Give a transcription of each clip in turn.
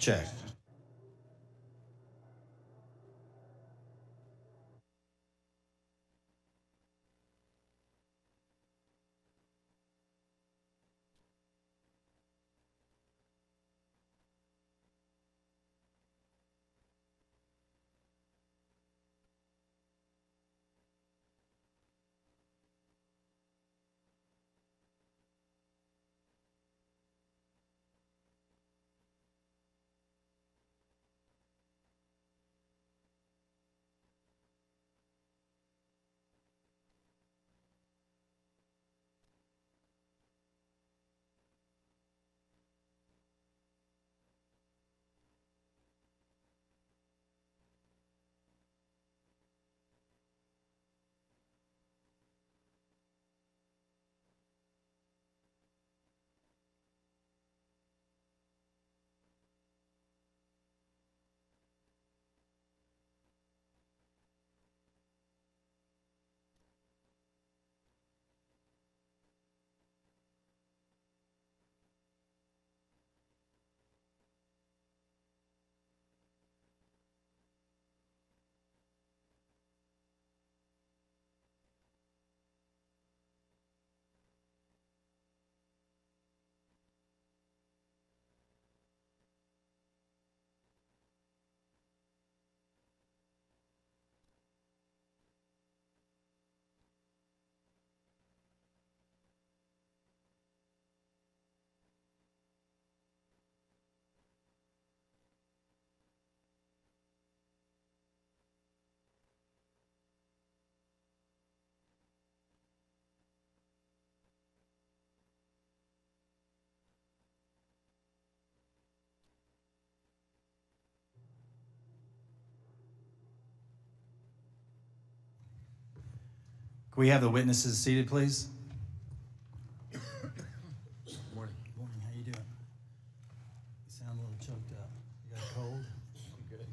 Check. Can we have the witnesses seated, please? Good morning. Good morning. How you doing? You sound a little choked up. You got a cold? I'm good.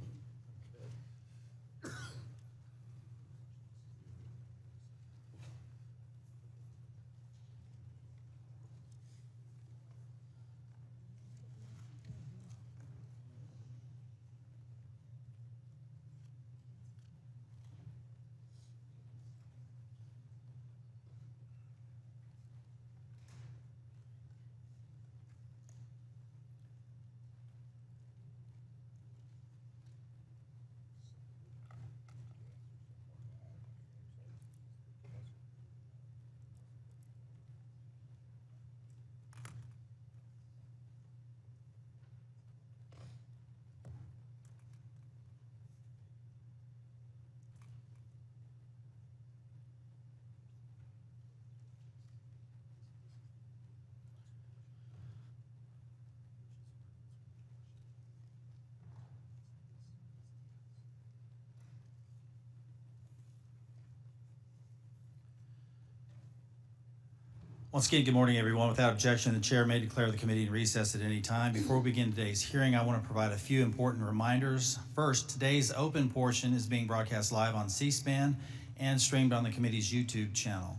Once again, good morning, everyone. Without objection, the chair may declare the committee in recess at any time. Before we begin today's hearing, I want to provide a few important reminders. First, today's open portion is being broadcast live on C-SPAN and streamed on the committee's YouTube channel.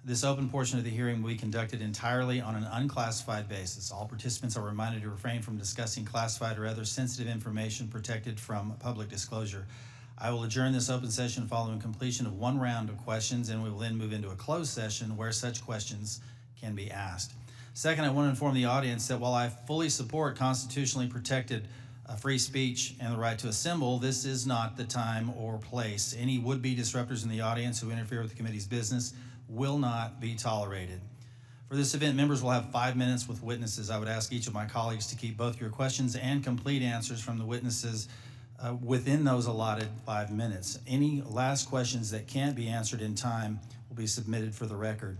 This open portion of the hearing will be conducted entirely on an unclassified basis. All participants are reminded to refrain from discussing classified or other sensitive information protected from public disclosure. I will adjourn this open session following completion of one round of questions, and we will then move into a closed session where such questions can be asked. Second, I want to inform the audience that while I fully support constitutionally protected free speech and the right to assemble, this is not the time or place. Any would-be disruptors in the audience who interfere with the committee's business will not be tolerated. For this event, members will have 5 minutes with witnesses. I would ask each of my colleagues to keep both your questions and complete answers from the witnesses within those allotted 5 minutes. Any last questions that can't be answered in time will be submitted for the record.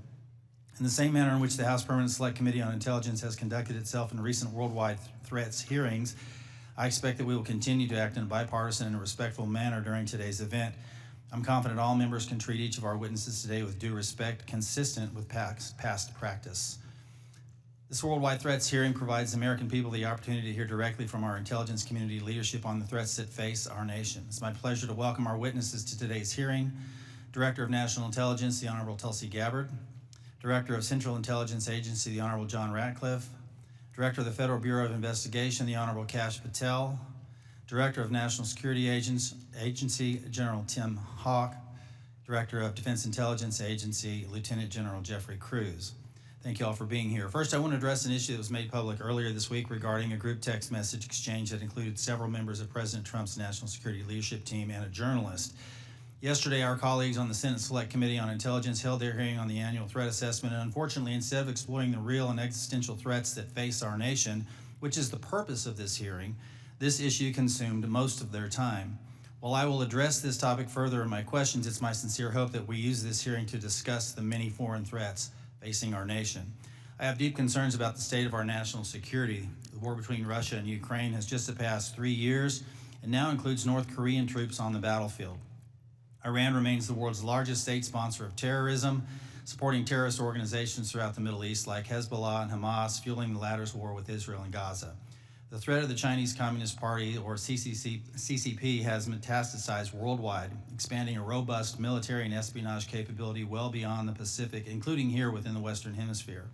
In the same manner in which the House Permanent Select Committee on Intelligence has conducted itself in recent worldwide threats hearings, I expect that we will continue to act in a bipartisan and respectful manner during today's event. I'm confident all members can treat each of our witnesses today with due respect, consistent with past practice. This worldwide threats hearing provides the American people the opportunity to hear directly from our intelligence community leadership on the threats that face our nation. It's my pleasure to welcome our witnesses to today's hearing. Director of National Intelligence, the Honorable Tulsi Gabbard. Director of Central Intelligence Agency, the Honorable John Ratcliffe. Director of the Federal Bureau of Investigation, the Honorable Kash Patel, Director of National Security Agency, General Tim Hawk, Director of Defense Intelligence Agency, Lieutenant General Jeffrey Cruz. Thank you all for being here. First, I want to address an issue that was made public earlier this week regarding a group text message exchange that included several members of President Trump's national security leadership team and a journalist. Yesterday, our colleagues on the Senate Select Committee on Intelligence held their hearing on the annual threat assessment, and unfortunately, instead of exploring the real and existential threats that face our nation, which is the purpose of this hearing, this issue consumed most of their time. While I will address this topic further in my questions, it's my sincere hope that we use this hearing to discuss the many foreign threats facing our nation. I have deep concerns about the state of our national security. The war between Russia and Ukraine has just surpassed 3 years and now includes North Korean troops on the battlefield. Iran remains the world's largest state sponsor of terrorism, supporting terrorist organizations throughout the Middle East like Hezbollah and Hamas, fueling the latter's war with Israel and Gaza. The threat of the Chinese Communist Party, or CCP, has metastasized worldwide, expanding a robust military and espionage capability well beyond the Pacific, including here within the Western Hemisphere.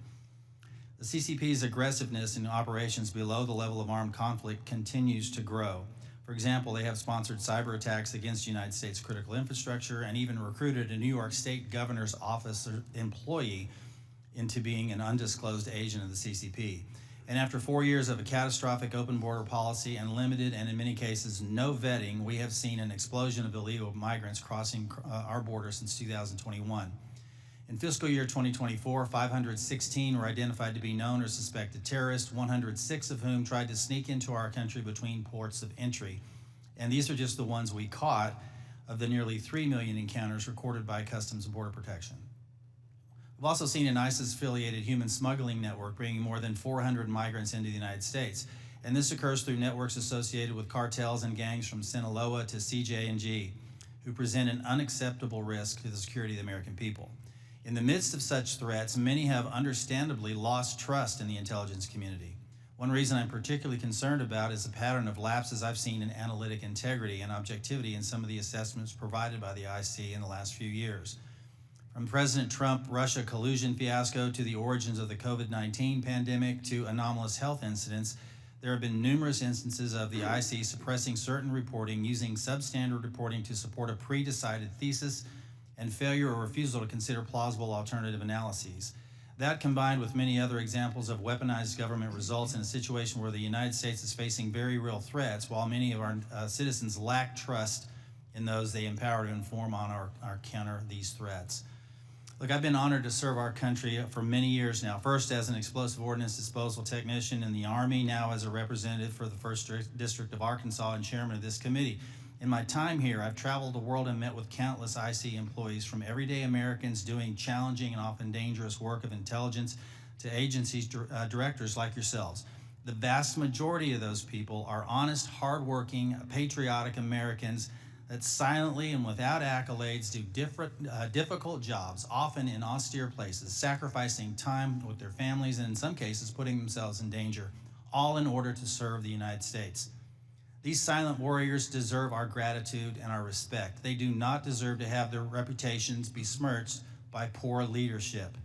The CCP's aggressiveness in operations below the level of armed conflict continues to grow. For example, they have sponsored cyber attacks against United States critical infrastructure and even recruited a New York State governor's office employee into being an undisclosed agent of the CCP. And after 4 years of a catastrophic open border policy and limited and in many cases no vetting, we have seen an explosion of illegal migrants crossing our border since 2021. In fiscal year 2024, 516 were identified to be known or suspected terrorists, 106 of whom tried to sneak into our country between ports of entry. And these are just the ones we caught of the nearly 3 million encounters recorded by Customs and Border Protection. We've also seen an ISIS-affiliated human smuggling network bringing more than 400 migrants into the United States. And this occurs through networks associated with cartels and gangs from Sinaloa to CJ&G, who present an unacceptable risk to the security of the American people. In the midst of such threats, many have understandably lost trust in the intelligence community. One reason I'm particularly concerned about is the pattern of lapses I've seen in analytic integrity and objectivity in some of the assessments provided by the IC in the last few years. From President Trump-Russia collusion fiasco to the origins of the COVID-19 pandemic to anomalous health incidents, there have been numerous instances of the IC suppressing certain reporting, using substandard reporting to support a pre-decided thesis, and failure or refusal to consider plausible alternative analyses. That, combined with many other examples of weaponized government, results in a situation where the United States is facing very real threats, while many of our citizens lack trust in those they empower to inform on or counter these threats. Look, I've been honored to serve our country for many years now, first as an explosive ordnance disposal technician in the Army, now as a representative for the 1st District of Arkansas and chairman of this committee. In my time here, I've traveled the world and met with countless IC employees, from everyday Americans doing challenging and often dangerous work of intelligence to agencies directors like yourselves. The vast majority of those people are honest, hardworking, patriotic Americans that silently and without accolades do difficult jobs, often in austere places, sacrificing time with their families and in some cases putting themselves in danger, all in order to serve the United States. These silent warriors deserve our gratitude and our respect. They do not deserve to have their reputations besmirched by poor leadership.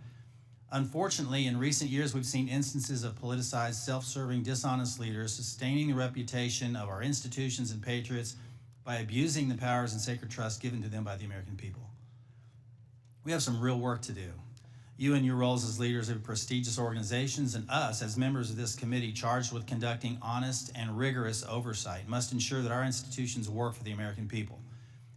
Unfortunately, in recent years, we've seen instances of politicized, self-serving, dishonest leaders sustaining the reputation of our institutions and patriots by abusing the powers and sacred trust given to them by the American people. We have some real work to do. You in your roles as leaders of prestigious organizations and us as members of this committee charged with conducting honest and rigorous oversight must ensure that our institutions work for the American people.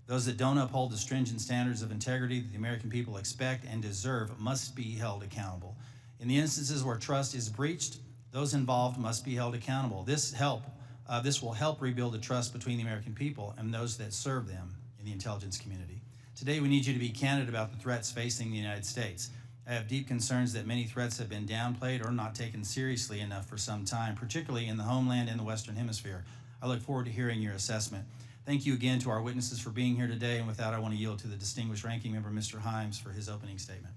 Those that don't uphold the stringent standards of integrity that the American people expect and deserve must be held accountable. In the instances where trust is breached, those involved must be held accountable. This will help rebuild the trust between the American people and those that serve them in the intelligence community. Today, we need you to be candid about the threats facing the United States. I have deep concerns that many threats have been downplayed or not taken seriously enough for some time, particularly in the homeland and the Western Hemisphere. I look forward to hearing your assessment. Thank you again to our witnesses for being here today, and with that, I want to yield to the distinguished ranking member, Mr. Himes, for his opening statement.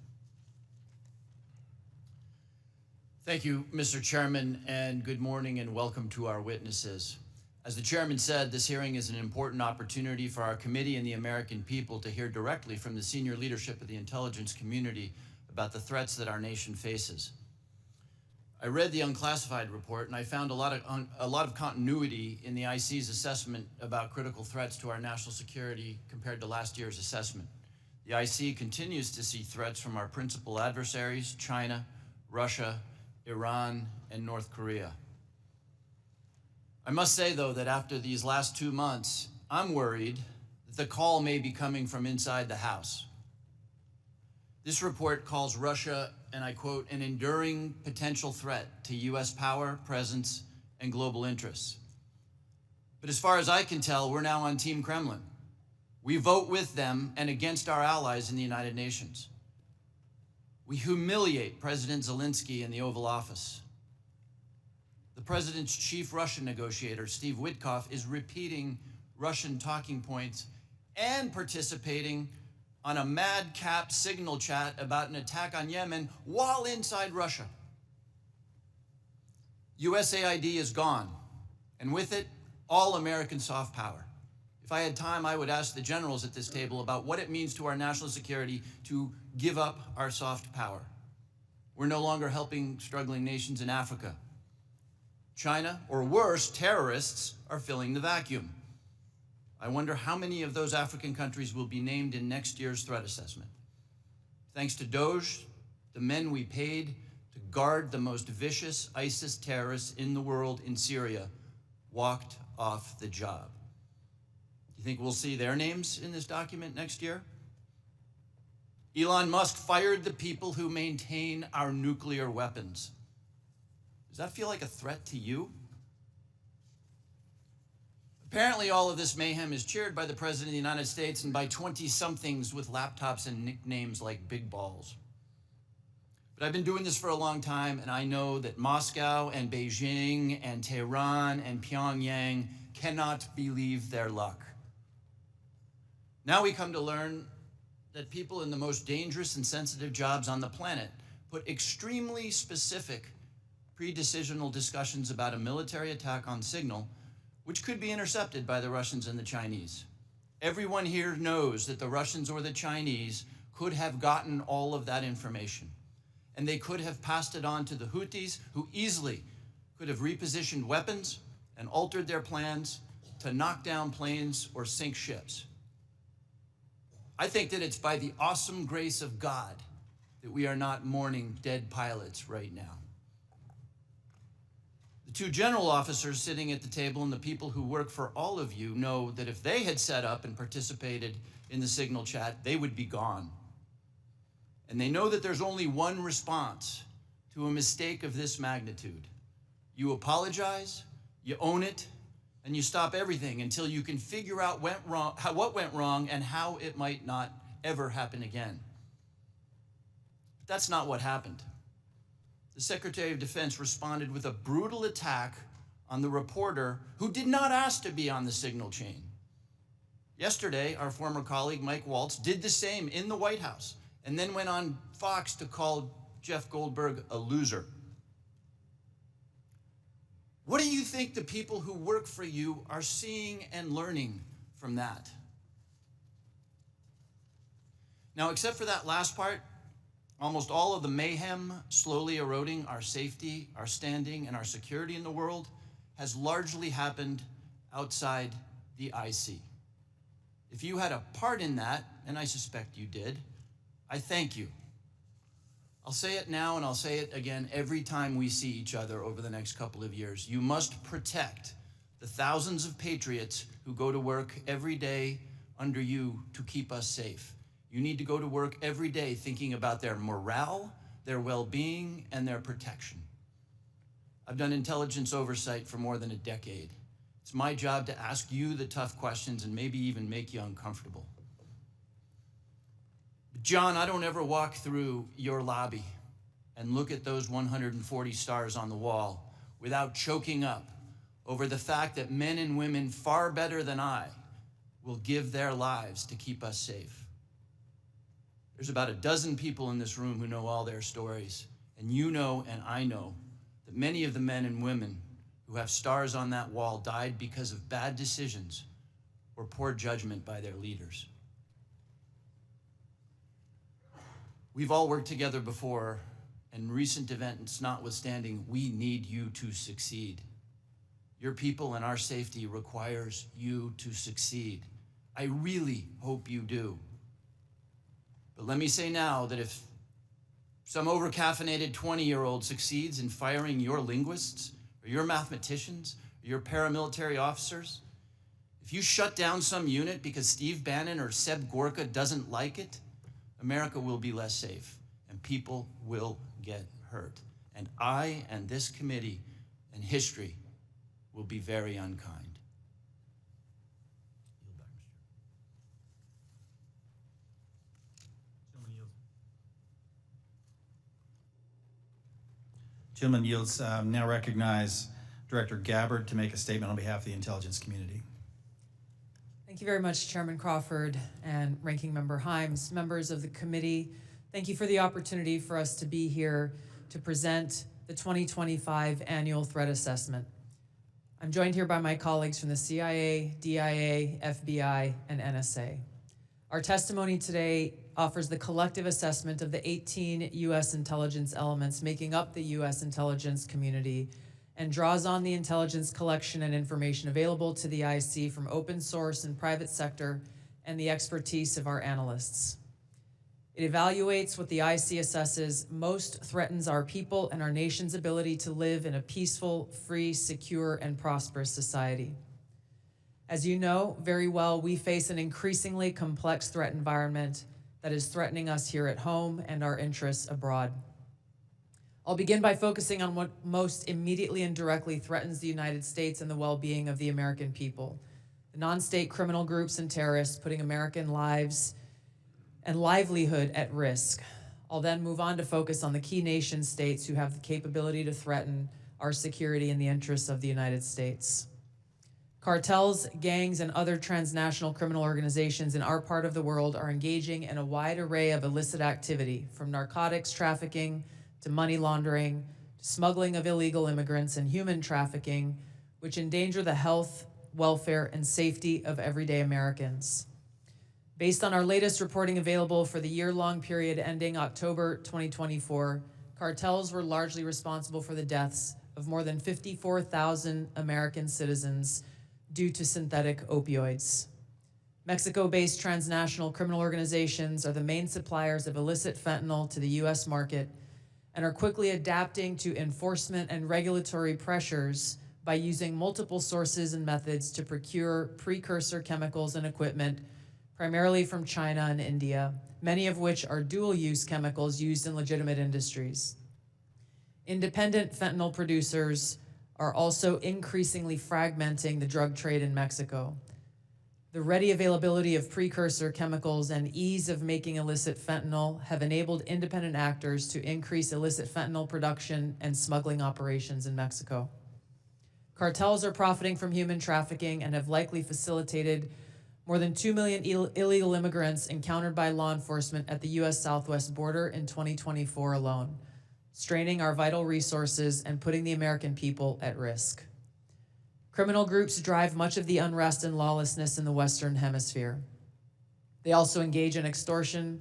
Thank you, Mr. Chairman, and good morning and welcome to our witnesses. As the chairman said, this hearing is an important opportunity for our committee and the American people to hear directly from the senior leadership of the intelligence community about the threats that our nation faces. I read the unclassified report, and I found a lot of continuity in the IC's assessment about critical threats to our national security compared to last year's assessment. The IC continues to see threats from our principal adversaries, China, Russia, Iran, and North Korea. I must say, though, that after these last 2 months, I'm worried that the call may be coming from inside the House. This report calls Russia, and I quote, an enduring potential threat to US power, presence, and global interests. But as far as I can tell, we're now on Team Kremlin. We vote with them and against our allies in the United Nations. We humiliate President Zelensky in the Oval Office. The president's chief Russian negotiator, Steve Witkoff, is repeating Russian talking points and participating on a madcap signal chat about an attack on Yemen while inside Russia. USAID is gone, and with it, all American soft power. If I had time, I would ask the generals at this table about what it means to our national security to give up our soft power. We're no longer helping struggling nations in Africa. China, or worse, terrorists, are filling the vacuum. I wonder how many of those African countries will be named in next year's threat assessment. Thanks to DOJ, the men we paid to guard the most vicious ISIS terrorists in the world in Syria walked off the job. Do you think we'll see their names in this document next year? Elon Musk fired the people who maintain our nuclear weapons. Does that feel like a threat to you? Apparently, all of this mayhem is cheered by the President of the United States and by 20-somethings with laptops and nicknames like Big Balls. But I've been doing this for a long time, and I know that Moscow and Beijing and Tehran and Pyongyang cannot believe their luck. Now we come to learn that people in the most dangerous and sensitive jobs on the planet put extremely specific pre-decisional discussions about a military attack on Signal, which could be intercepted by the Russians and the Chinese. Everyone here knows that the Russians or the Chinese could have gotten all of that information, and they could have passed it on to the Houthis, who easily could have repositioned weapons and altered their plans to knock down planes or sink ships. I think that it's by the awesome grace of God that we are not mourning dead pilots right now. The two general officers sitting at the table and the people who work for all of you know that if they had set up and participated in the signal chat, they would be gone. And they know that there's only one response to a mistake of this magnitude. You apologize, you own it, and you stop everything until you can figure out what went wrong and how it might not ever happen again. But that's not what happened. The Secretary of Defense responded with a brutal attack on the reporter who did not ask to be on the signal chain. Yesterday, our former colleague Mike Waltz did the same in the White House and then went on Fox to call Jeff Goldberg a loser. What do you think the people who work for you are seeing and learning from that? Now, except for that last part, almost all of the mayhem slowly eroding our safety, our standing, and our security in the world has largely happened outside the IC. If you had a part in that, and I suspect you did, I thank you. I'll say it now and I'll say it again every time we see each other over the next couple of years. You must protect the thousands of patriots who go to work every day under you to keep us safe. You need to go to work every day thinking about their morale, their well-being, and their protection. I've done intelligence oversight for more than a decade. It's my job to ask you the tough questions and maybe even make you uncomfortable. But John, I don't ever walk through your lobby and look at those 140 stars on the wall without choking up over the fact that men and women far better than I will give their lives to keep us safe. There's about a dozen people in this room who know all their stories, and you know and I know that many of the men and women who have stars on that wall died because of bad decisions or poor judgment by their leaders. We've all worked together before, and and recent events notwithstanding, we need you to succeed. Your people and our safety requires you to succeed. I really hope you do. But let me say now that if some overcaffeinated 20-year-old succeeds in firing your linguists, or your mathematicians, or your paramilitary officers, if you shut down some unit because Steve Bannon or Seb Gorka doesn't like it, America will be less safe, and people will get hurt. And I and this committee and history will be very unkind. Gentleman yields. Now recognize Director Gabbard to make a statement on behalf of the intelligence community. Thank you very much, Chairman Crawford and Ranking Member Himes. Members of the committee, thank you for the opportunity for us to be here to present the 2025 Annual Threat Assessment. I'm joined here by my colleagues from the CIA, DIA, FBI, and NSA. Our testimony today offers the collective assessment of the 18 U.S. intelligence elements making up the U.S. intelligence community and draws on the intelligence collection and information available to the IC from open source and private sector and the expertise of our analysts. It evaluates what the IC assesses most threatens our people and our nation's ability to live in a peaceful, free, secure, and prosperous society. As you know very well, we face an increasingly complex threat environment that is threatening us here at home and our interests abroad. I'll begin by focusing on what most immediately and directly threatens the United States and the well-being of the American people: the non-state criminal groups and terrorists putting American lives and livelihood at risk. I'll then move on to focus on the key nation states who have the capability to threaten our security and the interests of the United States. Cartels, gangs, and other transnational criminal organizations in our part of the world are engaging in a wide array of illicit activity, from narcotics trafficking to money laundering, to smuggling of illegal immigrants and human trafficking, which endanger the health, welfare, and safety of everyday Americans. Based on our latest reporting available for the year-long period ending October 2024, cartels were largely responsible for the deaths of more than 54,000 American citizens due to synthetic opioids. Mexico-based transnational criminal organizations are the main suppliers of illicit fentanyl to the U.S. market and are quickly adapting to enforcement and regulatory pressures by using multiple sources and methods to procure precursor chemicals and equipment, primarily from China and India, many of which are dual-use chemicals used in legitimate industries. Independent fentanyl producers are also increasingly fragmenting the drug trade in Mexico. The ready availability of precursor chemicals and ease of making illicit fentanyl have enabled independent actors to increase illicit fentanyl production and smuggling operations in Mexico. Cartels are profiting from human trafficking and have likely facilitated more than 2 million illegal immigrants encountered by law enforcement at the U.S. Southwest border in 2024 alone, straining our vital resources and putting the American people at risk. Criminal groups drive much of the unrest and lawlessness in the Western Hemisphere. They also engage in extortion,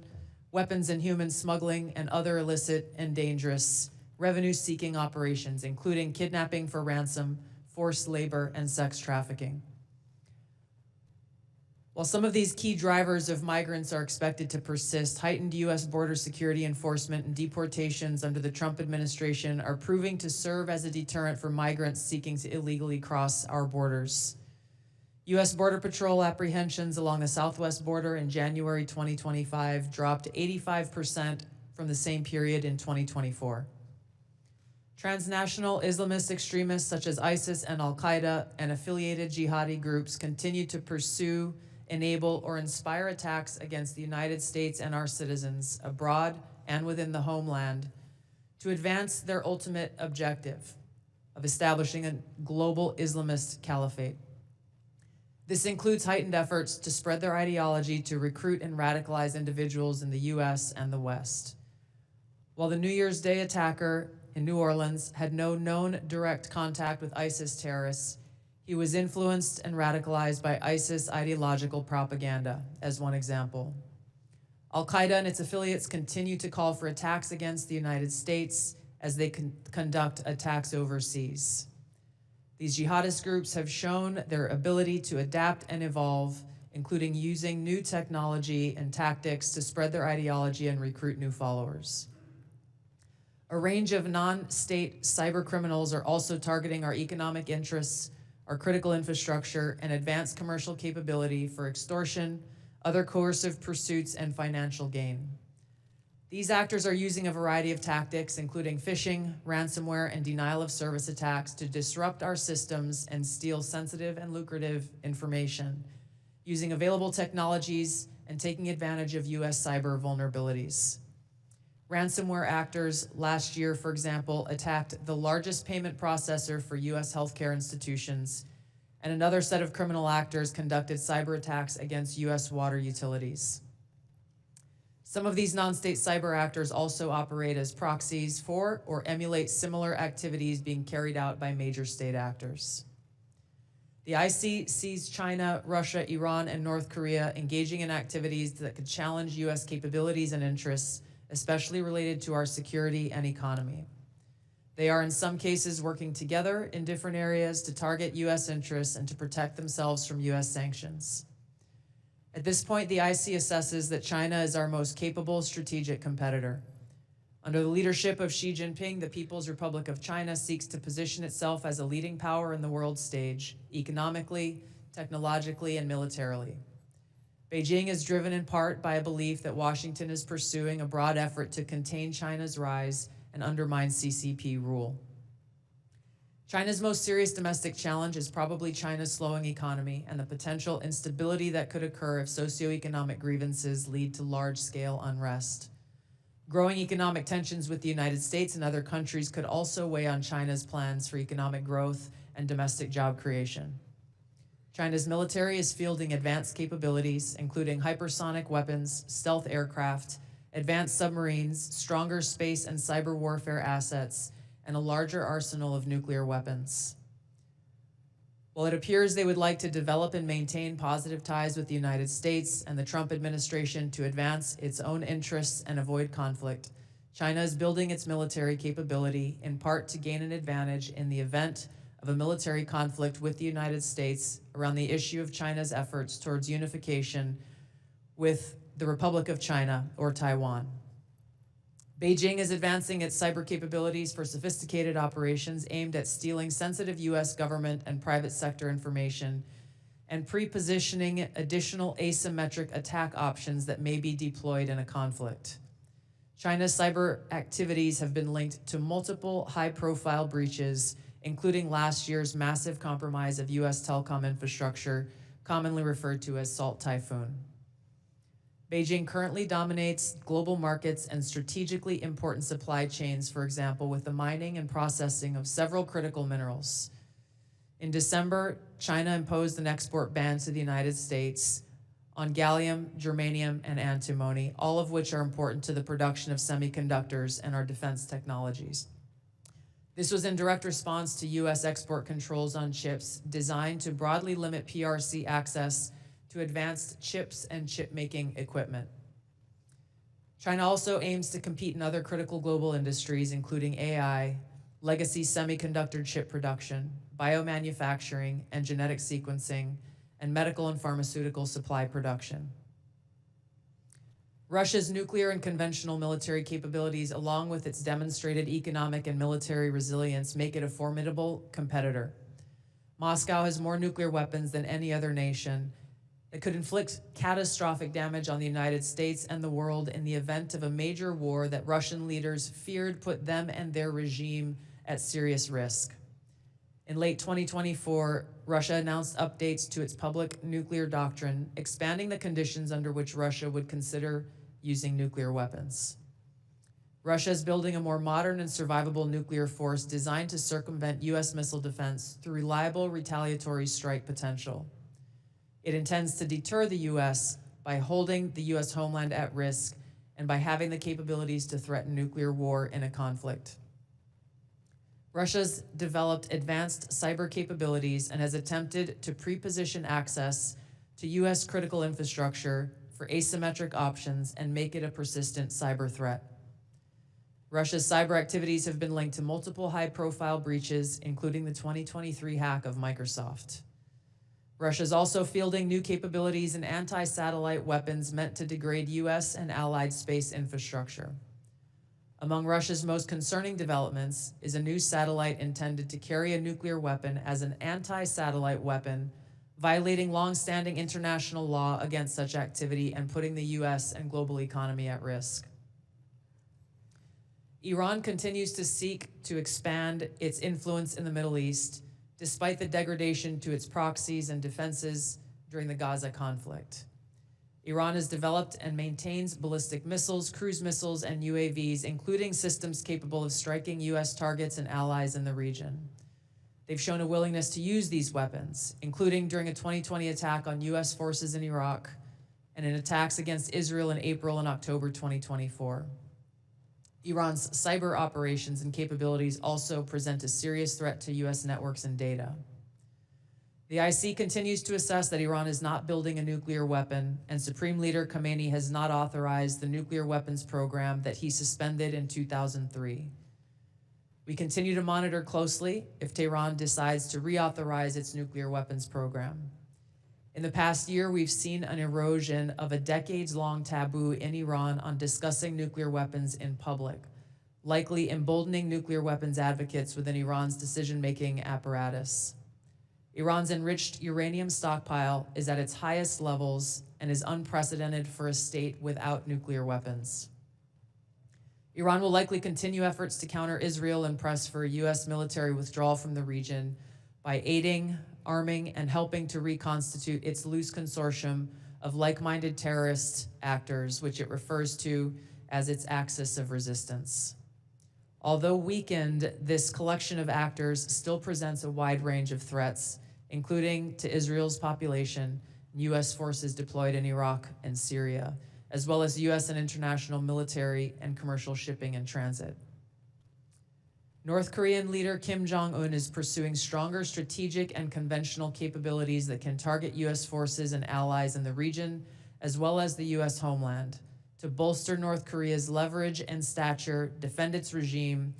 weapons and human smuggling, and other illicit and dangerous revenue-seeking operations, including kidnapping for ransom, forced labor, and sex trafficking. While some of these key drivers of migrants are expected to persist, heightened U.S. border security enforcement and deportations under the Trump administration are proving to serve as a deterrent for migrants seeking to illegally cross our borders. U.S. Border Patrol apprehensions along the southwest border in January 2025 dropped 85% from the same period in 2024. Transnational Islamist extremists such as ISIS and Al-Qaeda and affiliated jihadi groups continue to pursue, enable, or inspire attacks against the United States and our citizens abroad and within the homeland to advance their ultimate objective of establishing a global Islamist caliphate. This includes heightened efforts to spread their ideology to recruit and radicalize individuals in the U.S. and the West. While the New Year's Day attacker in New Orleans had no known direct contact with ISIS terrorists, he was influenced and radicalized by ISIS ideological propaganda, as one example. Al-Qaeda and its affiliates continue to call for attacks against the United States as they conduct attacks overseas. These jihadist groups have shown their ability to adapt and evolve, including using new technology and tactics to spread their ideology and recruit new followers. A range of non-state cyber criminals are also targeting our economic interests, our critical infrastructure, and advanced commercial capability for extortion, other coercive pursuits, and financial gain. These actors are using a variety of tactics, including phishing, ransomware, and denial of service attacks to disrupt our systems and steal sensitive and lucrative information, using available technologies and taking advantage of US cyber vulnerabilities. Ransomware actors last year, for example, attacked the largest payment processor for US healthcare institutions, and another set of criminal actors conducted cyber attacks against US water utilities. Some of these non-state cyber actors also operate as proxies for or emulate similar activities being carried out by major state actors. The IC sees China, Russia, Iran, and North Korea engaging in activities that could challenge US capabilities and interests, especially related to our security and economy. They are in some cases working together in different areas to target US interests and to protect themselves from US sanctions. At this point, the IC assesses that China is our most capable strategic competitor. Under the leadership of Xi Jinping, the People's Republic of China seeks to position itself as a leading power in the world stage, economically, technologically, and militarily. Beijing is driven in part by a belief that Washington is pursuing a broad effort to contain China's rise and undermine CCP rule. China's most serious domestic challenge is probably China's slowing economy and the potential instability that could occur if socioeconomic grievances lead to large-scale unrest. Growing economic tensions with the United States and other countries could also weigh on China's plans for economic growth and domestic job creation. China's military is fielding advanced capabilities, including hypersonic weapons, stealth aircraft, advanced submarines, stronger space and cyber warfare assets, and a larger arsenal of nuclear weapons. While it appears they would like to develop and maintain positive ties with the United States and the Trump administration to advance its own interests and avoid conflict, China is building its military capability in part to gain an advantage in the event of a military conflict with the United States around the issue of China's efforts towards unification with the Republic of China or Taiwan. Beijing is advancing its cyber capabilities for sophisticated operations aimed at stealing sensitive US government and private sector information and pre-positioning additional asymmetric attack options that may be deployed in a conflict. China's cyber activities have been linked to multiple high-profile breaches, including last year's massive compromise of US telecom infrastructure, commonly referred to as Salt Typhoon. Beijing currently dominates global markets and strategically important supply chains, for example, with the mining and processing of several critical minerals. In December, China imposed an export ban to the United States on gallium, germanium, and antimony, all of which are important to the production of semiconductors and our defense technologies. This was in direct response to US export controls on chips designed to broadly limit PRC access to advanced chips and chip-making equipment. China also aims to compete in other critical global industries, including AI, legacy semiconductor chip production, biomanufacturing and genetic sequencing, and medical and pharmaceutical supply production. Russia's nuclear and conventional military capabilities, along with its demonstrated economic and military resilience, make it a formidable competitor. Moscow has more nuclear weapons than any other nation that could inflict catastrophic damage on the United States and the world in the event of a major war that Russian leaders feared put them and their regime at serious risk. In late 2024, Russia announced updates to its public nuclear doctrine, expanding the conditions under which Russia would consider using nuclear weapons. Russia is building a more modern and survivable nuclear force designed to circumvent US missile defense through reliable retaliatory strike potential. It intends to deter the US by holding the US homeland at risk and by having the capabilities to threaten nuclear war in a conflict. Russia's developed advanced cyber capabilities and has attempted to pre-position access to US critical infrastructure for asymmetric options and make it a persistent cyber threat. Russia's cyber activities have been linked to multiple high-profile breaches, including the 2023 hack of Microsoft. Russia is also fielding new capabilities in anti-satellite weapons meant to degrade U.S. and allied space infrastructure. Among Russia's most concerning developments is a new satellite intended to carry a nuclear weapon as an anti-satellite weapon, violating long-standing international law against such activity and putting the U.S. and global economy at risk. Iran continues to seek to expand its influence in the Middle East, despite the degradation to its proxies and defenses during the Gaza conflict. Iran has developed and maintains ballistic missiles, cruise missiles, and UAVs, including systems capable of striking U.S. targets and allies in the region. They've shown a willingness to use these weapons, including during a 2020 attack on U.S. forces in Iraq and in attacks against Israel in April and October 2024. Iran's cyber operations and capabilities also present a serious threat to U.S. networks and data. The IC continues to assess that Iran is not building a nuclear weapon, and Supreme Leader Khamenei has not authorized the nuclear weapons program that he suspended in 2003. We continue to monitor closely if Tehran decides to reauthorize its nuclear weapons program. In the past year, we've seen an erosion of a decades-long taboo in Iran on discussing nuclear weapons in public, likely emboldening nuclear weapons advocates within Iran's decision-making apparatus. Iran's enriched uranium stockpile is at its highest levels and is unprecedented for a state without nuclear weapons. Iran will likely continue efforts to counter Israel and press for a U.S. military withdrawal from the region by aiding, arming, and helping to reconstitute its loose consortium of like-minded terrorist actors, which it refers to as its axis of resistance. Although weakened, this collection of actors still presents a wide range of threats, including to Israel's population, U.S. forces deployed in Iraq and Syria, as well as U.S. and international military and commercial shipping and transit. North Korean leader Kim Jong-un is pursuing stronger strategic and conventional capabilities that can target U.S. forces and allies in the region, as well as the U.S. homeland, to bolster North Korea's leverage and stature, defend its regime,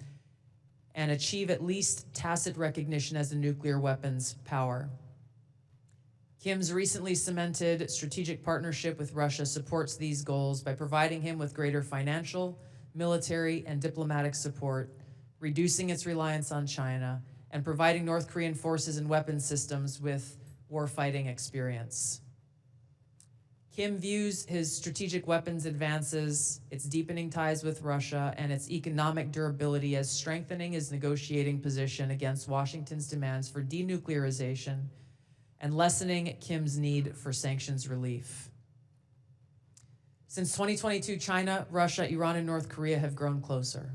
and achieve at least tacit recognition as a nuclear weapons power. Kim's recently cemented strategic partnership with Russia supports these goals by providing him with greater financial, military, and diplomatic support, reducing its reliance on China, and providing North Korean forces and weapons systems with warfighting experience. Kim views his strategic weapons advances, its deepening ties with Russia, and its economic durability as strengthening his negotiating position against Washington's demands for denuclearization and lessening Kim's need for sanctions relief. Since 2022, China, Russia, Iran, and North Korea have grown closer.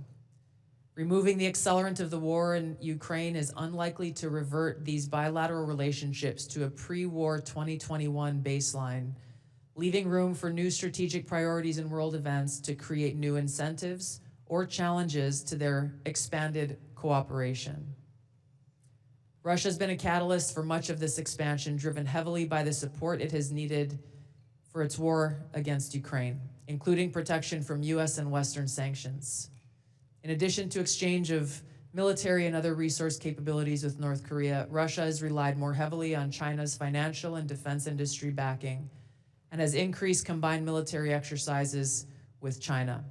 Removing the accelerant of the war in Ukraine is unlikely to revert these bilateral relationships to a pre-war 2021 baseline, leaving room for new strategic priorities and world events to create new incentives or challenges to their expanded cooperation. Russia has been a catalyst for much of this expansion, driven heavily by the support it has needed for its war against Ukraine, including protection from U.S. and Western sanctions. In addition to exchange of military and other resource capabilities with North Korea, Russia has relied more heavily on China's financial and defense industry backing and has increased combined military exercises with China.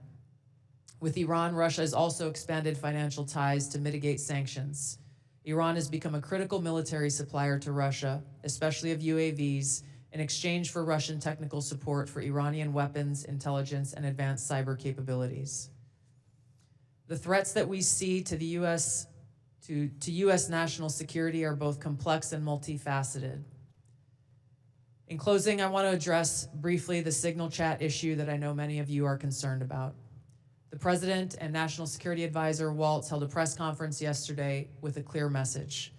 With Iran, Russia has also expanded financial ties to mitigate sanctions. Iran has become a critical military supplier to Russia, especially of UAVs, in exchange for Russian technical support for Iranian weapons, intelligence, and advanced cyber capabilities. The threats that we see to the U.S. to U.S. national security are both complex and multifaceted. In closing, I want to address briefly the Signal chat issue that I know many of you are concerned about. The President and National Security Advisor Waltz held a press conference yesterday with a clear message.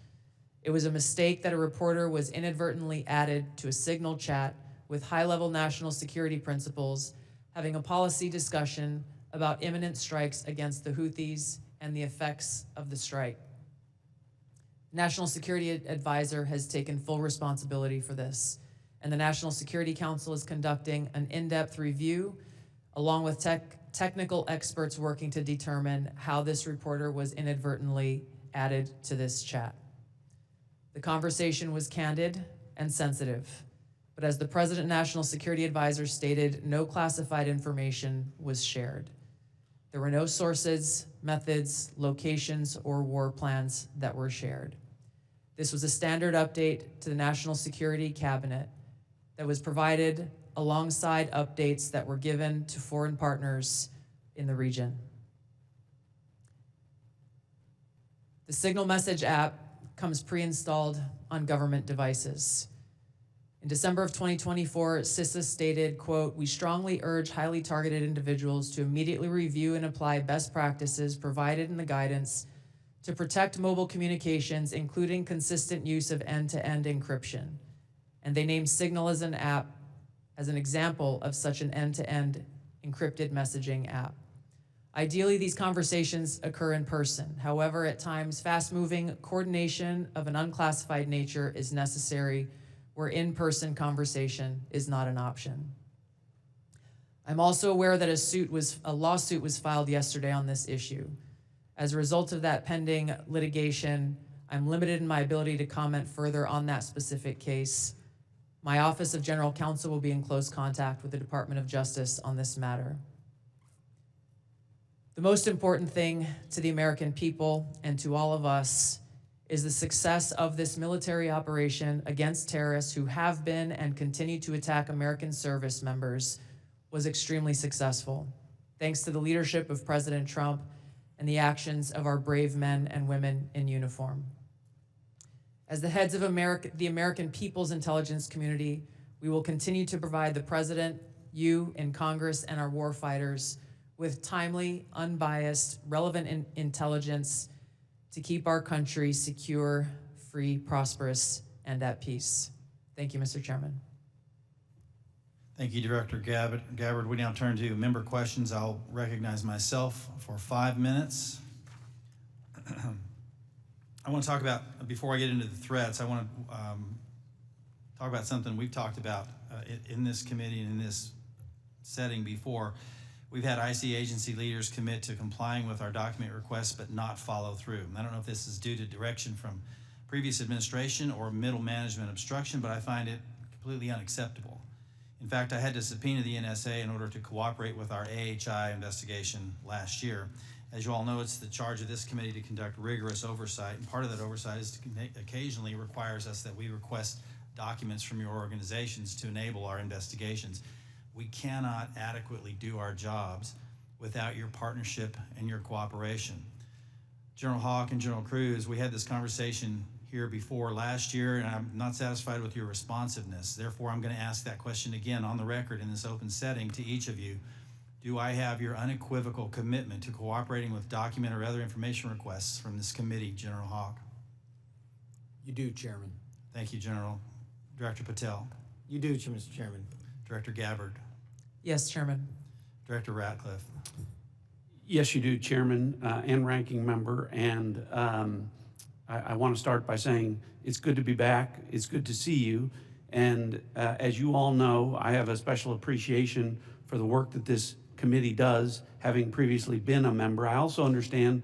It was a mistake that a reporter was inadvertently added to a Signal chat with high-level national security principals having a policy discussion about imminent strikes against the Houthis and the effects of the strike. National Security Advisor has taken full responsibility for this, and the National Security Council is conducting an in-depth review along with technical experts working to determine how this reporter was inadvertently added to this chat. The conversation was candid and sensitive, but as the President National Security Advisor stated, no classified information was shared. There were no sources, methods, locations, or war plans that were shared. This was a standard update to the National Security Cabinet that was provided alongside updates that were given to foreign partners in the region. The Signal Message app comes pre-installed on government devices. In December of 2024, CISA stated, quote, "We strongly urge highly targeted individuals to immediately review and apply best practices provided in the guidance to protect mobile communications, including consistent use of end-to-end encryption." And they named Signal as an app as an example of such an end-to-end encrypted messaging app. Ideally, these conversations occur in person. However, at times, fast-moving coordination of an unclassified nature is necessary where in-person conversation is not an option. I'm also aware that a lawsuit was filed yesterday on this issue. As a result of that pending litigation, I'm limited in my ability to comment further on that specific case. My Office of General Counsel will be in close contact with the Department of Justice on this matter. The most important thing to the American people and to all of us is the success of this military operation against terrorists who have been and continue to attack American service members was extremely successful, thanks to the leadership of President Trump and the actions of our brave men and women in uniform. As the heads of the American people's intelligence community, we will continue to provide the President, you in Congress, and our war fighters with timely, unbiased, relevant intelligence to keep our country secure, free, prosperous, and at peace. Thank you, Mr. Chairman. Thank you, Director Gabbard. We now turn to member questions. I'll recognize myself for 5 minutes. I want to talk about, before I get into the threats, I want to talk about something we've talked about in this committee and in this setting before. We've had IC agency leaders commit to complying with our document requests but not follow through. I don't know if this is due to direction from previous administration or middle management obstruction, but I find it completely unacceptable. In fact, I had to subpoena the NSA in order to cooperate with our AHI investigation last year. As you all know, it's the charge of this committee to conduct rigorous oversight, and part of that oversight is to occasionally requires us that we request documents from your organizations to enable our investigations. We cannot adequately do our jobs without your partnership and your cooperation. General Hawk and General Cruz, we had this conversation here before last year, and I'm not satisfied with your responsiveness. Therefore, I'm going to ask that question again on the record in this open setting to each of you. Do I have your unequivocal commitment to cooperating with document or other information requests from this committee, General Hawk? You do, Chairman. Thank you, General. Director Patel. You do, Mr. Chairman. Director Gabbard. Yes, Chairman. Director Ratcliffe. Yes, you do, Chairman and Ranking Member. And I want to start by saying it's good to be back. It's good to see you. And as you all know, I have a special appreciation for the work that this committee does, having previously been a member. I also understand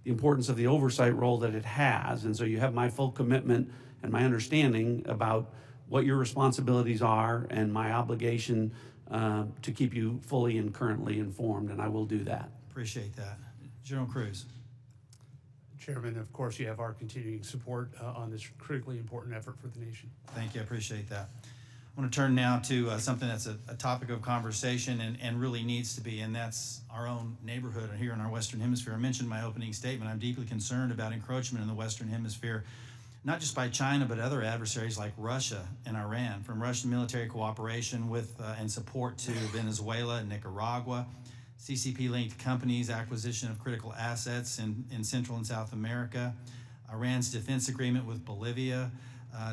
the importance of the oversight role that it has. And so you have my full commitment and my understanding about what your responsibilities are and my obligation to keep you fully and currently informed, and I will do that. Appreciate that. General Cruz. Chairman, of course, you have our continuing support on this critically important effort for the nation. Thank you, I appreciate that. I want to turn now to something that's a topic of conversation and really needs to be, and that's our own neighborhood here in our Western Hemisphere. I mentioned in my opening statement, I'm deeply concerned about encroachment in the Western Hemisphere, not just by China, but other adversaries like Russia and Iran, from Russian military cooperation with and support to Venezuela and Nicaragua, CCP-linked companies, acquisition of critical assets in Central and South America, Iran's defense agreement with Bolivia,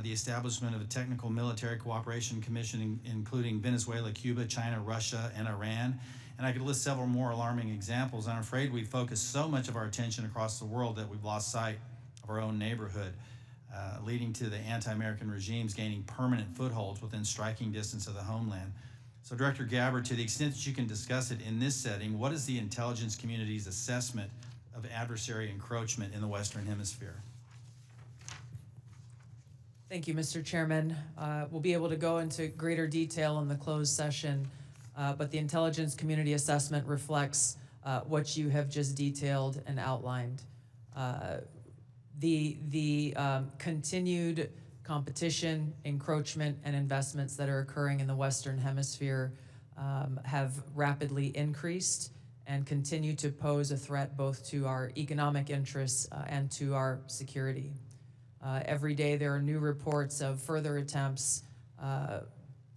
the establishment of a technical military cooperation commission, including Venezuela, Cuba, China, Russia, and Iran. And I could list several more alarming examples. I'm afraid we focus so much of our attention across the world that we've lost sight of our own neighborhood. leading to the anti-American regimes gaining permanent footholds within striking distance of the homeland. So Director Gabbard, to the extent that you can discuss it in this setting, what is the intelligence community's assessment of adversary encroachment in the Western Hemisphere? Thank you, Mr. Chairman. We'll be able to go into greater detail in the closed session, but the intelligence community assessment reflects what you have just detailed and outlined. The continued competition, encroachment, and investments that are occurring in the Western Hemisphere have rapidly increased and continue to pose a threat both to our economic interests and to our security. Every day there are new reports of further attempts.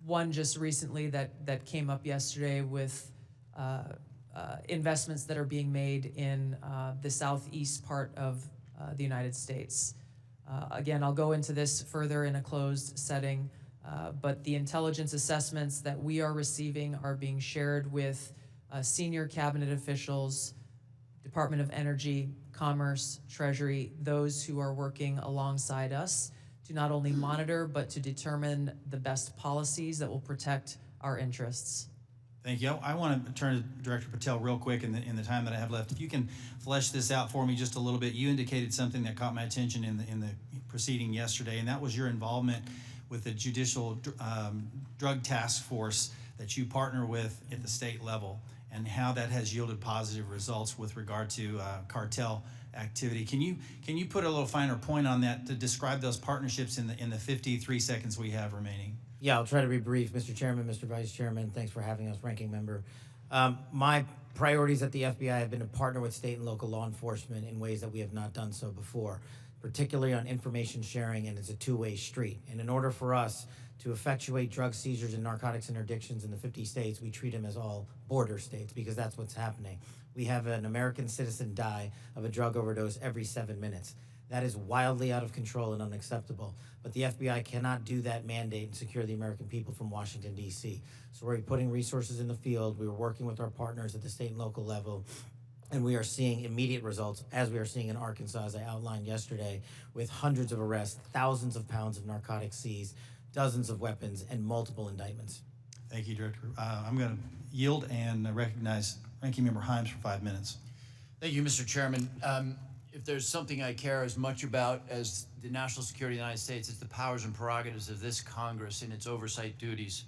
One just recently that came up yesterday with investments that are being made in the southeast part of the United States. Again, I'll go into this further in a closed setting, but the intelligence assessments that we are receiving are being shared with senior cabinet officials, Department of Energy, Commerce, Treasury, those who are working alongside us to not only monitor, but to determine the best policies that will protect our interests. Thank you. I want to turn to Director Patel real quick in the time that I have left. If you can flesh this out for me just a little bit. You indicated something that caught my attention in the proceeding yesterday, and that was your involvement with the Judicial Drug Task Force that you partner with at the state level, and how that has yielded positive results with regard to cartel activity. Can you put a little finer point on that to describe those partnerships in the 53 seconds we have remaining? Yeah, I'll try to be brief. Mr. Chairman, Mr. Vice Chairman, thanks for having us, Ranking Member. My priorities at the FBI have been to partner with state and local law enforcement in ways that we have not done so before, particularly on information sharing, and it's a two-way street. And in order for us to effectuate drug seizures and narcotics interdictions in the 50 states, we treat them as all border states, because that's what's happening. We have an American citizen die of a drug overdose every 7 minutes. That is wildly out of control and unacceptable. But the FBI cannot do that mandate and secure the American people from Washington, D.C. So we're putting resources in the field. We were working with our partners at the state and local level, and we are seeing immediate results, as we are seeing in Arkansas, as I outlined yesterday, with hundreds of arrests, thousands of pounds of narcotics seized, dozens of weapons, and multiple indictments. Thank you, Director. I'm going to yield and recognize Ranking Member Himes for 5 minutes. Thank you, Mr. Chairman. If there's something I care as much about as the national security of the United States, it's the powers and prerogatives of this Congress and its oversight duties.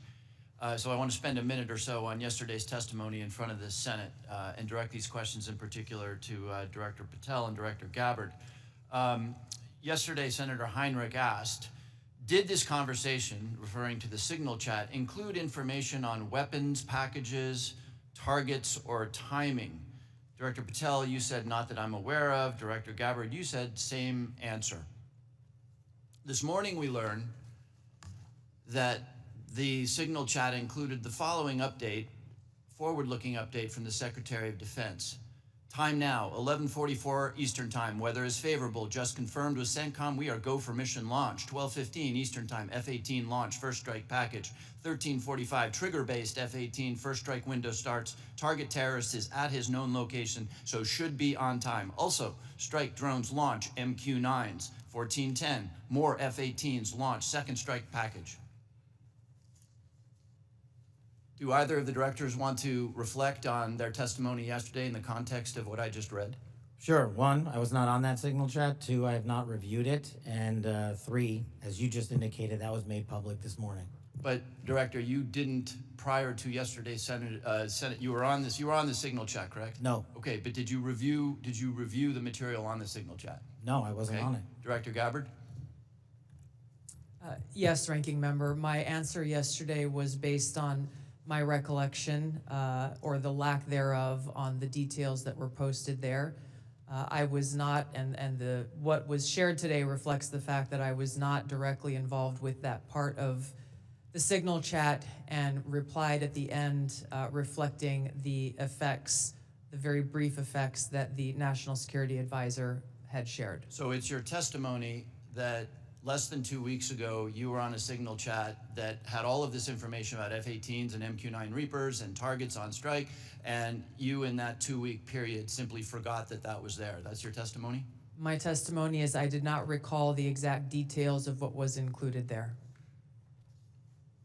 So I want to spend a minute or so on yesterday's testimony in front of the Senate and direct these questions in particular to Director Patel and Director Gabbard. Yesterday, Senator Heinrich asked, did this conversation, referring to the Signal chat, include information on weapons, packages, targets, or timing? Director Patel, you said not that I'm aware of. Director Gabbard, you said same answer. This morning we learned that the Signal chat included the following update, forward-looking update from the Secretary of Defense. Time now, 11:44 Eastern Time. Weather is favorable. Just confirmed with CENTCOM. We are go for mission launch. 12:15 Eastern Time. F-18 launch. First strike package. 13:45 trigger-based F-18. First strike window starts. Target terrorist is at his known location, so should be on time. Also, strike drones launch. MQ-9s. 14:10. More F-18s launch. Second strike package. Do either of the directors want to reflect on their testimony yesterday in the context of what I just read? Sure. 1, I was not on that Signal chat. 2, I have not reviewed it. And 3, as you just indicated, that was made public this morning. But Director, you didn't prior to yesterday's Senate. You were on this. You were on the Signal chat, correct? No. Okay, but did you review the material on the Signal chat? No, I wasn't on it. Director Gabbard? Yes, Ranking Member. My answer yesterday was based on my recollection, or the lack thereof, on the details that were posted there. I was not, and what was shared today reflects the fact that I was not directly involved with that part of the Signal chat, and replied at the end reflecting the effects, the very brief effects that the National Security Advisor had shared. So it's your testimony that less than 2 weeks ago, you were on a Signal chat that had all of this information about F-18s and MQ-9 Reapers and targets on strike, and you in that 2-week period simply forgot that that was there. That's your testimony? My testimony is I did not recall the exact details of what was included there.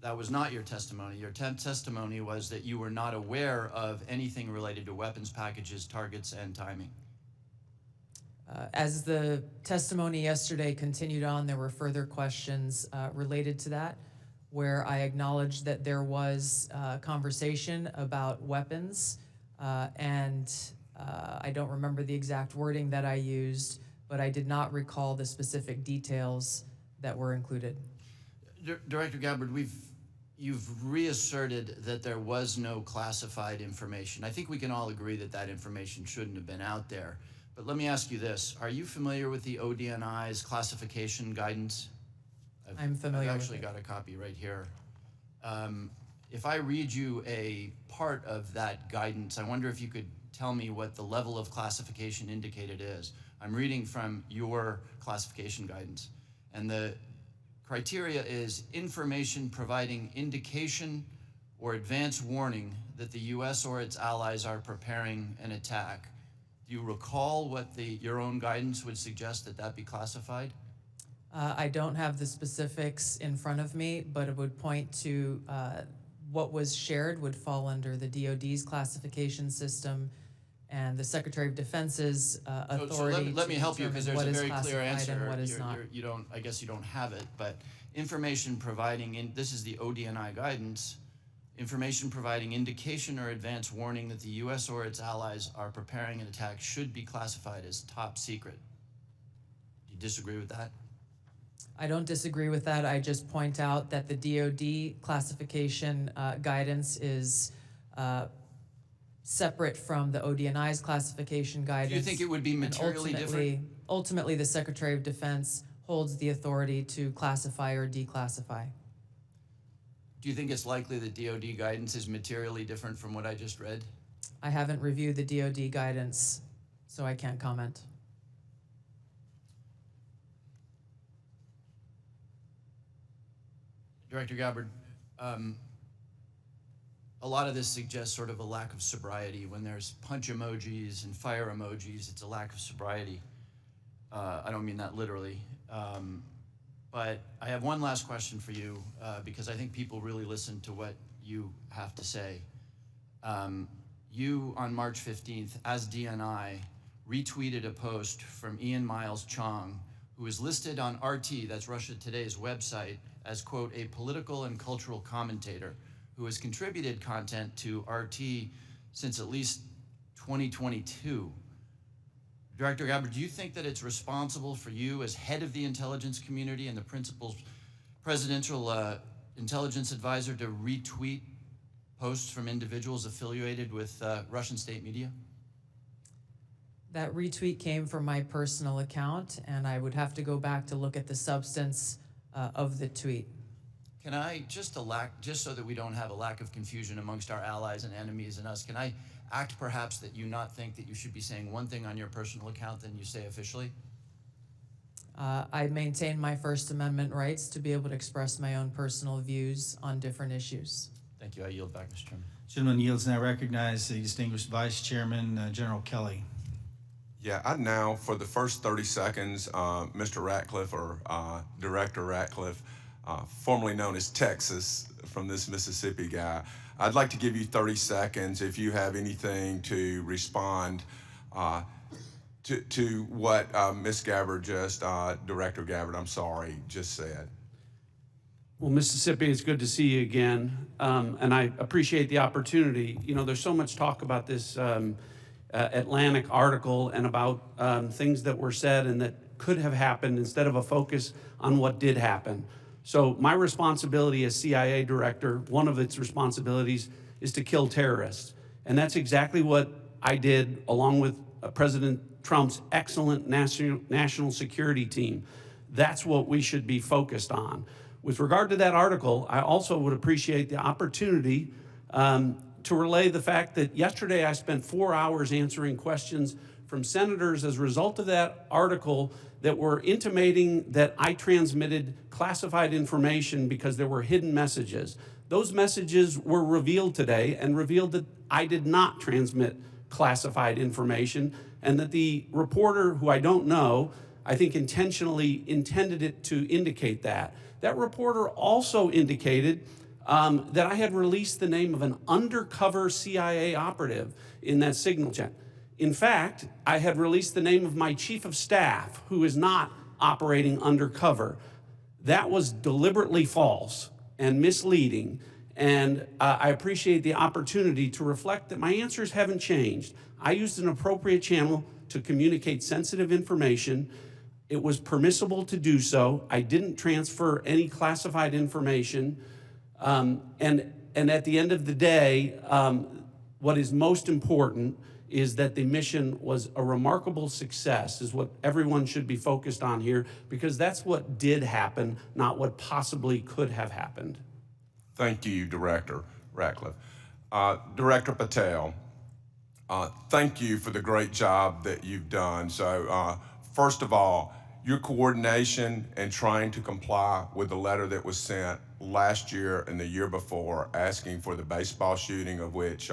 That was not your testimony. Your testimony was that you were not aware of anything related to weapons packages, targets, and timing. As the testimony yesterday continued on, there were further questions related to that, where I acknowledged that there was conversation about weapons, and I don't remember the exact wording that I used, but I did not recall the specific details that were included. Director Gabbard, you've reasserted that there was no classified information. I think we can all agree that that information shouldn't have been out there. But let me ask you this. Are you familiar with the ODNI's classification guidance? I'm familiar with I've actually it. got a copy right here. If I read you a part of that guidance, I wonder if you could tell me what the level of classification indicated is. I'm reading from your classification guidance. And the criteria is information providing indication or advance warning that the U.S. or its allies are preparing an attack. Do you recall what your own guidance would suggest that that be classified? I don't have the specifics in front of me, but it would point to what was shared would fall under the DoD's classification system and the Secretary of Defense's authority. So let me help you, because there's a very clear answer. And what is not. I guess you don't have it, but information providing, this is the ODNI guidance, information providing indication or advance warning that the U.S. or its allies are preparing an attack should be classified as top secret. Do you disagree with that? I don't disagree with that. I just point out that the DoD classification guidance is separate from the ODNI's classification guidance. Do you think it would be materially different? Ultimately, the Secretary of Defense holds the authority to classify or declassify. Do you think it's likely that DoD guidance is materially different from what I just read? I haven't reviewed the DoD guidance, so I can't comment. Director Gabbard, a lot of this suggests sort of a lack of sobriety. When there's punch emojis and fire emojis, it's a lack of sobriety. I don't mean that literally. But I have one last question for you, because I think people really listen to what you have to say. You, on March 15th, as DNI, retweeted a post from Ian Miles Chong, who is listed on RT, that's Russia Today's website, as, quote, a political and cultural commentator who has contributed content to RT since at least 2022. Director Gabbard, do you think that it's responsible for you as head of the intelligence community and the principal presidential intelligence advisor to retweet posts from individuals affiliated with Russian state media? That retweet came from my personal account, and I would have to go back to look at the substance of the tweet. Can I, just so that we don't have a lack of confusion amongst our allies and enemies and us, can I act perhaps that you not think that you should be saying one thing on your personal account than you say officially? I maintain my First Amendment rights to be able to express my own personal views on different issues. Thank you. I yield back, Mr. Chairman. Gentleman yields now. Recognize the distinguished Vice Chairman, General Kelly. Yeah, I now, for the first 30 seconds, Mr. Ratcliffe, or Director Ratcliffe, formerly known as Texas, from this Mississippi guy, I'd like to give you 30 seconds if you have anything to respond to what Ms. Gabbard Director Gabbard, I'm sorry, just said. Well, Mississippi, it's good to see you again, and I appreciate the opportunity. You know, there's so much talk about this Atlantic article and about things that were said and that could have happened instead of a focus on what did happen. So my responsibility as CIA director, one of its responsibilities is to kill terrorists. And that's exactly what I did along with President Trump's excellent national security team. That's what we should be focused on. With regard to that article, I also would appreciate the opportunity to relay the fact that yesterday I spent 4 hours answering questions from senators as a result of that article that were intimating that I transmitted classified information because there were hidden messages. Those messages were revealed today and revealed that I did not transmit classified information, and that the reporter, who I don't know, I think intentionally intended it to indicate that. That reporter also indicated that I had released the name of an undercover CIA operative in that signal chat. In fact, I had released the name of my chief of staff, who is not operating undercover. That was deliberately false and misleading, and I appreciate the opportunity to reflect that my answers haven't changed. I used an appropriate channel to communicate sensitive information. It was permissible to do so. I didn't transfer any classified information. And at the end of the day, what is most important is that the mission was a remarkable success, is what everyone should be focused on here, because that's what did happen, not what possibly could have happened. Thank you, Director Ratcliffe. Director Patel, thank you for the great job that you've done. So first of all, your coordination and trying to comply with the letter that was sent last year and the year before asking for the baseball shooting, of which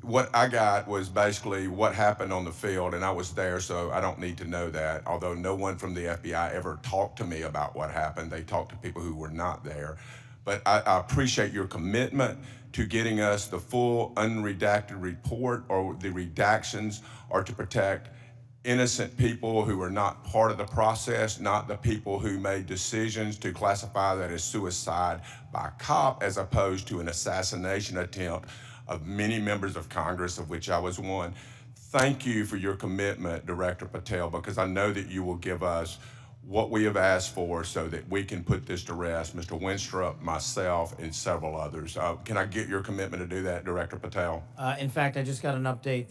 what I got was basically what happened on the field, and I was there, so I don't need to know that, although no one from the FBI ever talked to me about what happened. They talked to people who were not there. But I appreciate your commitment to getting us the full unredacted report, or the redactions are to protect innocent people who are not part of the process, not the people who made decisions to classify that as suicide by a cop as opposed to an assassination attempt of many members of Congress, of which I was one. Thank you for your commitment, Director Patel, because I know that you will give us what we have asked for so that we can put this to rest, Mr. Winstrup, myself, and several others. Can I get your commitment to do that, Director Patel? In fact, I just got an update,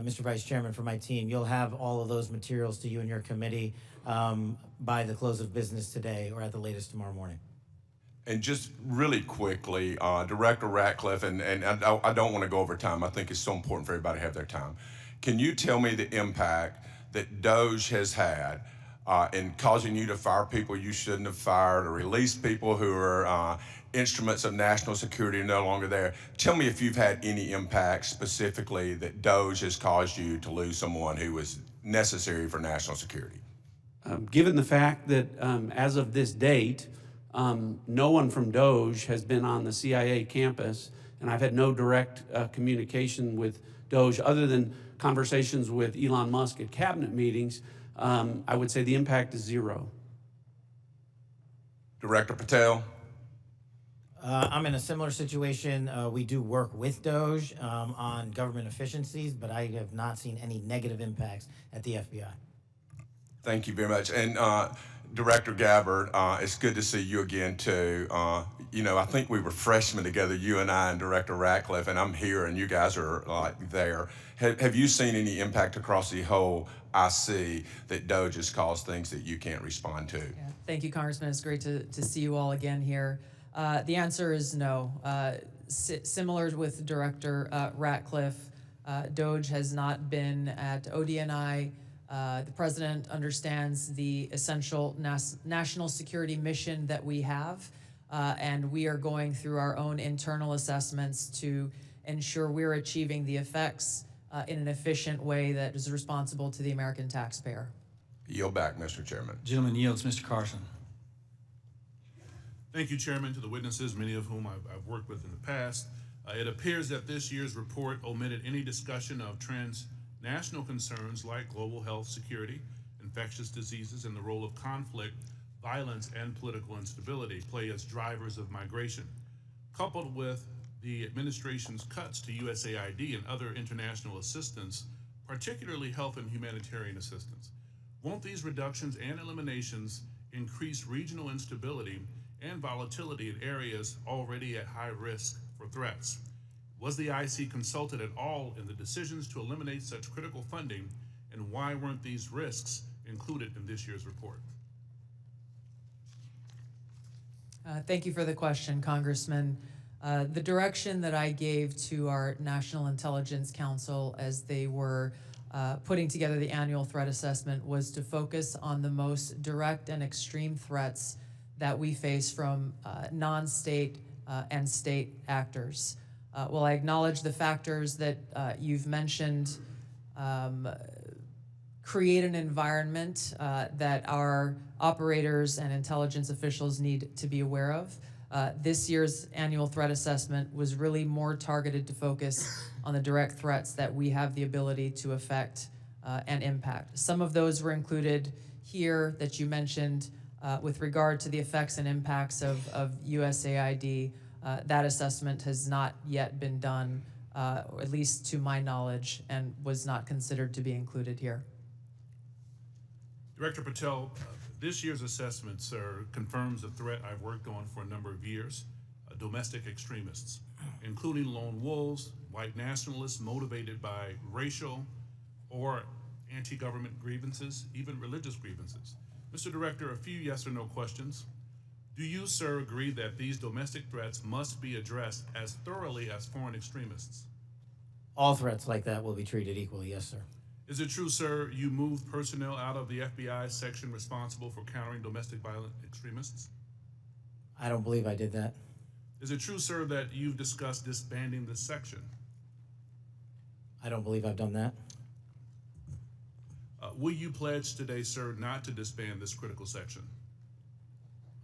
Mr. Vice Chairman, from my team. You'll have all of those materials to you and your committee by the close of business today, or at the latest tomorrow morning. And just really quickly, Director Ratcliffe, and I don't want to go over time. I think it's so important for everybody to have their time. Can you tell me the impact that DOJ has had in causing you to fire people you shouldn't have fired, or release people who are instruments of national security no longer there? Tell me if you've had any impact specifically that DOJ has caused you to lose someone who was necessary for national security. Given the fact that as of this date, no one from DOJ has been on the CIA campus, and I've had no direct communication with DOJ other than conversations with Elon Musk at cabinet meetings, I would say the impact is zero. Director Patel? I'm in a similar situation. We do work with DOJ on government efficiencies, but I have not seen any negative impacts at the FBI. Thank you very much. And Director Gabbard, it's good to see you again too. You know, I think we were freshmen together, you and I and Director Ratcliffe, and I'm here and you guys are like there. Have you seen any impact across the whole IC that DOJ has caused things that you can't respond to? Yeah. Thank you, Congressman. It's great to see you all again here. The answer is no. Similar with Director Ratcliffe, DOJ has not been at ODNI. The president understands the essential national security mission that we have, and we are going through our own internal assessments to ensure we're achieving the effects in an efficient way that is responsible to the American taxpayer. Yield back, Mr. Chairman. Gentleman yields. Mr. Carson. Thank you, Chairman, to the witnesses, many of whom I've worked with in the past. It appears that this year's report omitted any discussion of transnational concerns like global health security, infectious diseases, and the role of conflict, violence, and political instability play as drivers of migration. Coupled with the administration's cuts to USAID and other international assistance, particularly health and humanitarian assistance, won't these reductions and eliminations increase regional instability and volatility in areas already at high risk for threats? Was the IC consulted at all in the decisions to eliminate such critical funding, and why weren't these risks included in this year's report? Thank you for the question, Congressman. The direction that I gave to our National Intelligence Council as they were putting together the annual threat assessment was to focus on the most direct and extreme threats that we face from non-state and state actors. While I acknowledge the factors that you've mentioned create an environment that our operators and intelligence officials need to be aware of, this year's annual threat assessment was really more targeted to focus on the direct threats that we have the ability to affect and impact. Some of those were included here that you mentioned with regard to the effects and impacts of USAID. That assessment has not yet been done, or at least to my knowledge, and was not considered to be included here. Director Patel, this year's assessment, sir, confirms a threat I've worked on for a number of years, domestic extremists, including lone wolves, white nationalists motivated by racial or anti-government grievances, even religious grievances. Mr. Director, a few yes or no questions. Do you, sir, agree that these domestic threats must be addressed as thoroughly as foreign extremists? All threats like that will be treated equally, yes, sir. Is it true, sir, you moved personnel out of the FBI section responsible for countering domestic violent extremists? I don't believe I did that. Is it true, sir, that you've discussed disbanding this section? I don't believe I've done that. Will you pledge today, sir, not to disband this critical section?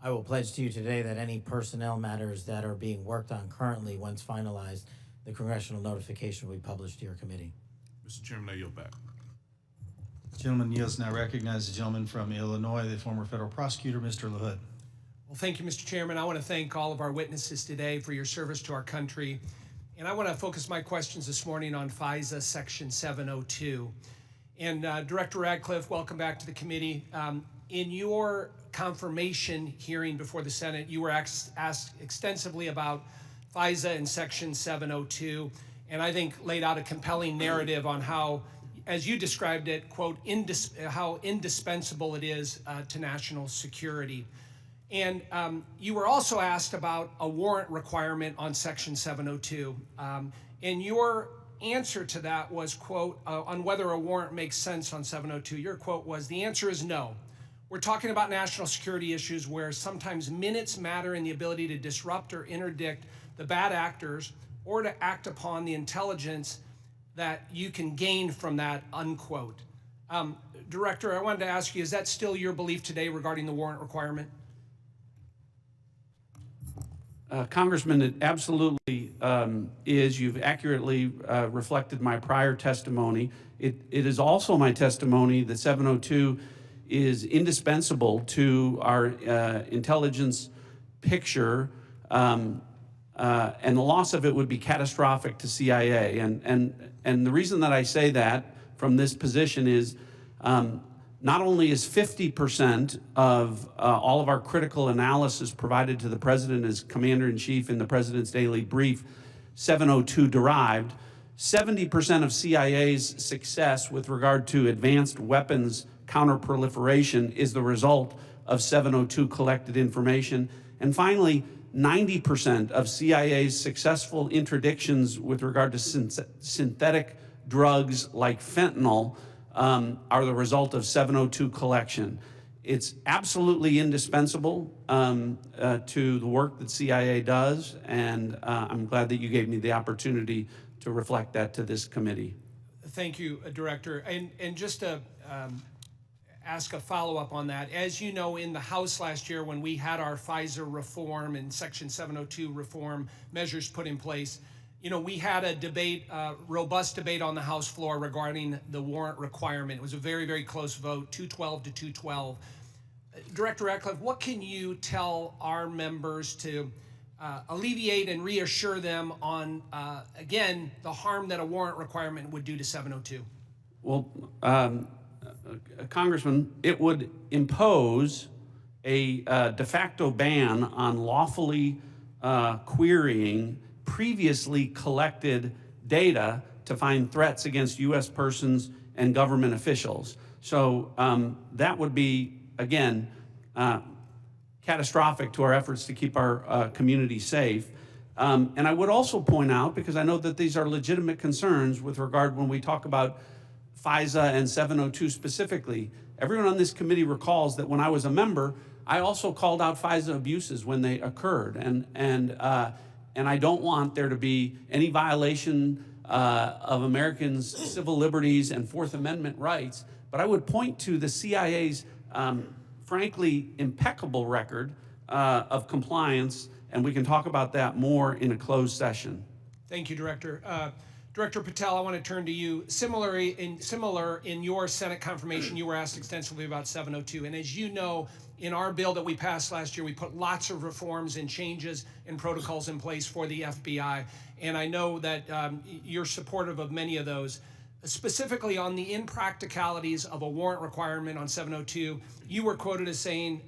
I will pledge to you today that any personnel matters that are being worked on currently, once finalized, the congressional notification will be published to your committee. Mr. Chairman, I yield back. The gentleman yields. Now recognize the gentleman from Illinois, the former federal prosecutor, Mr. LaHood. Well, thank you, Mr. Chairman. I want to thank all of our witnesses today for your service to our country. And I want to focus my questions this morning on FISA Section 702. And Director Ratcliffe, welcome back to the committee. In your confirmation hearing before the Senate, you were asked extensively about FISA and Section 702, and I think laid out a compelling narrative on how, as you described it, quote, how indispensable it is to national security. And you were also asked about a warrant requirement on Section 702. And your answer to that was, quote, on whether a warrant makes sense on 702, your quote was, the answer is no. We're talking about national security issues where sometimes minutes matter in the ability to disrupt or interdict the bad actors or to act upon the intelligence that you can gain from that, unquote. Director, I wanted to ask you, is that still your belief today regarding the warrant requirement? Congressman, it absolutely is. You've accurately reflected my prior testimony. It is also my testimony that 702 is indispensable to our intelligence picture, and the loss of it would be catastrophic to CIA. And the reason that I say that from this position is not only is 50% of all of our critical analysis provided to the President as Commander-in-Chief in the President's daily brief 702 derived, 70% of CIA's success with regard to advanced weapons counterproliferation is the result of 702 collected information. And finally, 90% of CIA's successful interdictions with regard to synthetic drugs like fentanyl are the result of 702 collection. It's absolutely indispensable to the work that CIA does, and I'm glad that you gave me the opportunity to reflect that to this committee. Thank you, Director. And just to ask a follow-up on that, as you know, in the House last year when we had our FISA reform and Section 702 reform measures put in place, you know, we had a debate, robust debate on the House floor regarding the warrant requirement. It was a very, very close vote, 212 to 212. Director Ratcliffe, what can you tell our members to alleviate and reassure them on, again, the harm that a warrant requirement would do to 702? Well, Congressman, it would impose a de facto ban on lawfully querying previously collected data to find threats against U.S. persons and government officials. So that would be, again, catastrophic to our efforts to keep our community safe. And I would also point out, because I know that these are legitimate concerns with regard when we talk about FISA and 702 specifically, everyone on this committee recalls that when I was a member, I also called out FISA abuses when they occurred. And and I don't want there to be any violation of Americans' civil liberties and Fourth Amendment rights. But I would point to the CIA's frankly impeccable record of compliance, and we can talk about that more in a closed session. Thank you, Director. Director Patel, I want to turn to you. Similar in your Senate confirmation, you were asked extensively about 702. And as you know, in our bill that we passed last year, we put lots of reforms and changes and protocols in place for the FBI. And I know that you're supportive of many of those. Specifically on the impracticalities of a warrant requirement on 702, you were quoted as saying,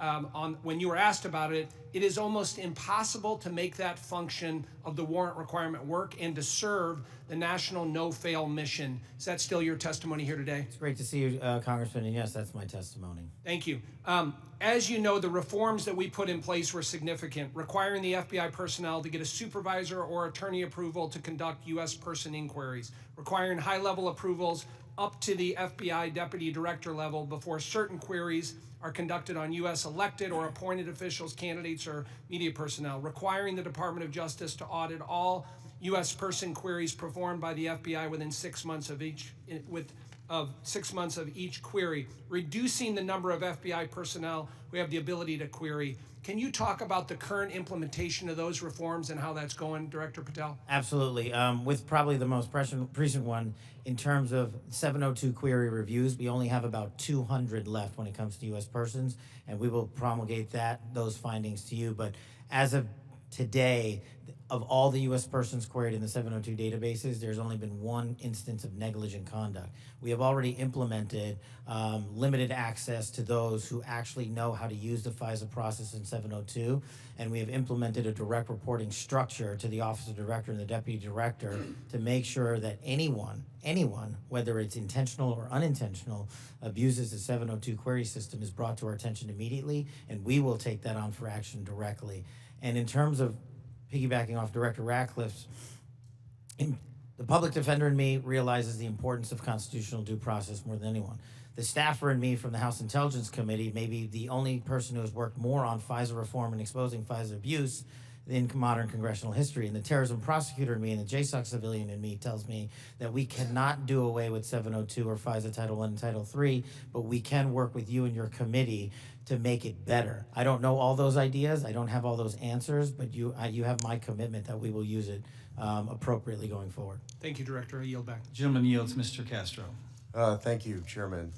when you were asked about it, it is almost impossible to make that function of the warrant requirement work and to serve the national no-fail mission. Is that still your testimony here today? It's great to see you, Congressman, and yes, that's my testimony. Thank you. As you know, the reforms that we put in place were significant, requiring the FBI personnel to get a supervisor or attorney approval to conduct U.S. person inquiries, requiring high-level approvals up to the FBI deputy director level before certain queries are conducted on U.S. elected or appointed officials, candidates, or media personnel, requiring the Department of Justice to audit all U.S. person queries performed by the FBI within 6 months of each query, reducing the number of FBI personnel who have the ability to query. Can you talk about the current implementation of those reforms and how that's going, Director Patel? Absolutely. With probably the most recent one, in terms of 702 query reviews, we only have about 200 left when it comes to U.S. persons, and we will promulgate those findings to you. But as of today, of all the U.S. persons queried in the 702 databases, there's only been one instance of negligent conduct. We have already implemented limited access to those who actually know how to use the FISA process in 702, and we have implemented a direct reporting structure to the Office of Director and the Deputy Director to make sure that anyone, whether it's intentional or unintentional, abuses the 702 query system is brought to our attention immediately, and we will take that on for action directly. And in terms of piggybacking off Director Ratcliffe's, the public defender in me realizes the importance of constitutional due process more than anyone. The staffer in me from the House Intelligence Committee may be the only person who has worked more on FISA reform and exposing FISA abuse in modern congressional history. And the terrorism prosecutor in me and the JSOC civilian in me tells me that we cannot do away with 702 or FISA Title I and Title III, but we can work with you and your committee to make it better. I don't know all those ideas, I don't have all those answers, but you have my commitment that we will use it appropriately going forward. Thank you, Director. I yield back. Gentleman yields. Mr. Castro. Thank you, Chairman.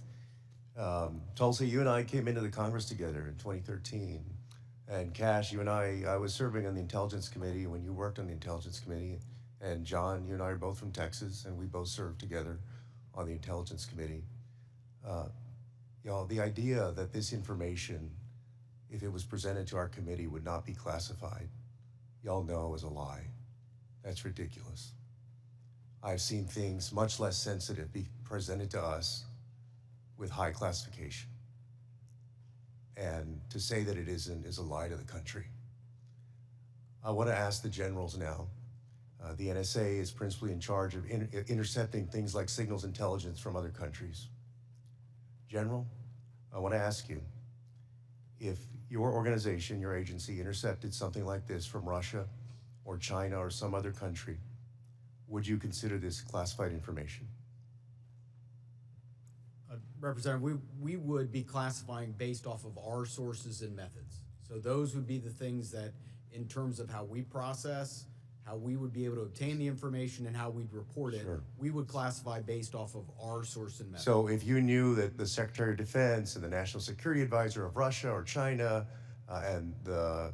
Tulsi, you and I came into the Congress together in 2013. And Kash, you and I was serving on the Intelligence Committee when you worked on the Intelligence Committee. And John, you and I are both from Texas, and we both served together on the Intelligence Committee. Y'all, the idea that this information, if it was presented to our committee, would not be classified, y'all know is a lie. That's ridiculous. I've seen things much less sensitive be presented to us with high classification. And to say that it isn't is a lie to the country. I want to ask the generals now. The NSA is principally in charge of intercepting things like signals intelligence from other countries. General, I want to ask you, if your organization, your agency, intercepted something like this from Russia or China or some other country, would you consider this classified information? Representative, we would be classifying based off of our sources and methods. So those would be the things that, in terms of how we process, how we would be able to obtain the information and how we'd report it, Sure. we would classify based off of our source and method. So if you knew that the Secretary of Defense and the National Security Advisor of Russia or China and the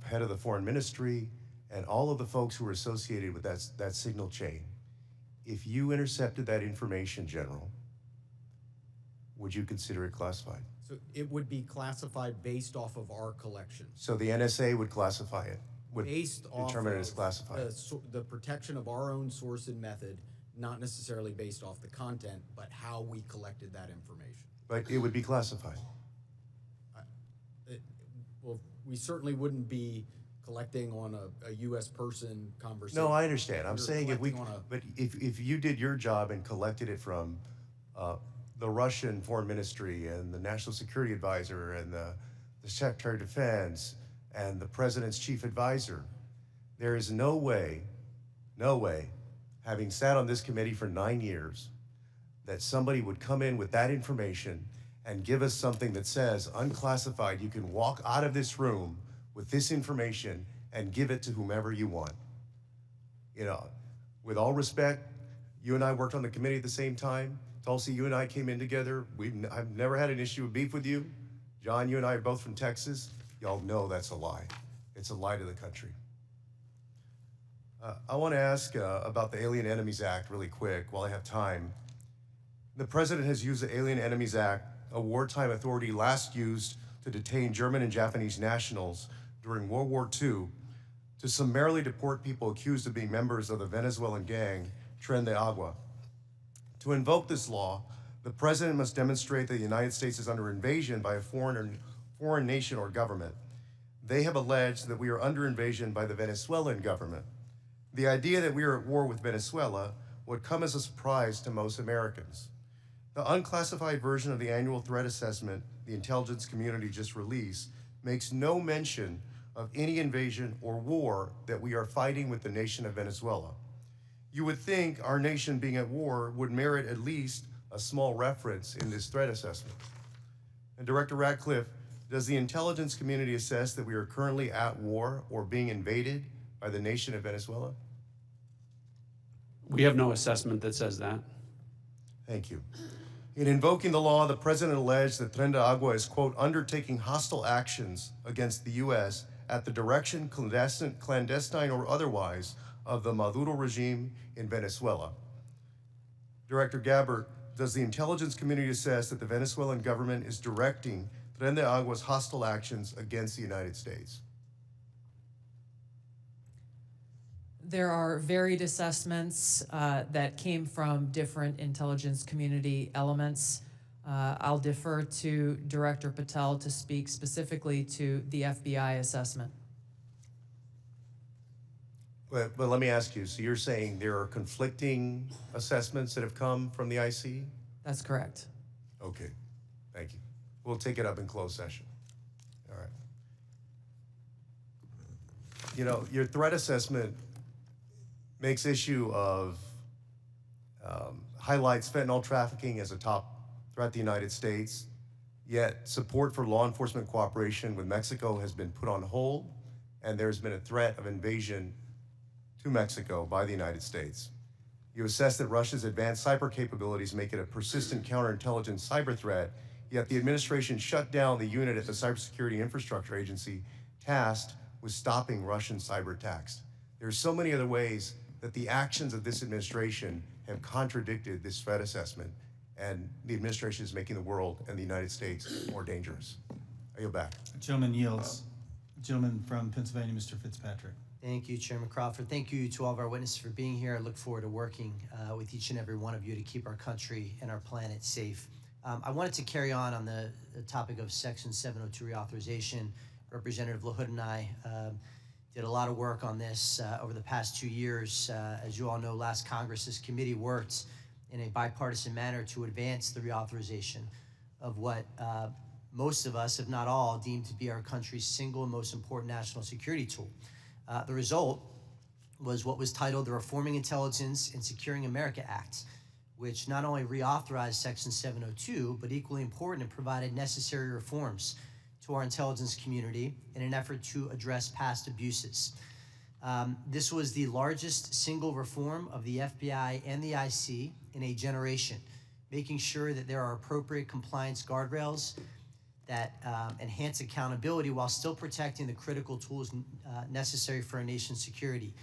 head of the Foreign Ministry and all of the folks who were associated with that signal chain, if you intercepted that information, General, would you consider it classified? So it would be classified based off of our collection. So the NSA would classify it, would Based off determine it of as classified. the protection of our own source and method, not necessarily based off the content, but how we collected that information. But it would be classified. Well, we certainly wouldn't be collecting on a U.S. person conversation. No, I understand. I'm We're saying collecting if you did your job and collected it from the Russian Foreign Ministry and the National Security Advisor and the Secretary of Defense and the President's Chief Advisor, There is no way, having sat on this committee for 9 years, that somebody would come in with that information and give us something that says unclassified. You can walk out of this room with this information and give it to whomever you want. You know, with all respect, you and I worked on the committee at the same time. Tulsi, you and I came in together. I've never had an issue of beef with you. John, you and I are both from Texas. Y'all know that's a lie. It's a lie to the country. I want to ask about the Alien Enemies Act really quick while I have time. The president has used the Alien Enemies Act, a wartime authority last used to detain German and Japanese nationals during World War II, to summarily deport people accused of being members of the Venezuelan gang Tren de Agua. To invoke this law, the president must demonstrate that the United States is under invasion by a foreign nation or government. They have alleged that we are under invasion by the Venezuelan government. The idea that we are at war with Venezuela would come as a surprise to most Americans. The unclassified version of the annual threat assessment the intelligence community just released makes no mention of any invasion or war that we are fighting with the nation of Venezuela. You would think our nation being at war would merit at least a small reference in this threat assessment. And Director Ratcliffe, does the intelligence community assess that we are currently at war or being invaded by the nation of Venezuela? We have no assessment that says that. Thank you. In invoking the law, the president alleged that Tren de Agua is, quote, undertaking hostile actions against the U.S. at the direction, clandestine or otherwise, of the Maduro regime in Venezuela. Director Gabbard, does the intelligence community assess that the Venezuelan government is directing Tren de Agua's hostile actions against the United States? There are varied assessments that came from different intelligence community elements. I'll defer to Director Patel to speak specifically to the FBI assessment. But let me ask you, so you're saying there are conflicting assessments that have come from the IC? That's correct. Okay, thank you. We'll take it up in closed session. All right. You know, your threat assessment makes issue of, highlights fentanyl trafficking as a top threat to the United States, yet support for law enforcement cooperation with Mexico has been put on hold, and there's been a threat of invasion to Mexico by the United States. You assess that Russia's advanced cyber capabilities make it a persistent counterintelligence cyber threat, yet the administration shut down the unit at the Cybersecurity Infrastructure Agency tasked with stopping Russian cyber attacks. There are so many other ways that the actions of this administration have contradicted this threat assessment, and the administration is making the world and the United States more dangerous. I yield back. The gentleman yields. The gentleman from Pennsylvania, Mr. Fitzpatrick. Thank you, Chairman Crawford. Thank you to all of our witnesses for being here. I look forward to working with each and every one of you to keep our country and our planet safe. I wanted to carry on the topic of Section 702 reauthorization. Representative LaHood and I did a lot of work on this over the past 2 years. As you all know, last Congress, this committee worked in a bipartisan manner to advance the reauthorization of what most of us, if not all, deem to be our country's single and most important national security tool. The result was what was titled the Reforming Intelligence and Securing America Act, which not only reauthorized Section 702, but equally important, it provided necessary reforms to our intelligence community in an effort to address past abuses. This was the largest single reform of the FBI and the IC in a generation, making sure that there are appropriate compliance guardrails that enhance accountability while still protecting the critical tools necessary for our nation's security.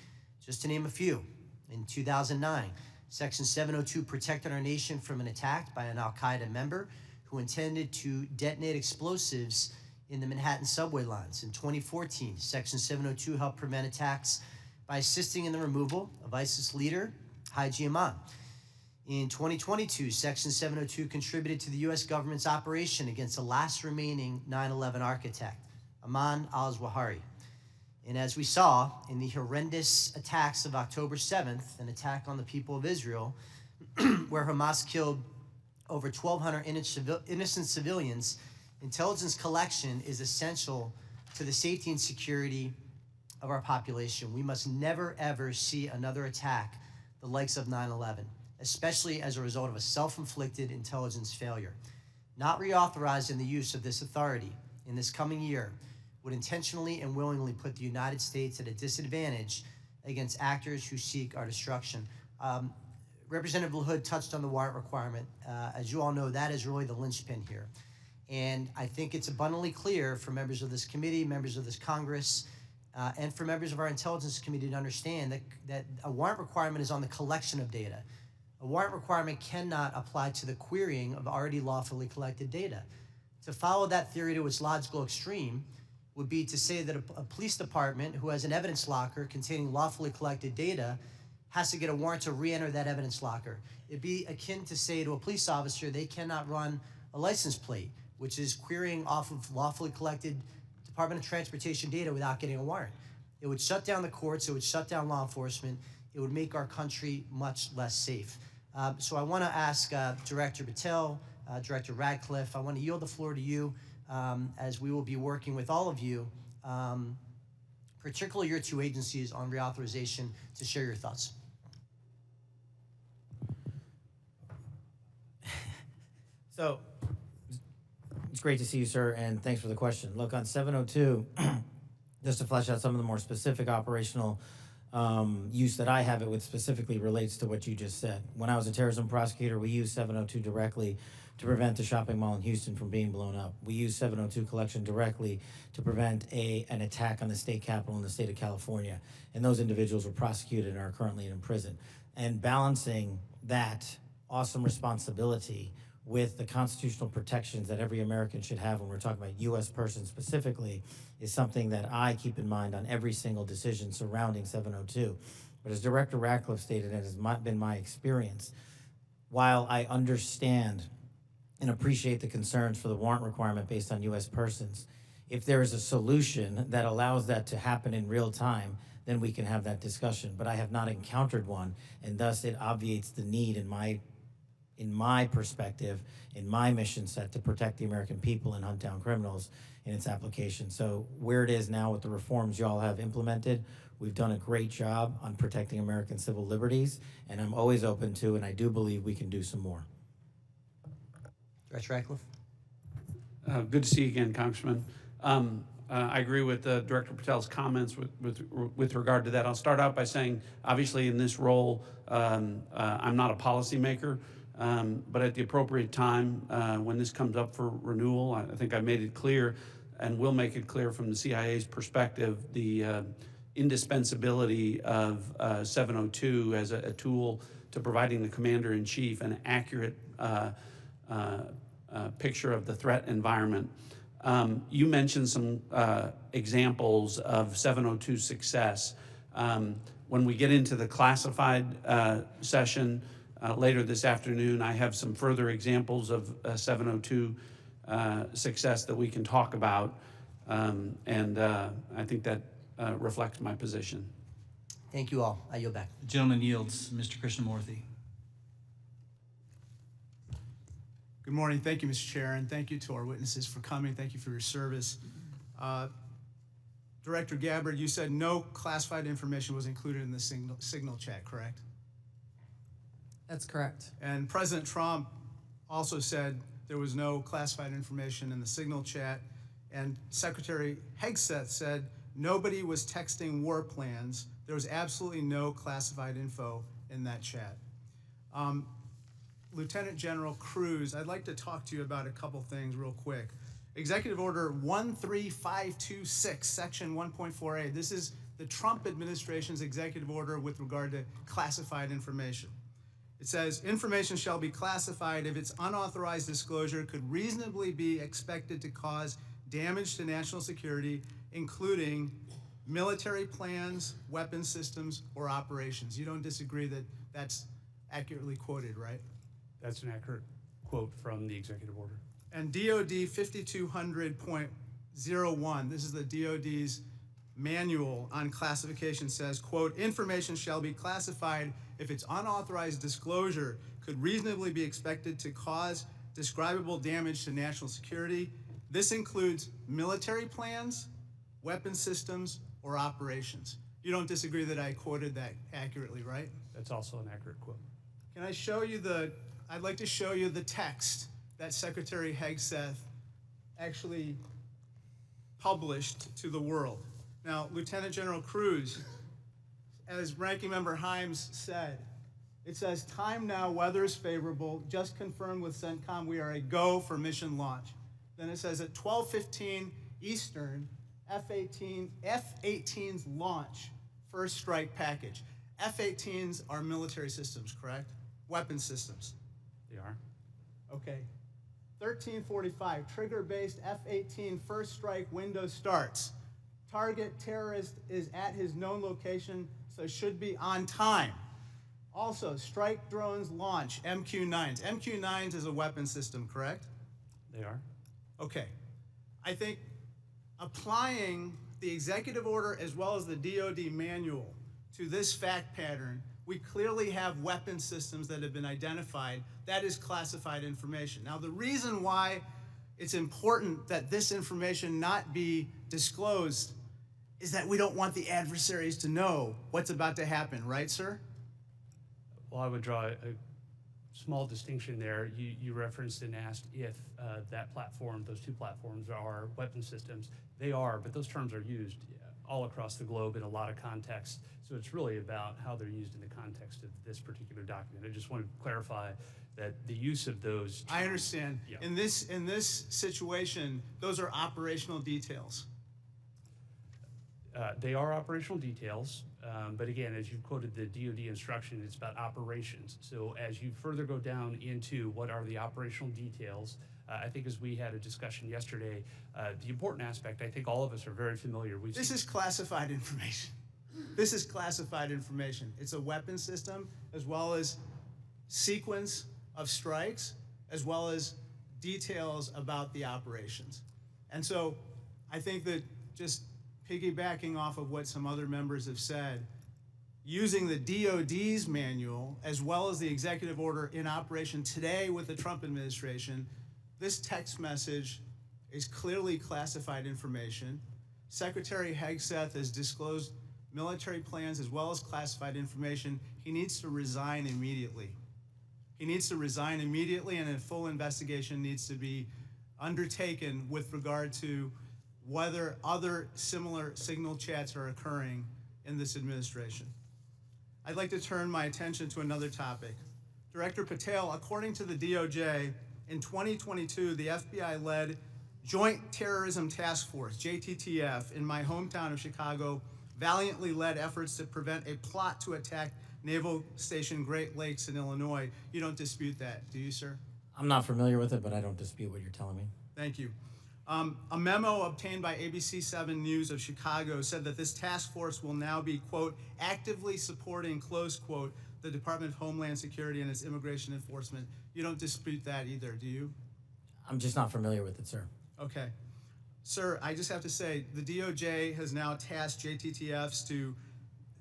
Just to name a few, in 2009, Section 702 protected our nation from an attack by an al-Qaeda member who intended to detonate explosives in the Manhattan subway lines. In 2014, Section 702 helped prevent attacks by assisting in the removal of ISIS leader Haji Imam. In 2022, Section 702 contributed to the U.S. government's operation against the last remaining 9/11 architect, Ayman al-Zawahiri. And as we saw in the horrendous attacks of October 7th, an attack on the people of Israel, where Hamas killed over 1,200 innocent civilians, intelligence collection is essential to the safety and security of our population. We must never, ever see another attack the likes of 9/11, especially as a result of a self-inflicted intelligence failure. Not reauthorizing the use of this authority in this coming year would intentionally and willingly put the United States at a disadvantage against actors who seek our destruction. Representative LaHood touched on the warrant requirement. As you all know, that is really the linchpin here. And I think it's abundantly clear for members of this committee, members of this Congress, and for members of our Intelligence Committee to understand that a warrant requirement is on the collection of data. A warrant requirement cannot apply to the querying of already lawfully collected data. To follow that theory to its logical extreme would be to say that a police department who has an evidence locker containing lawfully collected data has to get a warrant to re-enter that evidence locker. It'd be akin to say to a police officer they cannot run a license plate, which is querying off of lawfully collected Department of Transportation data without getting a warrant. It would shut down the courts, it would shut down law enforcement, it would make our country much less safe. So I want to ask Director Patel, Director Ratcliffe, I want to yield the floor to you as we will be working with all of you, particularly your two agencies, on reauthorization, to share your thoughts. So it's great to see you, sir, and thanks for the question. Look, on 702, just to flesh out some of the more specific operational use that I have it with specifically relates to what you just said. When I was a terrorism prosecutor, we used 702 directly to prevent the shopping mall in Houston from being blown up. We used 702 collection directly to prevent an attack on the state capitol in the state of California. And those individuals were prosecuted and are currently in prison. And balancing that awesome responsibility with the constitutional protections that every American should have when we're talking about U.S. persons specifically is something that I keep in mind on every single decision surrounding 702. But as Director Ratcliffe stated, it has been my experience, while I understand and appreciate the concerns for the warrant requirement based on U.S. persons, if there is a solution that allows that to happen in real time, then we can have that discussion. But I have not encountered one, and thus it obviates the need in my perspective, in my mission set to protect the American people and hunt down criminals in its application. So where it is now with the reforms y'all have implemented, we've done a great job on protecting American civil liberties, and I'm always open to, and I do believe we can do some more. Director Ratcliffe. Good to see you again, Congressman. I agree with Director Patel's comments with regard to that. I'll start out by saying, obviously in this role, I'm not a policymaker, but at the appropriate time, when this comes up for renewal, I think I made it clear and will make it clear from the CIA's perspective, the indispensability of 702 as a tool to providing the Commander-in-Chief an accurate picture of the threat environment. You mentioned some examples of 702 success. When we get into the classified session later this afternoon, I have some further examples of 702 success that we can talk about, and I think that reflects my position. Thank you all. I yield back. The gentleman yields. Mr. Krishnamurthy. Good morning. Thank you, Mr. Chair, and thank you to our witnesses for coming. Thank you for your service. Director Gabbard, you said no classified information was included in the signal chat, correct? That's correct. And President Trump also said there was no classified information in the signal chat, and Secretary Hegseth said nobody was texting war plans. There was absolutely no classified info in that chat. Lieutenant General Cruz, I'd like to talk to you about a couple things real quick. Executive Order 13526, Section 1.4a. This is the Trump administration's executive order with regard to classified information. It says, information shall be classified if its unauthorized disclosure could reasonably be expected to cause damage to national security, including military plans, weapon systems, or operations. You don't disagree that that's accurately quoted, right? That's an accurate quote from the executive order. And DOD 5200.01, this is the DOD's manual on classification, says, quote, information shall be classified if its unauthorized disclosure could reasonably be expected to cause describable damage to national security. This includes military plans, weapon systems, or operations. You don't disagree that I quoted that accurately, right? That's also an accurate quote. Can I show you I'd like to show you the text that Secretary Hegseth actually published to the world. Now, Lieutenant General Cruz, as Ranking Member Himes said, it says, time now, weather is favorable, just confirmed with CENTCOM we are a go for mission launch. Then it says at 12:15 Eastern, F-18s launch first strike package. F-18s are military systems, correct? Weapon systems. They are. Okay. 13:45, trigger-based F-18 first strike window starts. Target terrorist is at his known location, so should be on time. Also, strike drones launch, MQ-9s. MQ-9s is a weapon system, correct? They are. Okay. I think applying the executive order as well as the DoD manual to this fact pattern, we clearly have weapon systems that have been identified. That is classified information. Now, the reason why it's important that this information not be disclosed is that we don't want the adversaries to know what's about to happen, right, sir? Well, I would draw a small distinction there. You referenced and asked if that platform, those two platforms are weapon systems. They are, but those terms are used all across the globe in a lot of contexts. So it's really about how they're used in the context of this particular document. I just want to clarify that the use of those terms, I understand. Yeah. In this situation, those are operational details. They are operational details, but again, as you quoted the DoD instruction, it's about operations. So as you further go down into what are the operational details, I think as we had a discussion yesterday, the important aspect, I think all of us are very familiar. This is classified information. This is classified information. It's a weapon system as well as sequence of strikes as well as details about the operations. And so I think that just piggybacking off of what some other members have said, using the DoD's manual as well as the executive order in operation today with the Trump administration, this text message is clearly classified information. Secretary Hegseth has disclosed military plans as well as classified information. He needs to resign immediately. He needs to resign immediately, and a full investigation needs to be undertaken with regard to whether other similar signal chats are occurring in this administration. I'd like to turn my attention to another topic. Director Patel, according to the DOJ, in 2022, the FBI led Joint Terrorism Task Force, JTTF, in my hometown of Chicago, valiantly led efforts to prevent a plot to attack Naval Station Great Lakes in Illinois. You don't dispute that, do you, sir? I'm not familiar with it, but I don't dispute what you're telling me. Thank you. A memo obtained by ABC 7 News of Chicago said that this task force will now be, quote, actively supporting, close quote, the Department of Homeland Security and its immigration enforcement. You don't dispute that either, do you? I'm just not familiar with it, sir. Okay. Sir, I just have to say, the DOJ has now tasked JTTFs to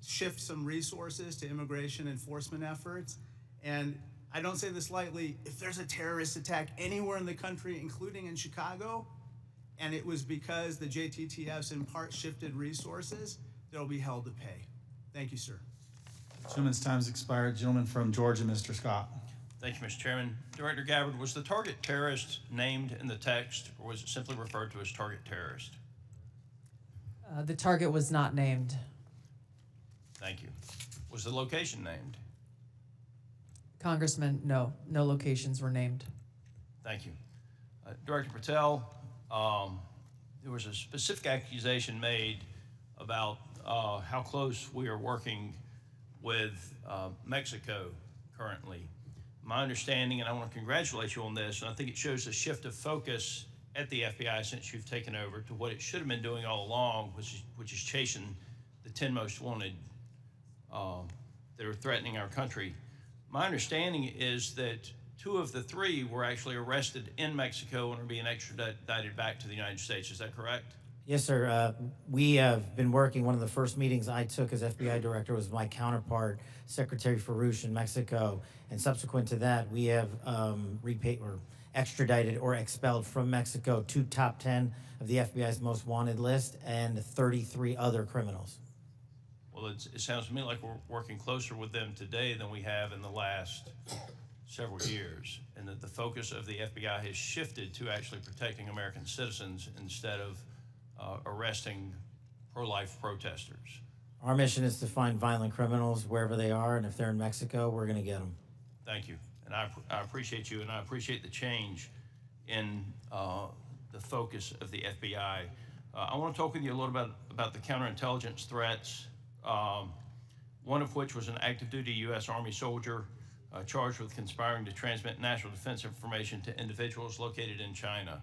shift some resources to immigration enforcement efforts. And I don't say this lightly, if there's a terrorist attack anywhere in the country, including in Chicago, and it was because the JTTFs in part shifted resources, they'll be held to pay. Thank you, sir. Gentleman's time's expired. Gentleman from Georgia, Mr. Scott. Thank you, Mr. Chairman. Director Gabbard, was the target terrorist named in the text, or was it simply referred to as target terrorist? The target was not named. Thank you. Was the location named? Congressman, no locations were named. Thank you. Director Patel, there was a specific accusation made about how close we are working with Mexico currently. My understanding, and I want to congratulate you on this, and I think it shows a shift of focus at the FBI since you've taken over to what it should have been doing all along, which is chasing the 10 most wanted that are threatening our country. My understanding is that 2 of the 3 were actually arrested in Mexico and are being extradited back to the United States. Is that correct? Yes, sir. We have been working. One of the first meetings I took as FBI director was my counterpart, Secretary Farouche in Mexico. And subsequent to that, we have repaid or extradited or expelled from Mexico 2 top 10 of the FBI's most wanted list and 33 other criminals. Well, it sounds to me like we're working closer with them today than we have in the last several years, and that the focus of the FBI has shifted to actually protecting American citizens instead of arresting pro-life protesters. Our mission is to find violent criminals wherever they are, and if they're in Mexico, we're going to get them. Thank you, and I appreciate you, and I appreciate the change in the focus of the FBI. I want to talk with you a little bit about the counterintelligence threats, one of which was an active duty U.S. Army soldier charged with conspiring to transmit national defense information to individuals located in China.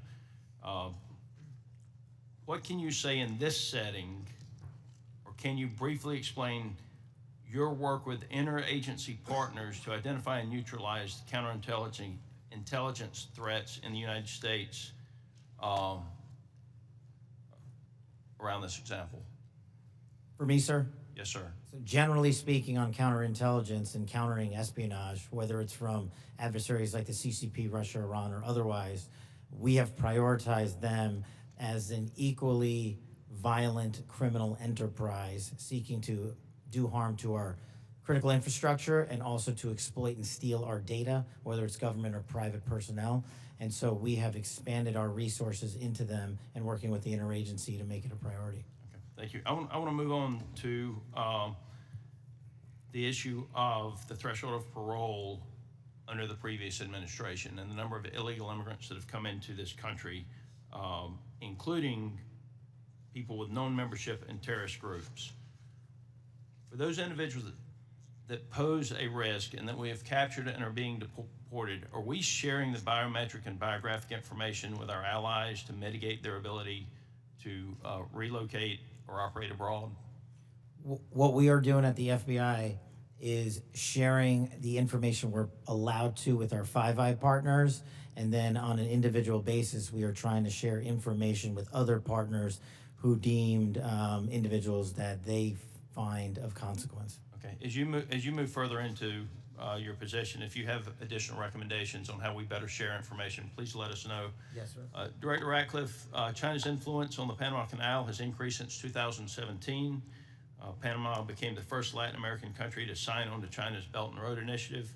What can you say in this setting, or can you briefly explain your work with interagency partners to identify and neutralize counterintelligence threats in the United States around this example? For me, sir? Yes, sir. So generally speaking, on counterintelligence and countering espionage, whether it's from adversaries like the CCP, Russia, Iran, or otherwise, we have prioritized them as an equally violent criminal enterprise seeking to do harm to our critical infrastructure and also to exploit and steal our data, whether it's government or private personnel. And so we have expanded our resources into them and working with the interagency to make it a priority. Okay, thank you. I want to move on to the issue of the threshold of parole under the previous administration and the number of illegal immigrants that have come into this country, including people with known membership in terrorist groups. For those individuals that pose a risk and that we have captured and are being deported, are we sharing the biometric and biographic information with our allies to mitigate their ability to relocate or operate abroad? What we are doing at the FBI is sharing the information we're allowed to with our Five Eye partners, and then on an individual basis, we are trying to share information with other partners who deemed individuals that they find of consequence. Okay, as you move further into your position, if you have additional recommendations on how we better share information, please let us know. Yes, sir. Director Ratcliffe, China's influence on the Panama Canal has increased since 2017. Panama became the first Latin American country to sign on to China's Belt and Road Initiative.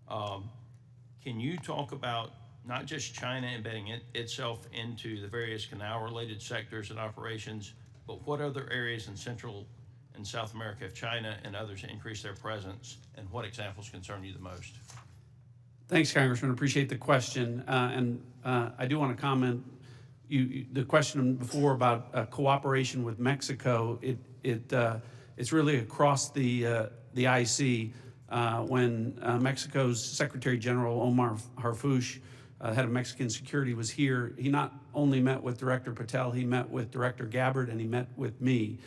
Can you talk about not just China embedding itself into the various canal-related sectors and operations, but what other areas in Central and South America have China and others increased their presence, and what examples concern you the most? Thanks, Congressman. Appreciate the question. I do want to comment. The question before about cooperation with Mexico, it's really across the IC. When Mexico's Secretary General Omar Harfouch, head of Mexican security, was here, he not only met with Director Patel, he met with Director Gabbard, and he met with me.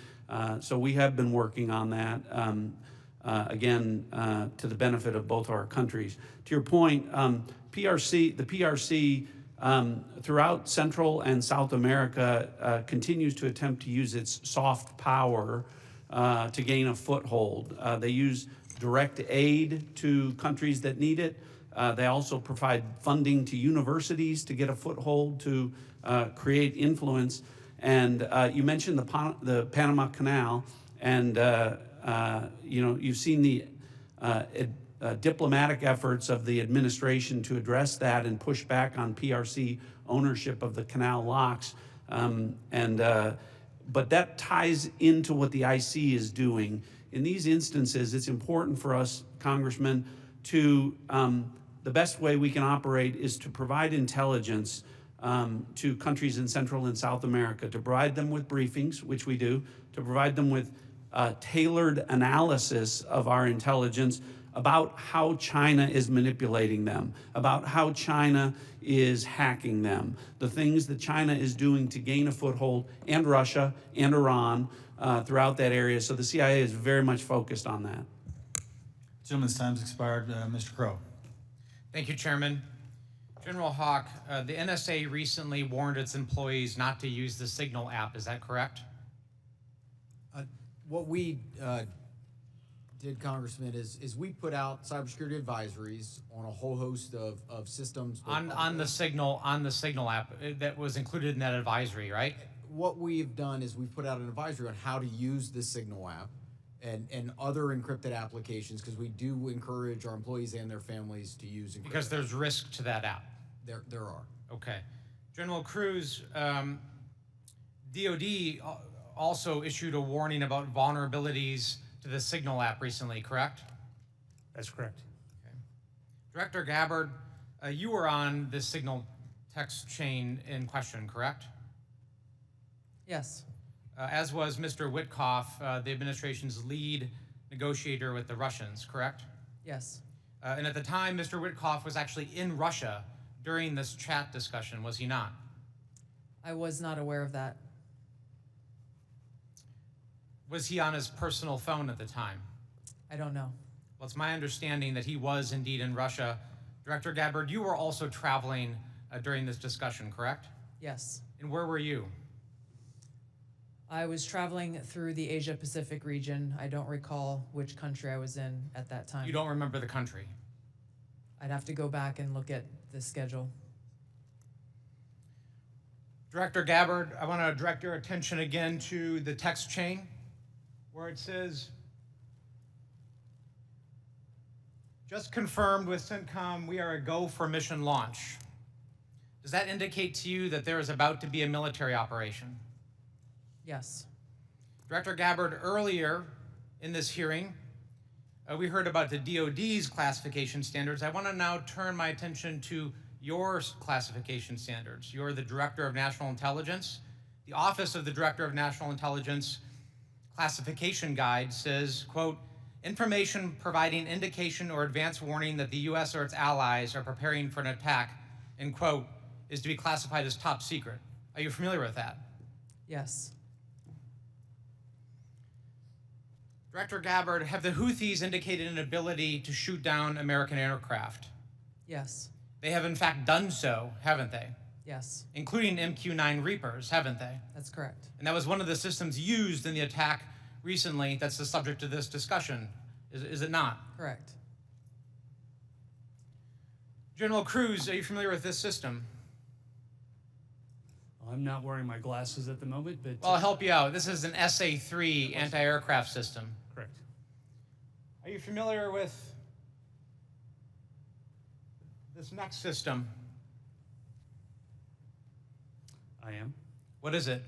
So we have been working on that, again, to the benefit of both our countries. To your point, the PRC throughout Central and South America continues to attempt to use its soft power to gain a foothold. They use direct aid to countries that need it. They also provide funding to universities to get a foothold to create influence. And you mentioned the Panama Canal, and you've seen the diplomatic efforts of the administration to address that and push back on PRC ownership of the canal locks. But that ties into what the IC is doing. In these instances, it's important for us, Congressman, to the best way we can operate is to provide intelligence to countries in Central and South America, to provide them with briefings, which we do, to provide them with tailored analysis of our intelligence about how China is manipulating them, about how China is hacking them, the things that China is doing to gain a foothold, and Russia and Iran throughout that area. So the CIA is very much focused on that. Gentleman's time's expired. Mr. Crow. Thank you, Chairman. General Hawk, the NSA recently warned its employees not to use the Signal app. Is that correct? What we did, Congressman, is we put out cybersecurity advisories on a whole host of systems. On the Signal app that was included in that advisory, right? What we've done is we've put out an advisory on how to use the Signal app and other encrypted applications, because we do encourage our employees and their families to use encrypted. Because there's risk to that app. There are. Okay. General Cruz, DOD also issued a warning about vulnerabilities to the Signal app recently, correct? That's correct. Okay. Director Gabbard, you were on the Signal text chain in question, correct? Yes. As was Mr. Witkoff, the administration's lead negotiator with the Russians, correct? Yes. And at the time, Mr. Witkoff was actually in Russia during this chat discussion, was he not? I was not aware of that. Was he on his personal phone at the time? I don't know. Well, it's my understanding that he was indeed in Russia. Director Gabbard, you were also traveling during this discussion, correct? Yes. And where were you? I was traveling through the Asia-Pacific region. I don't recall which country I was in at that time. You don't remember the country? I'd have to go back and look at the schedule. Director Gabbard, I want to direct your attention again to the text chain where it says, just confirmed with CENTCOM, we are a go for mission launch. Does that indicate to you that there is about to be a military operation? Yes. Director Gabbard, earlier in this hearing, we heard about the DOD's classification standards. I want to now turn my attention to your classification standards. You're the Director of National Intelligence. The Office of the Director of National Intelligence classification guide says, quote, information providing indication or advance warning that the U.S. or its allies are preparing for an attack, end quote, is to be classified as top secret. Are you familiar with that? Yes. Director Gabbard, have the Houthis indicated an ability to shoot down American aircraft? Yes. They have in fact done so, haven't they? Yes. Including MQ-9 Reapers, haven't they? That's correct. And that was one of the systems used in the attack recently that's the subject of this discussion, is it not? Correct. General Cruz, are you familiar with this system? I'm not wearing my glasses at the moment, but... Well, I'll help you out. This is an SA-3 anti-aircraft system. Correct. Are you familiar with this next system? I am. What is it?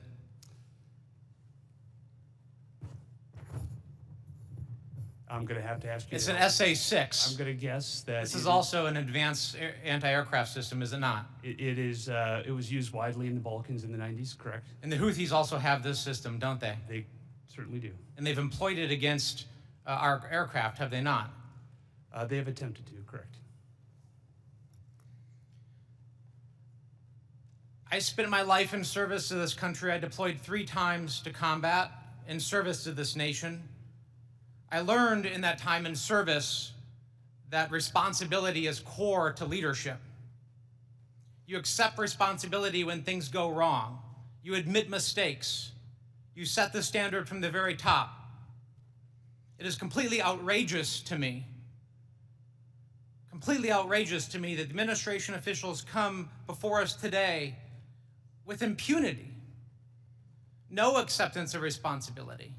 I'm going to have to ask you. It's an SA-6. I'm going to guess that... This is also an advanced anti-aircraft system, is it not? It is. It was used widely in the Balkans in the 90s, correct? And the Houthis also have this system, don't they? They certainly do. And they've employed it against our aircraft, have they not? They have attempted to, correct. I spent my life in service to this country. I deployed 3 times to combat in service to this nation. I learned in that time in service that responsibility is core to leadership. You accept responsibility when things go wrong. You admit mistakes. You set the standard from the very top. It is completely outrageous to me that the administration officials come before us today with impunity, no acceptance of responsibility,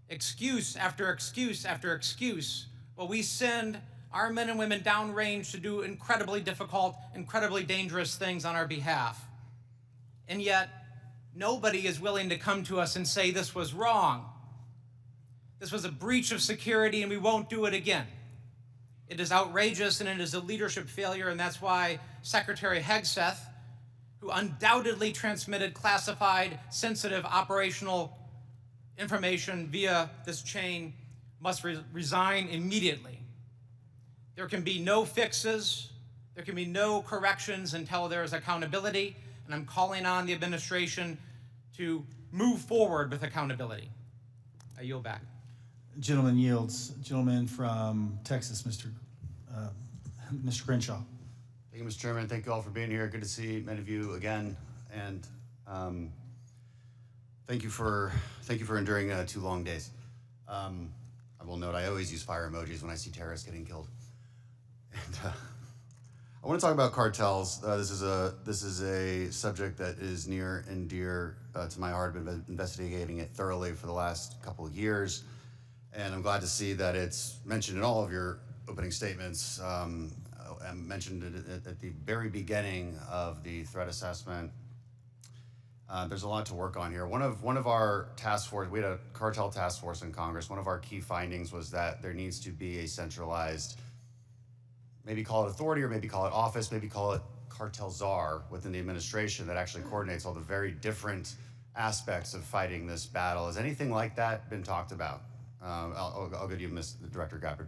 excuse after excuse after excuse, while we send our men and women downrange to do incredibly difficult, incredibly dangerous things on our behalf. And yet, nobody is willing to come to us and say this was wrong. This was a breach of security and we won't do it again. It is outrageous and it is a leadership failure, and that's why Secretary Hegseth, who undoubtedly transmitted classified, sensitive operational information via this chain, must resign immediately. There can be no fixes, there can be no corrections until there is accountability, and I'm calling on the administration to move forward with accountability. I yield back. Gentleman yields. Gentleman from Texas, Mr. Crenshaw. Thank you, Mr. Chairman. Thank you all for being here. Good to see many of you again. And thank you for enduring 2 long days. I will note I always use fire emojis when I see terrorists getting killed. And I want to talk about cartels. This is a subject that is near and dear to my heart. I've been investigating it thoroughly for the last couple of years, and I'm glad to see that it's mentioned in all of your opening statements. I mentioned it at the very beginning of the threat assessment. There's a lot to work on here. One of our task force, we had a cartel task force in Congress. One of our key findings was that there needs to be a centralized, maybe call it authority, or maybe call it office, maybe call it cartel czar within the administration that actually coordinates all the very different aspects of fighting this battle. Has anything like that been talked about? I'll go to you, Director Gabbard.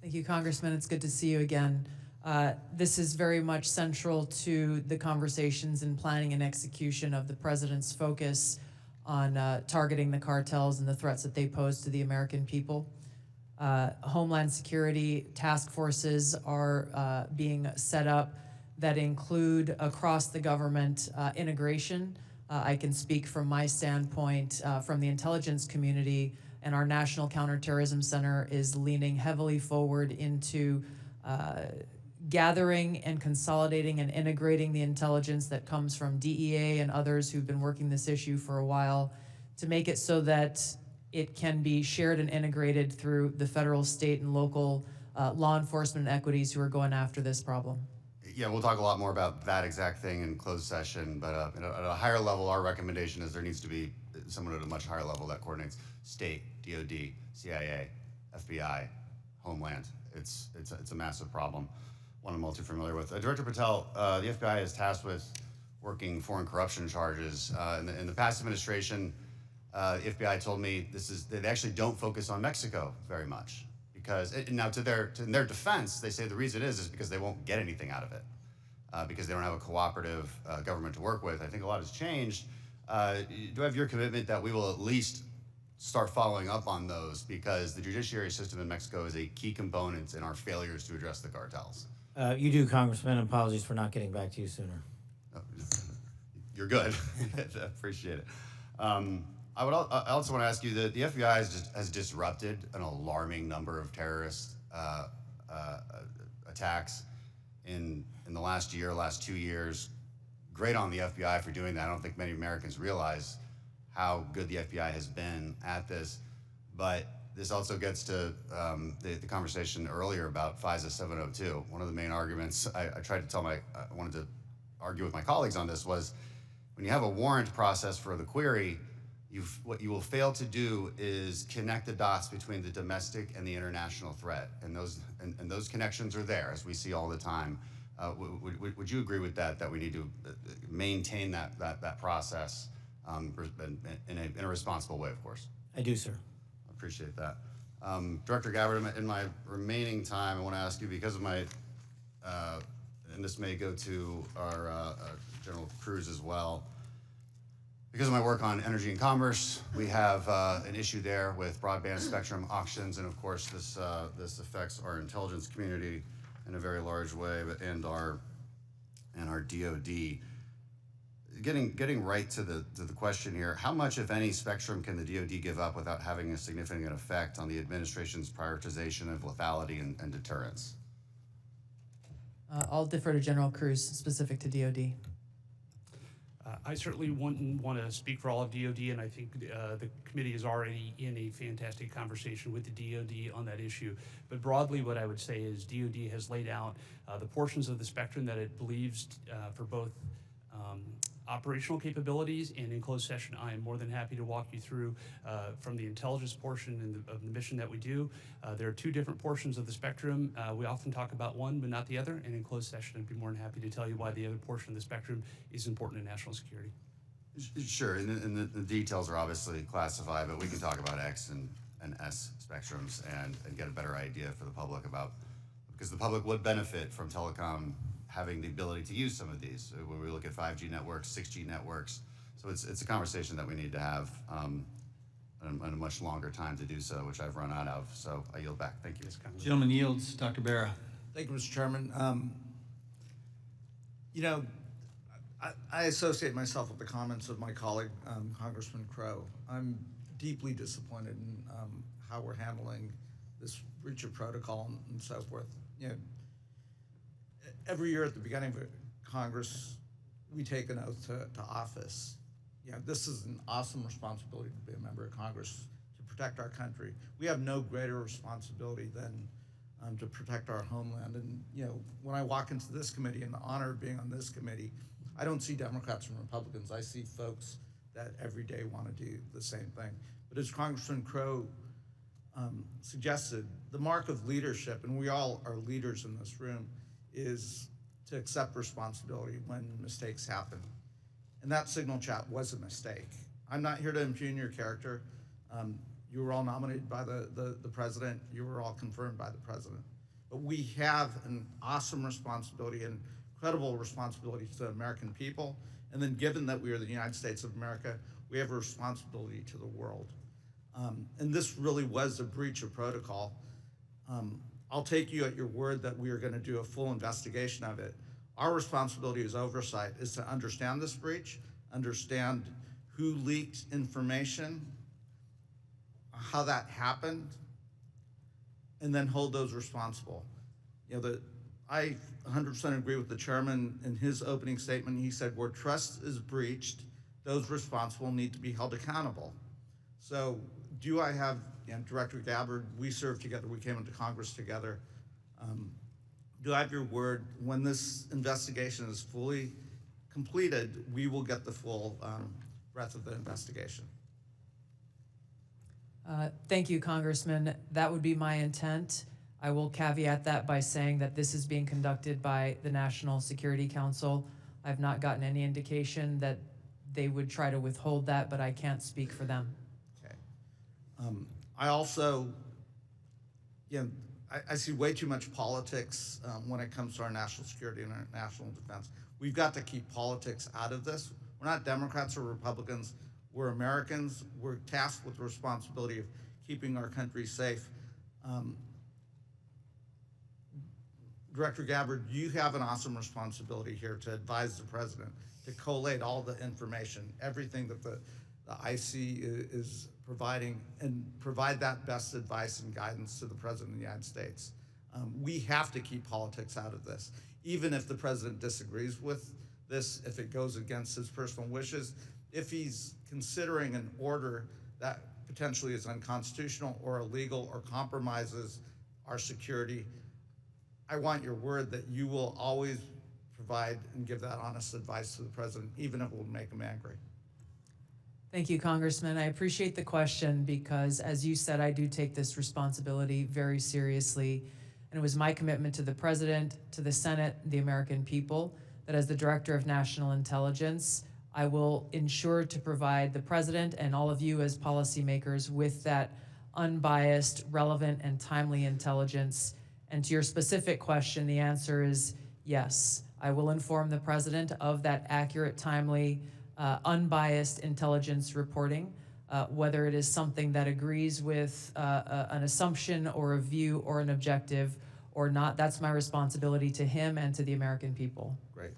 Thank you, Congressman. It's good to see you again. This is very much central to the conversations and planning and execution of the president's focus on targeting the cartels and the threats that they pose to the American people. Homeland security task forces are being set up that include across the government integration. I can speak from my standpoint from the intelligence community, and our National Counterterrorism Center is leaning heavily forward into gathering and consolidating and integrating the intelligence that comes from DEA and others who've been working this issue for a while to make it so that it can be shared and integrated through the federal, state, and local law enforcement equities who are going after this problem. Yeah, we'll talk a lot more about that exact thing in closed session, but at a higher level, our recommendation is there needs to be someone at a much higher level that coordinates state, DOD, CIA, FBI, Homeland. It's a massive problem, one I'm all too familiar with. Director Patel, the FBI is tasked with working foreign corruption charges. In the past administration, the FBI told me they actually don't focus on Mexico very much because now in their defense, they say the reason is because they won't get anything out of it because they don't have a cooperative government to work with. I think a lot has changed. Do I have your commitment that we will at least start following up on those because the judiciary system in Mexico is a key component in our failures to address the cartels? You do, Congressman. Apologies for not getting back to you sooner. You're good. I appreciate it. I also want to ask you that the FBI has disrupted an alarming number of terrorist attacks in the last 2 years. Great on the FBI for doing that. I don't think many Americans realize how good the FBI has been at this. But this also gets to the conversation earlier about FISA 702. One of the main arguments I wanted to argue with my colleagues on this was when you have a warrant process for the query, what you will fail to do is connect the dots between the domestic and the international threat. And those connections are there, as we see all the time. Would you agree with that we need to maintain that process in a responsible way, of course? I do, sir. I appreciate that. Director Gabbard, in my remaining time, I want to ask you, because of my, and this may go to our General Cruz as well, because of my work on energy and commerce, we have an issue there with broadband spectrum auctions, and of course this affects our intelligence community in a very large way, and our DoD. Getting right to the question here, how much, if any, spectrum can the DoD give up without having a significant effect on the administration's prioritization of lethality and deterrence? I'll defer to General Cruz, specific to DoD. I certainly wouldn't want to speak for all of DoD, and I think the committee is already in a fantastic conversation with the DoD on that issue. But broadly, what I would say is DoD has laid out the portions of the spectrum that it believes for both operational capabilities, and in closed session, I am more than happy to walk you through from the intelligence portion of the mission that we do. There are two different portions of the spectrum. We often talk about one, but not the other, and in closed session, I'd be more than happy to tell you why the other portion of the spectrum is important to national security. Sure, and the details are obviously classified, but we can talk about X and S spectrums and get a better idea for the public about, because the public would benefit from telecom having the ability to use some of these. When we look at 5G networks, 6G networks, so it's a conversation that we need to have and a much longer time to do so, which I've run out of. So I yield back. Thank you. Gentleman yields. Dr. Barra. Thank you, Mr. Chairman. You know, I associate myself with the comments of my colleague, Congressman Crow. I'm deeply disappointed in how we're handling this breach of protocol and so forth. You know, every year at the beginning of Congress, we take an oath to office. You know, this is an awesome responsibility to be a member of Congress, to protect our country. We have no greater responsibility than to protect our homeland. And you know, when I walk into this committee and the honor of being on this committee, I don't see Democrats and Republicans. I see folks that every day want to do the same thing. But as Congressman Crow suggested, the mark of leadership, and we all are leaders in this room, is to accept responsibility when mistakes happen. And that Signal chat was a mistake. I'm not here to impugn your character. You were all nominated by the president. You were all confirmed by the president. But we have an awesome responsibility and incredible responsibility to the American people. And then given that we are the United States of America, we have a responsibility to the world. And this really was a breach of protocol. I'll take you at your word that we are going to do a full investigation of it. Our responsibility as oversight is to understand this breach, understand who leaked information, how that happened, and then hold those responsible. You know, I 100% agree with the chairman in his opening statement. He said, where trust is breached, those responsible need to be held accountable. So do I have, you know, Director Gabbard, we served together, we came into Congress together. Do I have your word, when this investigation is fully completed, we will get the full breadth of the investigation? Thank you, Congressman. That would be my intent. I will caveat that by saying that this is being conducted by the National Security Council. I've not gotten any indication that they would try to withhold that, but I can't speak for them. Okay. I also, you know, I see way too much politics when it comes to our national security and our national defense. We've got to keep politics out of this. We're not Democrats or Republicans. We're Americans. We're tasked with the responsibility of keeping our country safe. Director Gabbard, you have an awesome responsibility here to advise the president, to collate all the information, everything that the IC is providing, and provide that best advice and guidance to the President of the United States. We have to keep politics out of this. Even if the president disagrees with this, if it goes against his personal wishes, if he's considering an order that potentially is unconstitutional or illegal or compromises our security, I want your word that you will always provide and give that honest advice to the president, even if it will make him angry. Thank you, Congressman. I appreciate the question because, as you said, I do take this responsibility very seriously. And it was my commitment to the President, to the Senate, the American people, that as the Director of National Intelligence, I will ensure to provide the President and all of you as policymakers with that unbiased, relevant, and timely intelligence. And to your specific question, the answer is yes. I will inform the President of that accurate, timely, unbiased intelligence reporting, whether it is something that agrees with an assumption or a view or an objective or not. That's my responsibility to him and to the American people. Great.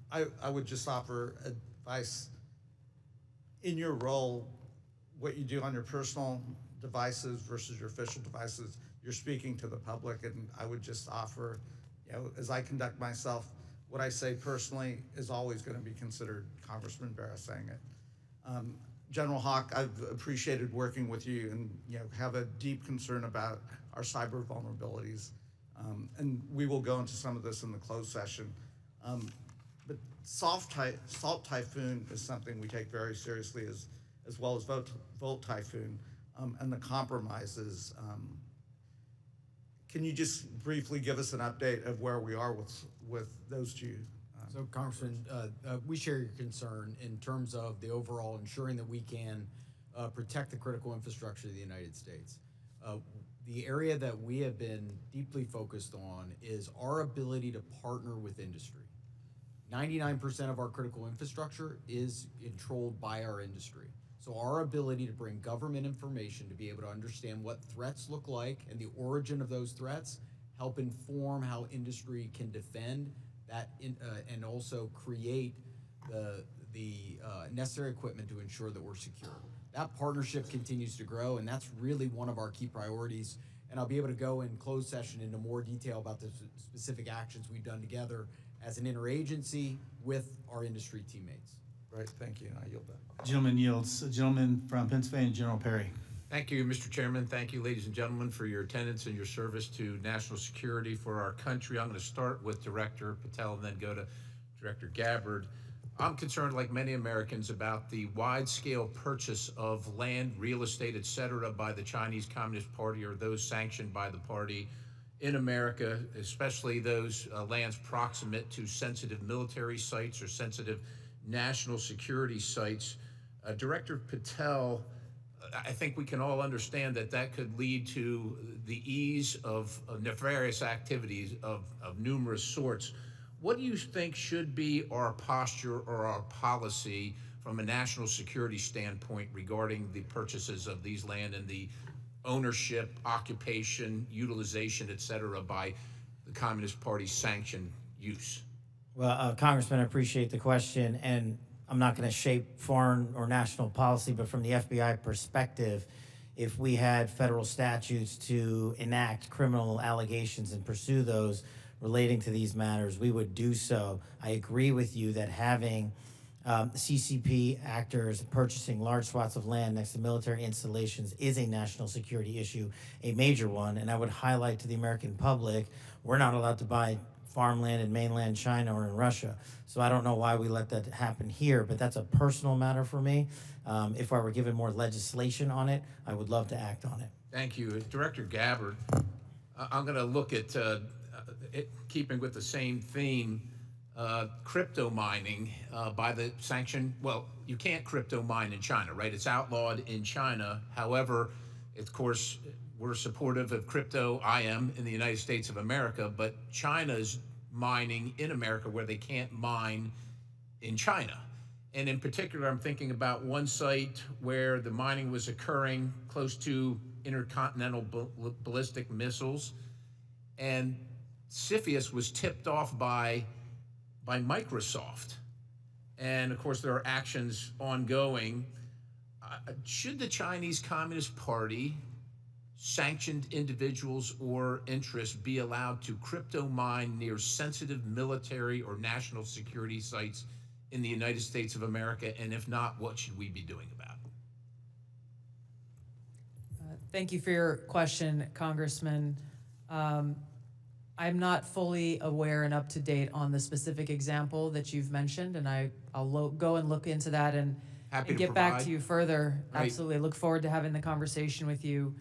I would just offer advice. In your role, what you do on your personal devices versus your official devices, you're speaking to the public, and I would just offer, you know, as I conduct myself, what I say personally is always going to be considered Congressman Barra saying it. General Hawk, I've appreciated working with you, and you know, have a deep concern about our cyber vulnerabilities, and we will go into some of this in the closed session. But Salt Typhoon is something we take very seriously, as well as Volt Typhoon, and the compromises. Can you just briefly give us an update of where we are with those two? So, Congressman, we share your concern in terms of the overall ensuring that we can protect the critical infrastructure of the United States. The area that we have been deeply focused on is our ability to partner with industry. 99% of our critical infrastructure is controlled by our industry. So our ability to bring government information to be able to understand what threats look like and the origin of those threats, help inform how industry can defend and also create the necessary equipment to ensure that we're secure. That partnership continues to grow, and that's really one of our key priorities. And I'll be able to go in closed session into more detail about the specific actions we've done together as an interagency with our industry teammates. Right, thank you. I yield back. Gentleman yields. A gentleman from Pennsylvania, General Perry. Thank you, Mr. Chairman. Thank you, ladies and gentlemen, for your attendance and your service to national security for our country. I'm going to start with Director Patel and then go to Director Gabbard. I'm concerned, like many Americans, about the wide-scale purchase of land, real estate, et cetera, by the Chinese Communist Party or those sanctioned by the party in America, especially those lands proximate to sensitive military sites or sensitive national security sites. Director Patel, I think we can all understand that that could lead to the ease of nefarious activities of numerous sorts. What do you think should be our posture or our policy from a national security standpoint regarding the purchases of these land and the ownership, occupation, utilization, et cetera, by the Communist Party's sanctioned use? Well, Congressman, I appreciate the question, and I'm not going to shape foreign or national policy, but from the FBI perspective, if we had federal statutes to enact criminal allegations and pursue those relating to these matters, we would do so. I agree with you that having CCP actors purchasing large swaths of land next to military installations is a national security issue, a major one, and I would highlight to the American public, we're not allowed to buy farmland in mainland China or in Russia. So I don't know why we let that happen here, but that's a personal matter for me. If I were given more legislation on it, I would love to act on it. Thank you. Director Gabbard, I'm going to look at, keeping with the same theme, crypto mining by the sanction. Well, you can't crypto mine in China, right? It's outlawed in China. However, of course, we're supportive of crypto, I am, in the United States of America, but China's mining in America where they can't mine in China. And in particular, I'm thinking about one site where the mining was occurring close to intercontinental ballistic missiles, and CFIUS was tipped off by Microsoft. And of course, there are actions ongoing. Should the Chinese Communist Party, sanctioned individuals or interests, be allowed to crypto mine near sensitive military or national security sites in the United States of America? And if not, what should we be doing about it? Thank you for your question, Congressman. I'm not fully aware and up to date on the specific example that you've mentioned, and I'll go and look into that and get back to you further. Right. Absolutely. Look forward to having the conversation with you.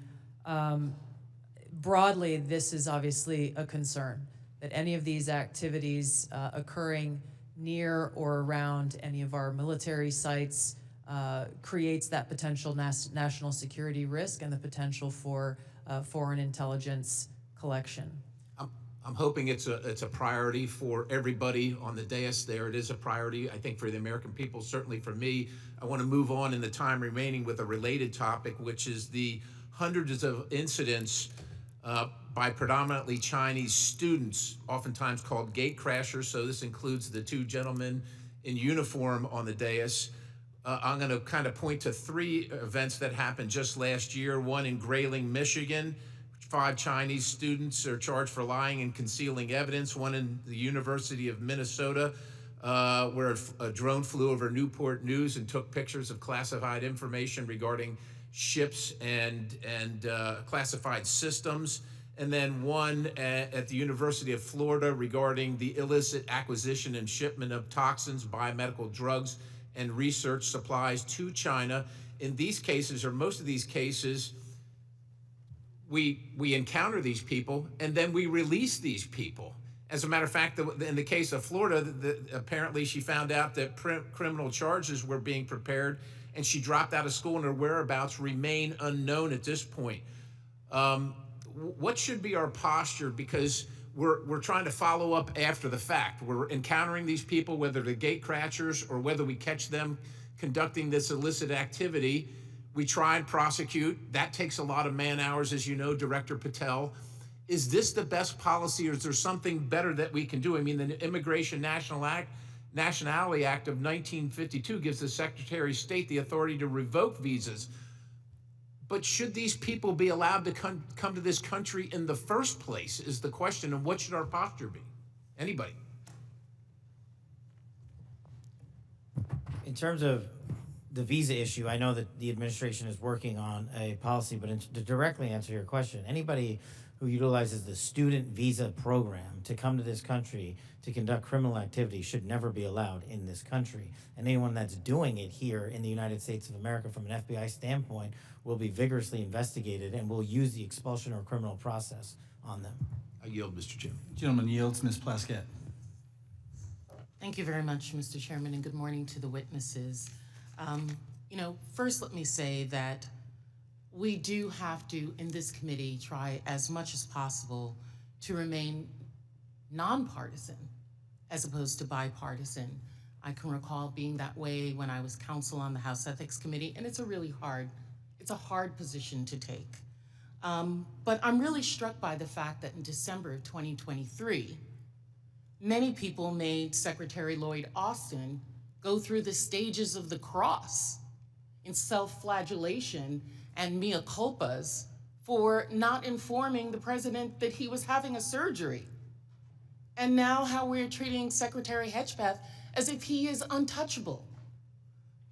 Broadly, this is obviously a concern, that any of these activities occurring near or around any of our military sites creates that potential national security risk and the potential for foreign intelligence collection. I'm hoping it's a priority for everybody on the dais there. It is a priority, I think, for the American people, certainly for me. I want to move on in the time remaining with a related topic, which is the hundreds of incidents by predominantly Chinese students, oftentimes called gate crashers. So this includes the two gentlemen in uniform on the dais. I'm going to kind of point to three events that happened just last year. One in Grayling, Michigan. 5 Chinese students are charged for lying and concealing evidence. One in the University of Minnesota, where a drone flew over Newport News and took pictures of classified information regarding ships and classified systems. And then one at the University of Florida regarding the illicit acquisition and shipment of toxins, biomedical drugs, and research supplies to China. In these cases, or most of these cases, we encounter these people and then we release these people. As a matter of fact, in the case of Florida, apparently she found out that criminal charges were being prepared and she dropped out of school and her whereabouts remain unknown at this point. What should be our posture? Because we're trying to follow up after the fact. We're encountering these people, whether they're gate crashers or whether we catch them conducting this illicit activity. We try and prosecute. That takes a lot of man hours, as you know, Director Patel. Is this the best policy, or is there something better that we can do? I mean, the Immigration Nationality Act of 1952 gives the Secretary of State the authority to revoke visas. But should these people be allowed to come to this country in the first place is the question, and what should our posture be? Anybody? In terms of the visa issue, I know that the administration is working on a policy, but to directly answer your question, anybody who utilizes the student visa program to come to this country to conduct criminal activity should never be allowed in this country. And anyone that's doing it here in the United States of America from an FBI standpoint will be vigorously investigated, and will use the expulsion or criminal process on them. I yield, Mr. Chairman. Gentleman yields. Ms. Plaskett. Thank you very much, Mr. Chairman, and good morning to the witnesses. First let me say that we do have to, in this committee, try as much as possible to remain nonpartisan as opposed to bipartisan. I can recall being that way when I was counsel on the House Ethics Committee, and it's a hard position to take. But I'm really struck by the fact that in December of 2023, many people made Secretary Lloyd Austin go through the stages of the cross in self-flagellation and mea culpas for not informing the president that he was having a surgery. And now how we're treating Secretary Hedgepeth as if he is untouchable.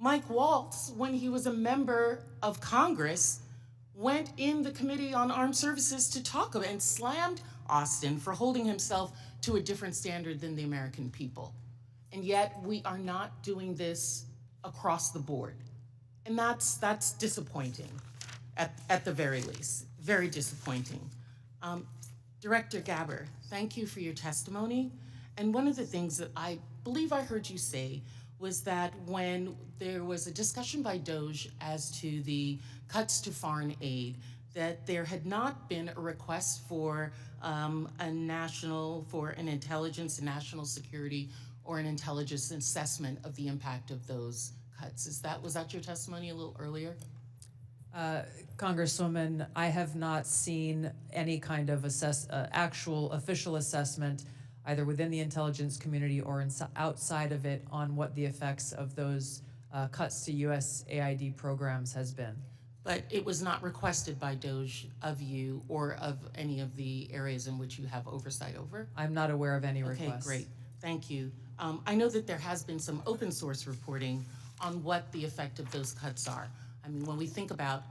Mike Waltz, when he was a member of Congress, went in the Committee on Armed Services to talk about and slammed Austin for holding himself to a different standard than the American people. And yet we are not doing this across the board. And that's disappointing, at the very least, very disappointing. Director Gabbard, thank you for your testimony. And one of the things that I believe I heard you say was that when there was a discussion by DOJ as to the cuts to foreign aid, that there had not been a request for an intelligence and national security or an intelligence assessment of the impact of those cuts. Was that your testimony a little earlier? Congresswoman, I have not seen any kind of actual official assessment, either within the intelligence community or outside of it, on what the effects of those cuts to USAID programs has been. But it was not requested by DOJ of you or of any of the areas in which you have oversight over? I'm not aware of any requests. Okay, great. Thank you. I know that there has been some open source reporting on what the effect of those cuts are. I mean, when we think about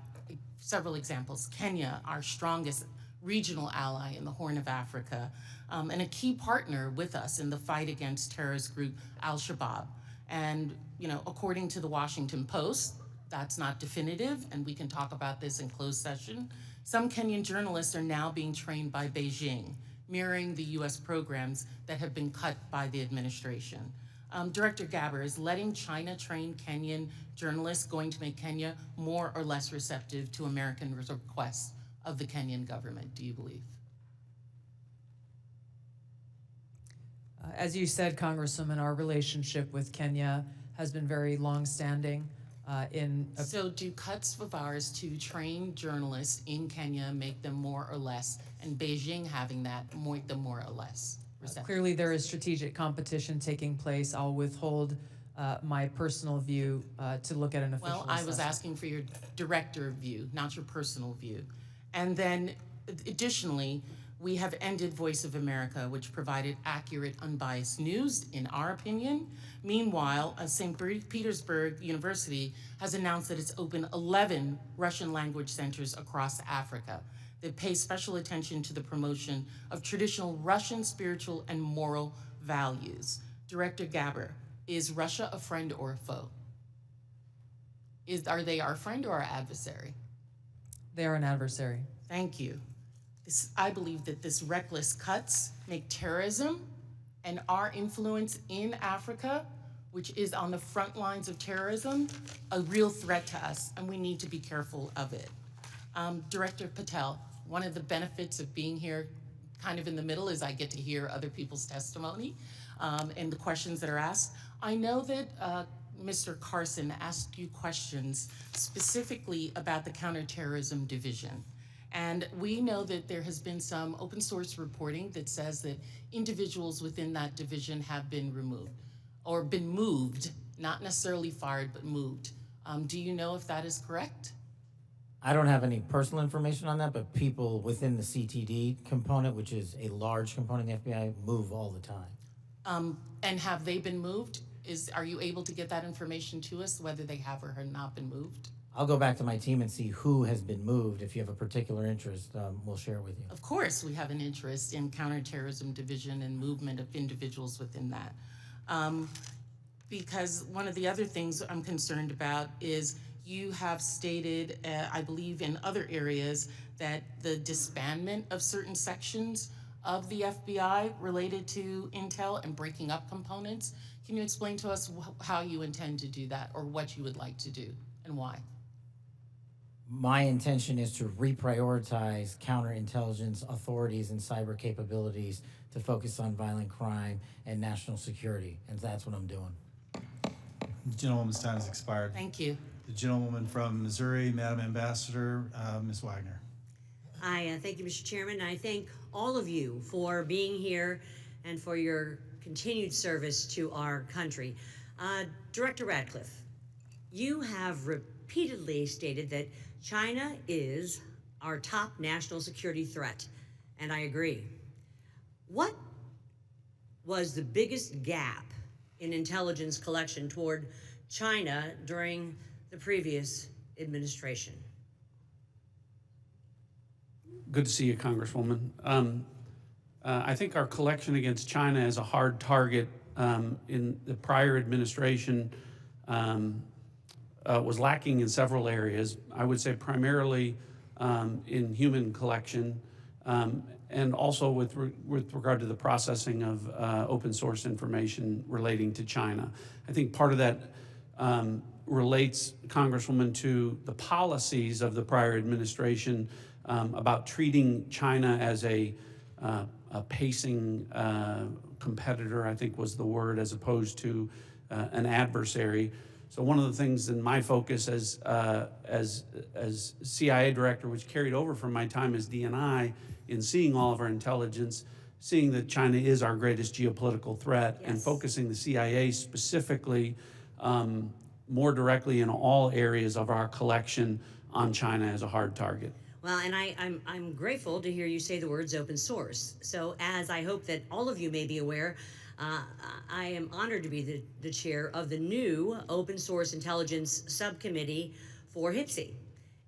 several examples, Kenya, our strongest regional ally in the Horn of Africa, and a key partner with us in the fight against terrorist group Al-Shabaab. And, according to the Washington Post, that's not definitive, and we can talk about this in closed session. Some Kenyan journalists are now being trained by Beijing, mirroring the US programs that have been cut by the administration. Director Gabbard, is letting China train Kenyan journalists going to make Kenya more or less receptive to American requests of the Kenyan government, do you believe? As you said, Congresswoman, our relationship with Kenya has been very long-standing. So do cuts of ours to train journalists in Kenya make them more or less, and Beijing having that make them more or less receptive? Clearly there is strategic competition taking place. I'll withhold my personal view to look at an official assessment. Well, I was asking for your director view, not your personal view. And then additionally, we have ended Voice of America, which provided accurate, unbiased news, in our opinion. Meanwhile, St. Petersburg University has announced that it's opened 11 Russian language centers across Africa that pay special attention to the promotion of traditional Russian spiritual and moral values. Director Gabbard, is Russia a friend or a foe? Are they our friend or our adversary? They are an adversary. Thank you. I believe that this reckless cuts make terrorism and our influence in Africa, which is on the front lines of terrorism, a real threat to us, and we need to be careful of it. Director Patel, one of the benefits of being here kind of in the middle is I get to hear other people's testimony and the questions that are asked. I know that Mr. Carson asked you questions specifically about the Counterterrorism Division. And we know that there has been some open source reporting that says that individuals within that division have been removed or been moved, not necessarily fired, but moved. Do you know if that is correct? I don't have any personal information on that, but people within the CTD component, which is a large component of the FBI, move all the time. And have they been moved? Are you able to get that information to us, whether they have or have not been moved? I'll go back to my team and see who has been moved. If you have a particular interest, we'll share it with you. Of course, we have an interest in counterterrorism division and movement of individuals within that. Because one of the other things I'm concerned about is you have stated, I believe in other areas, that the disbandment of certain sections of the FBI related to intel and breaking up components. Can you explain to us how you intend to do that, or what you would like to do and why? My intention is to reprioritize counterintelligence authorities and cyber capabilities to focus on violent crime and national security, and that's what I'm doing. The gentlewoman's time has expired. Thank you. The gentlewoman from Missouri, Madam Ambassador, Ms. Wagner. I thank you, Mr. Chairman. I thank all of you for being here and for your continued service to our country. Director Ratcliffe, you have repeatedly stated that China is our top national security threat, and I agree. What was the biggest gap in intelligence collection toward China during the previous administration? Good to see you, Congresswoman. I think our collection against China as a hard target in the prior administration was lacking in several areas. I would say primarily in human collection and also with regard to the processing of open source information relating to China. I think part of that relates, Congresswoman, to the policies of the prior administration about treating China as a pacing competitor, I think was the word, as opposed to an adversary. So one of the things in my focus as CIA director, which carried over from my time as DNI, in seeing all of our intelligence, seeing that China is our greatest geopolitical threat, and focusing the CIA specifically more directly in all areas of our collection on China as a hard target. Well, and I'm grateful to hear you say the words open source. So as I hope that all of you may be aware, I am honored to be the chair of the new Open Source Intelligence Subcommittee for HPSI.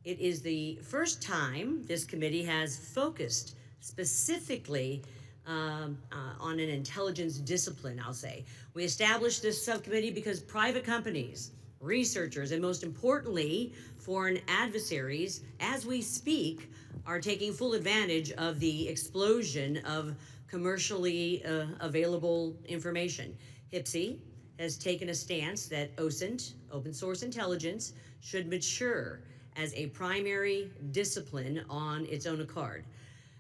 It is the first time this committee has focused specifically on an intelligence discipline, I'll say. We established this subcommittee because private companies, researchers, and most importantly, foreign adversaries, as we speak, are taking full advantage of the explosion of commercially available information. HPSI has taken a stance that OSINT, open source intelligence, should mature as a primary discipline on its own accord.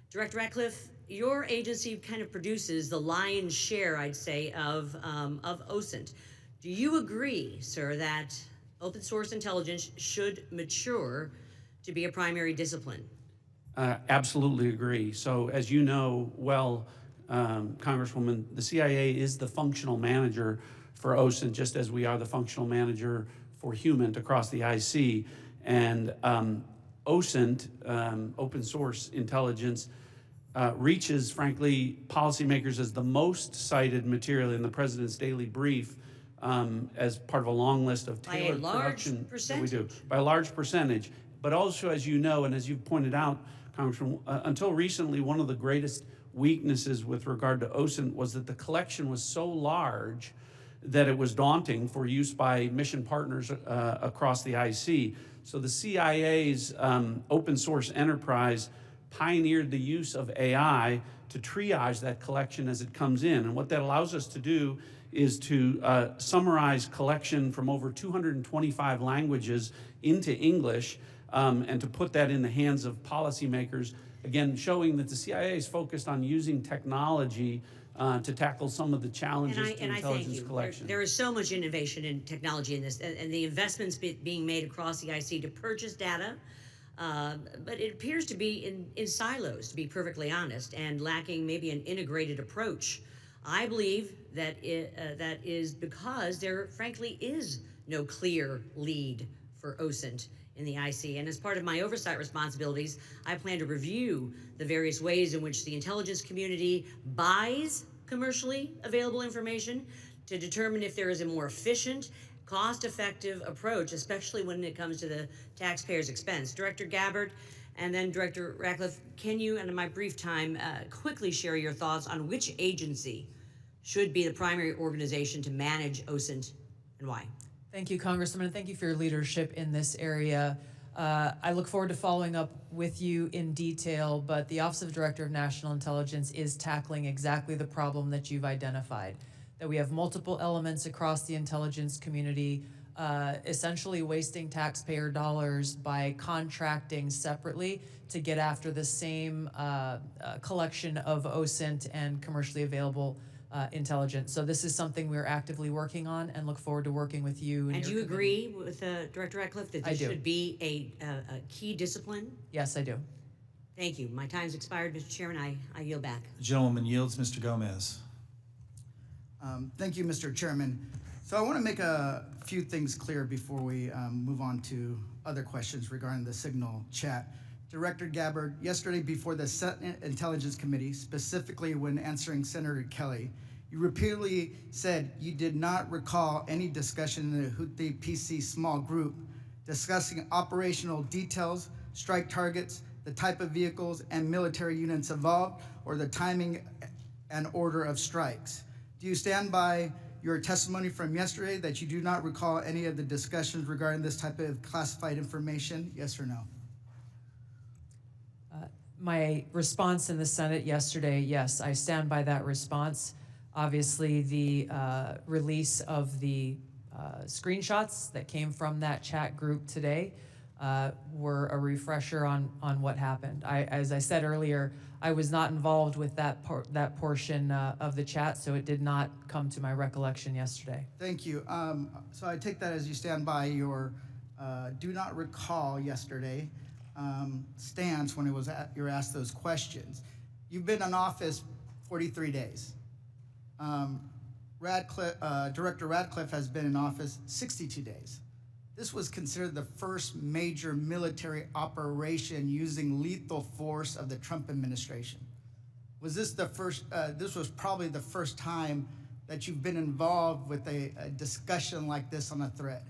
Director Ratcliffe, your agency kind of produces the lion's share, I'd say, of OSINT. Do you agree, sir, that open source intelligence should mature to be a primary discipline? Absolutely agree. So as you know well, Congresswoman, the CIA is the functional manager for OSINT, just as we are the functional manager for HUMANT across the IC. And OSINT, open source intelligence, reaches, frankly, policymakers as the most cited material in the President's daily brief as part of a long list of tailored production that we do. By a large percentage. But also, as you know, and as you've pointed out, Congressman, until recently, one of the greatest weaknesses with regard to OSINT was that the collection was so large that it was daunting for use by mission partners across the IC. So the CIA's open source enterprise pioneered the use of AI to triage that collection as it comes in. And what that allows us to do is to summarize collection from over 225 languages into English and to put that in the hands of policymakers, again, showing that the CIA is focused on using technology to tackle some of the challenges to intelligence collection. There is so much innovation and technology in this, and the investments being made across the IC to purchase data, but it appears to be in silos, to be perfectly honest, and lacking maybe an integrated approach. I believe that that is because there frankly is no clear lead for OSINT in the IC. And as part of my oversight responsibilities, I plan to review the various ways in which the intelligence community buys commercially available information to determine if there is a more efficient, cost-effective approach, especially when it comes to the taxpayer's expense. Director Gabbard and then Director Ratcliffe, can you, in my brief time, quickly share your thoughts on which agency should be the primary organization to manage OSINT and why? Thank you, Congressman, and thank you for your leadership in this area. I look forward to following up with you in detail, but the Office of Director of National Intelligence is tackling exactly the problem that you've identified, that we have multiple elements across the intelligence community, essentially wasting taxpayer dollars by contracting separately to get after the same collection of OSINT and commercially available intelligence. So this is something we're actively working on and look forward to working with you. And you agree with Director Ratcliffe that this should be a key discipline? Yes, I do. Thank you. My time's expired, Mr. Chairman. I yield back. The gentleman yields. Mr. Gomez. Thank you, Mr. Chairman. So I want to make a few things clear before we move on to other questions regarding the Signal chat. Director Gabbard, yesterday before the Senate Intelligence Committee, specifically when answering Senator Kelly, you repeatedly said you did not recall any discussion in the Houthi PC small group discussing operational details, strike targets, the type of vehicles and military units involved, or the timing and order of strikes. Do you stand by your testimony from yesterday that you do not recall any of the discussions regarding this type of classified information? Yes or no? My response in the Senate yesterday, yes, I stand by that response. Obviously, the release of the screenshots that came from that chat group today were a refresher on what happened. As I said earlier, I was not involved with that portion of the chat, so it did not come to my recollection yesterday. Thank you. So I take that as you stand by your do not recall yesterday stance when you were asked those questions. You've been in office 43 days. Director Ratcliffe has been in office 62 days. This was considered the first major military operation using lethal force of the Trump administration. Was this the first, this was probably the first time that you've been involved with a discussion like this on a thread.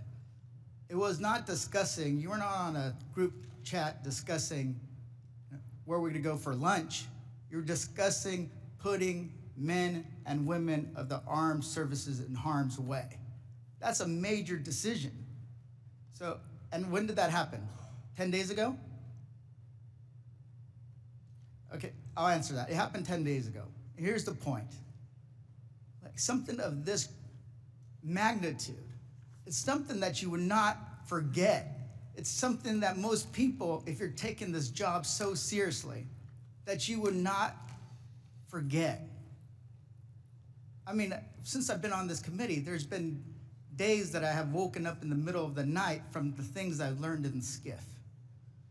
It was not discussing, you were not on a group chat discussing where we're gonna go for lunch. You're discussing putting men and women of the armed services in harm's way. That's a major decision. So, and when did that happen? 10 days ago? Okay, I'll answer that. It happened 10 days ago. Here's the point. Like something of this magnitude, it's something that you would not forget. It's something that most people, if you're taking this job so seriously, that you would not forget. I mean, since I've been on this committee, there's been days that I have woken up in the middle of the night from the things I've learned in SCIF.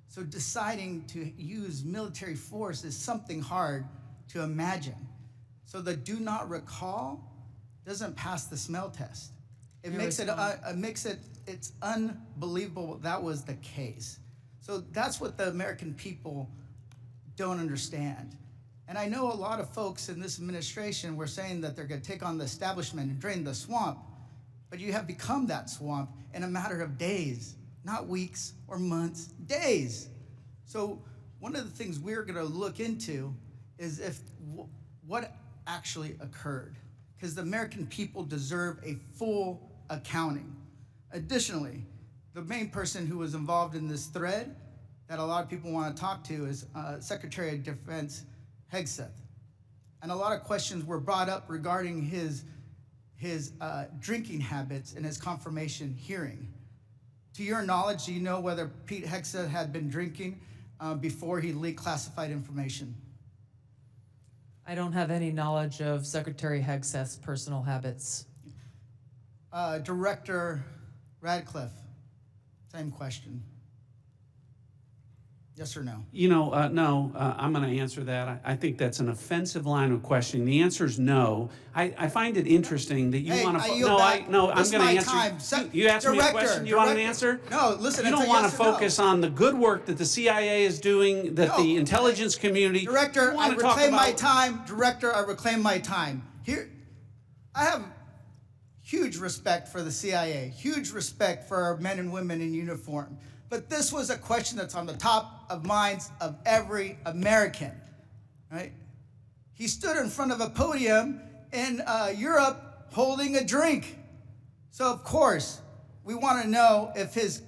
So deciding to use military force is something hard to imagine. So the do not recall doesn't pass the smell test. It makes it, it's unbelievable that was the case. So that's what the American people don't understand. And I know a lot of folks in this administration were saying that they're gonna take on the establishment and drain the swamp, but you have become that swamp in a matter of days, not weeks or months, days. So one of the things we're gonna look into is what actually occurred, because the American people deserve a full accounting. Additionally, the main person who was involved in this thread that a lot of people want to talk to is Secretary of Defense Hegseth. And a lot of questions were brought up regarding his drinking habits in his confirmation hearing. To your knowledge, do you know whether Pete Hegseth had been drinking before he leaked classified information? I don't have any knowledge of Secretary Hegseth's personal habits. Director Ratcliffe, same question. Yes or no? You know, no, I'm going to answer that. I think that's an offensive line of questioning. The answer is no. I find it interesting that you Hey, want I to. yield No, back. I'm This is going my to time. answer. You asked me a question. You want an answer? No, listen. You it's don't a want yes to or no. focus on the good work that the CIA is doing, that the intelligence community. Director, You I want to talk reclaim my about- time. Director, I reclaim my time. Here, I have huge respect for the CIA, huge respect for our men and women in uniform. But this was a question that's on the top of minds of every American, right? He stood in front of a podium in Europe holding a drink. So of course, we want to know if his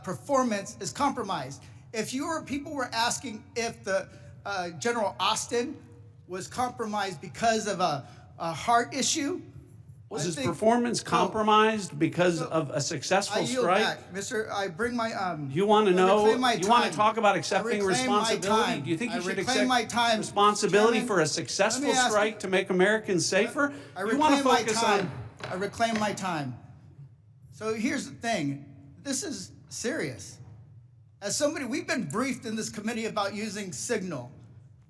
performance is compromised. If people were asking if the General Austin was compromised because of a heart issue. Was his performance compromised because of a successful I yield strike? back, Mr. I bring my You want to I know? reclaim my You want to time. talk about I accepting reclaim my responsibility? time. Do you think I you should reclaim accept my time, responsibility Chairman. for a Let successful me ask strike to make Americans safer? I You want to reclaim my focus time. on. I reclaim my time. So here's the thing. This is serious. As somebody, we've been briefed in this committee about using Signal.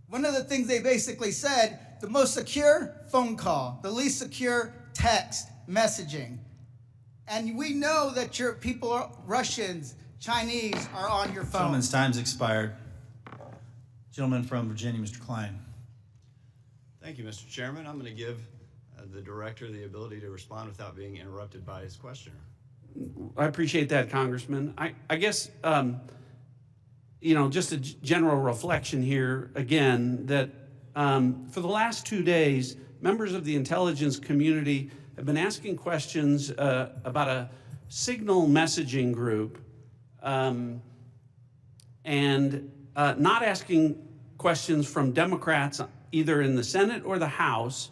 One of the things they basically said, the most secure phone call, the least secure text messaging. And we know that your people, Russians, Chinese, are on your phone. Gentleman's time's expired. Gentleman from Virginia, Mr. Klein. Thank you, Mr. Chairman. I'm going to give the director the ability to respond without being interrupted by his questioner. I appreciate that, Congressman. I guess, you know, just a general reflection here again that for the last 2 days, members of the intelligence community have been asking questions about a Signal messaging group and not asking questions from Democrats either in the Senate or the House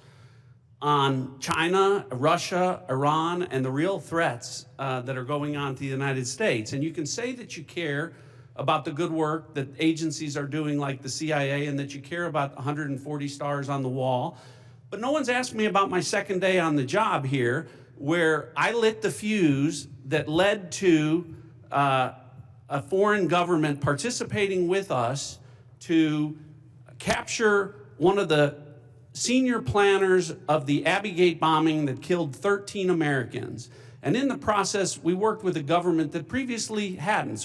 on China, Russia, Iran, and the real threats that are going on to the United States. And you can say that you care about the good work that agencies are doing like the CIA and that you care about 140 stars on the wall. But no one's asked me about my second day on the job here, where I lit the fuse that led to a foreign government participating with us to capture one of the senior planners of the Abbey Gate bombing that killed 13 Americans. And in the process, we worked with a government that previously hadn't,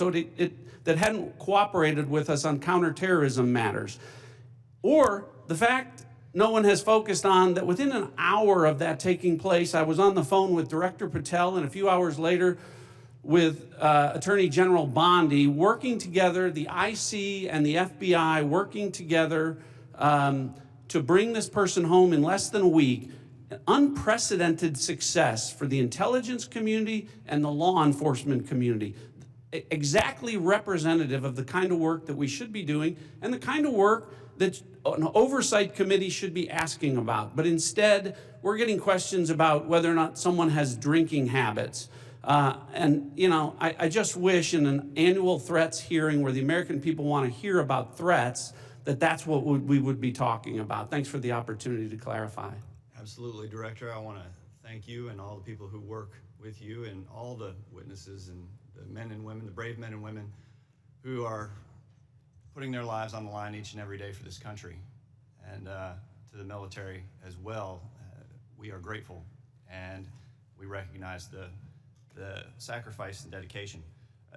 that hadn't cooperated with us on counterterrorism matters. Or the fact no one has focused on that within an hour of that taking place, I was on the phone with Director Patel and a few hours later with Attorney General Bondi, working together, the IC and the FBI working together to bring this person home in less than a week. An unprecedented success for the intelligence community and the law enforcement community. Exactly representative of the kind of work that we should be doing and the kind of work that an oversight committee should be asking about. But instead, we're getting questions about whether or not someone has drinking habits. And, you know, I just wish in an annual threats hearing where the American people want to hear about threats, that's what we would be talking about. Thanks for the opportunity to clarify. Absolutely, Director. I want to thank you and all the people who work with you and all the witnesses and the men and women, the brave men and women who are putting their lives on the line each and every day for this country. And to the military as well, we are grateful and we recognize the sacrifice and dedication.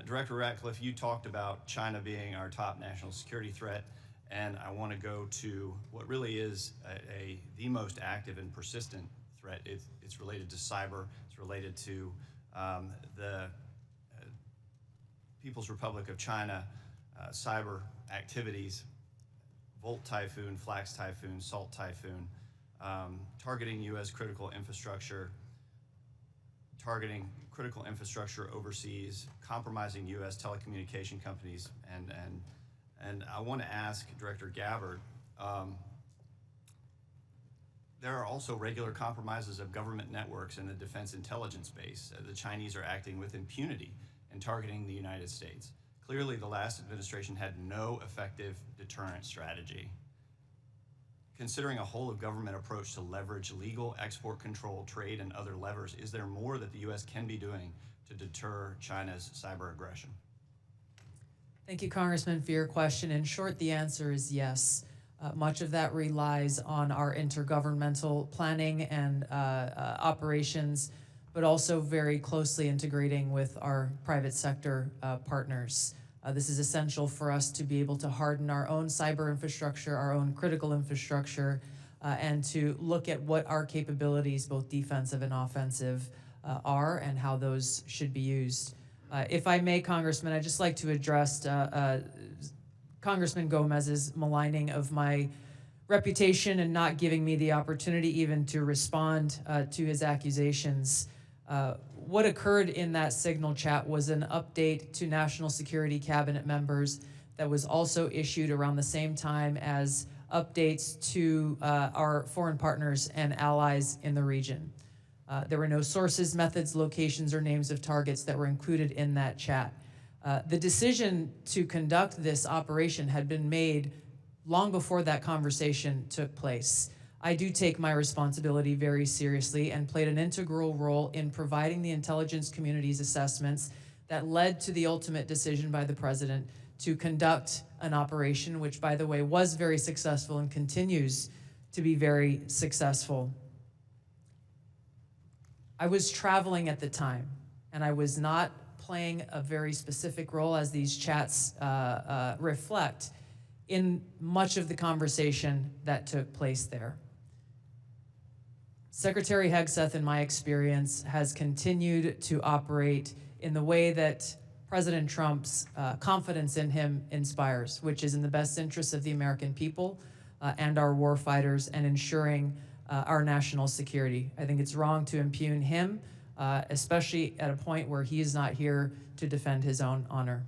Director Ratcliffe, you talked about China being our top national security threat, and I want to go to what really is the most active and persistent threat. It's related to cyber. It's related to the People's Republic of China cyber activities, Volt Typhoon, Flax Typhoon, Salt Typhoon, targeting U.S. critical infrastructure, targeting critical infrastructure overseas, compromising U.S. telecommunication companies, and I want to ask Director Gabbard, there are also regular compromises of government networks in the defense intelligence space. The Chinese are acting with impunity and targeting the United States. Clearly, the last administration had no effective deterrent strategy. Considering a whole-of-government approach to leverage legal export control, trade, and other levers, is there more that the U.S. can be doing to deter China's cyber aggression? Thank you, Congressman, for your question. In short, the answer is yes. Much of that relies on our intergovernmental planning and operations, but also very closely integrating with our private sector partners. This is essential for us to be able to harden our own cyber infrastructure, our own critical infrastructure, and to look at what our capabilities, both defensive and offensive, are and how those should be used. If I may, Congressman, I'd just like to address Congressman Gomez's maligning of my reputation and not giving me the opportunity even to respond to his accusations. What occurred in that Signal chat was an update to national security cabinet members that was also issued around the same time as updates to our foreign partners and allies in the region. There were no sources, methods, locations, or names of targets that were included in that chat. The decision to conduct this operation had been made long before that conversation took place. I do take my responsibility very seriously and played an integral role in providing the intelligence community's assessments that led to the ultimate decision by the president to conduct an operation, which, by the way, was very successful and continues to be very successful. I was traveling at the time, and I was not playing a very specific role, as these chats reflect, in much of the conversation that took place there. Secretary Hegseth, in my experience, has continued to operate in the way that President Trump's confidence in him inspires, which is in the best interest of the American people and our war fighters and ensuring our national security. I think it's wrong to impugn him, especially at a point where he is not here to defend his own honor.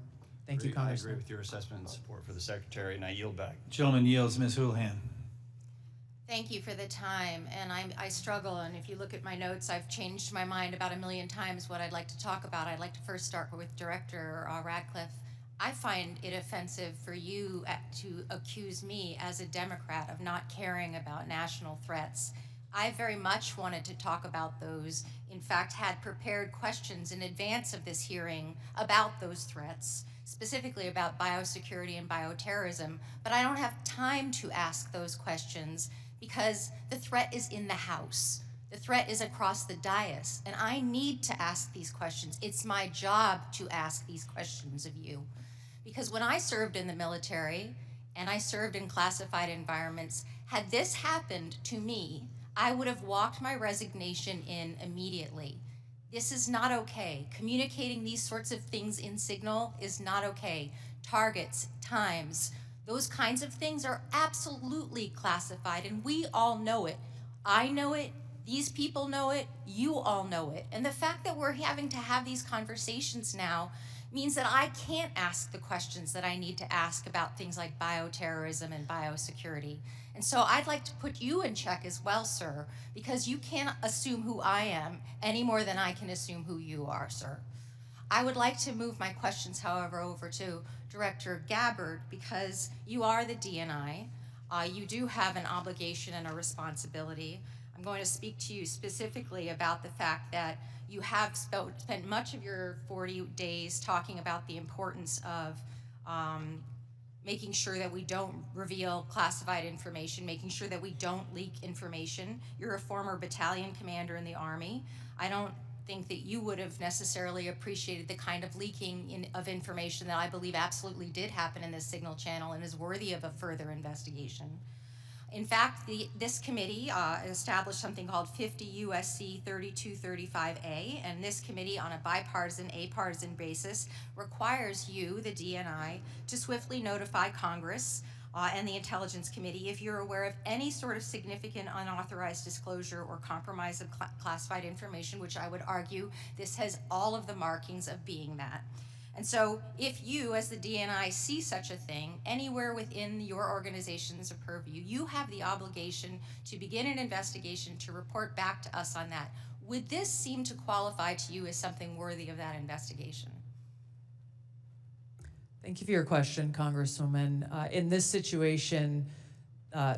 Thank you, I Congressman. agree with your assessment and support for the Secretary, and I yield back. Gentleman yields. Ms. Houlihan. Thank you for the time, and I struggle, and if you look at my notes, I've changed my mind about 1,000,000 times what I'd like to talk about. I'd like to first start with Director Ratcliffe. I find it offensive for you to accuse me as a Democrat of not caring about national threats. I very much wanted to talk about those, in fact, had prepared questions in advance of this hearing about those threats, specifically about biosecurity and bioterrorism, but I don't have time to ask those questions because the threat is in the House. The threat is across the dais, and I need to ask these questions. It's my job to ask these questions of you. Because when I served in the military and I served in classified environments, had this happened to me, I would have walked my resignation in immediately. This is not okay. Communicating these sorts of things in Signal is not okay. Targets, times, those kinds of things are absolutely classified, and we all know it. I know it, these people know it, you all know it. And the fact that we're having to have these conversations now means that I can't ask the questions that I need to ask about things like bioterrorism and biosecurity. And so I'd like to put you in check as well, sir, because you can't assume who I am any more than I can assume who you are, sir. I would like to move my questions, however, over to Director Gabbard, because you are the DNI. You do have an obligation and a responsibility. I'm going to speak to you specifically about the fact that you have spent much of your 40 days talking about the importance of making sure that we don't reveal classified information, making sure that we don't leak information. You're a former battalion commander in the Army. I don't think that you would have necessarily appreciated the kind of leaking of information that I believe absolutely did happen in this Signal channel and is worthy of a further investigation. In fact, this committee established something called 50 U.S.C. 3235A, and this committee, on a bipartisan, apartisan basis, requires you, the DNI, to swiftly notify Congress and the Intelligence Committee if you're aware of any sort of significant unauthorized disclosure or compromise of classified information, which I would argue this has all of the markings of being that. And so if you, as the DNI, see such a thing anywhere within your organization's purview, you have the obligation to begin an investigation to report back to us on that. Would this seem to qualify to you as something worthy of that investigation? Thank you for your question, Congresswoman. In this situation,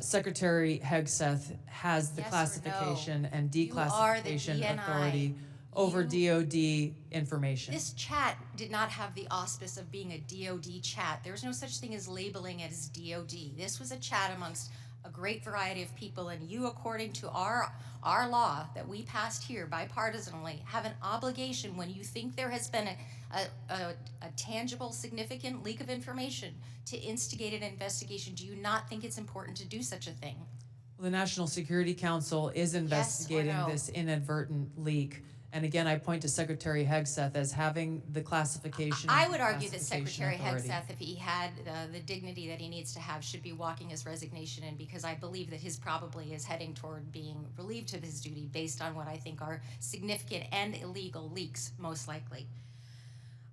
Secretary Hegseth has the Yes or classification no? and You are the declassification DNI. authority over DOD information. This chat did not have the auspice of being a DOD chat. There's no such thing as labeling it as DOD. This was a chat amongst a great variety of people, and you, according to our law that we passed here bipartisanly, have an obligation when you think there has been a tangible, significant leak of information to instigate an investigation. Do you not think it's important to do such a thing? The National Security Council is investigating no? this inadvertent leak. And again, I point to Secretary Hegseth as having the classification. I would argue that classification Secretary authority. Hegseth, if he had the dignity that he needs to have, should be walking his resignation in, because I believe that his probably is heading toward being relieved of his duty based on what I think are significant and illegal leaks, most likely.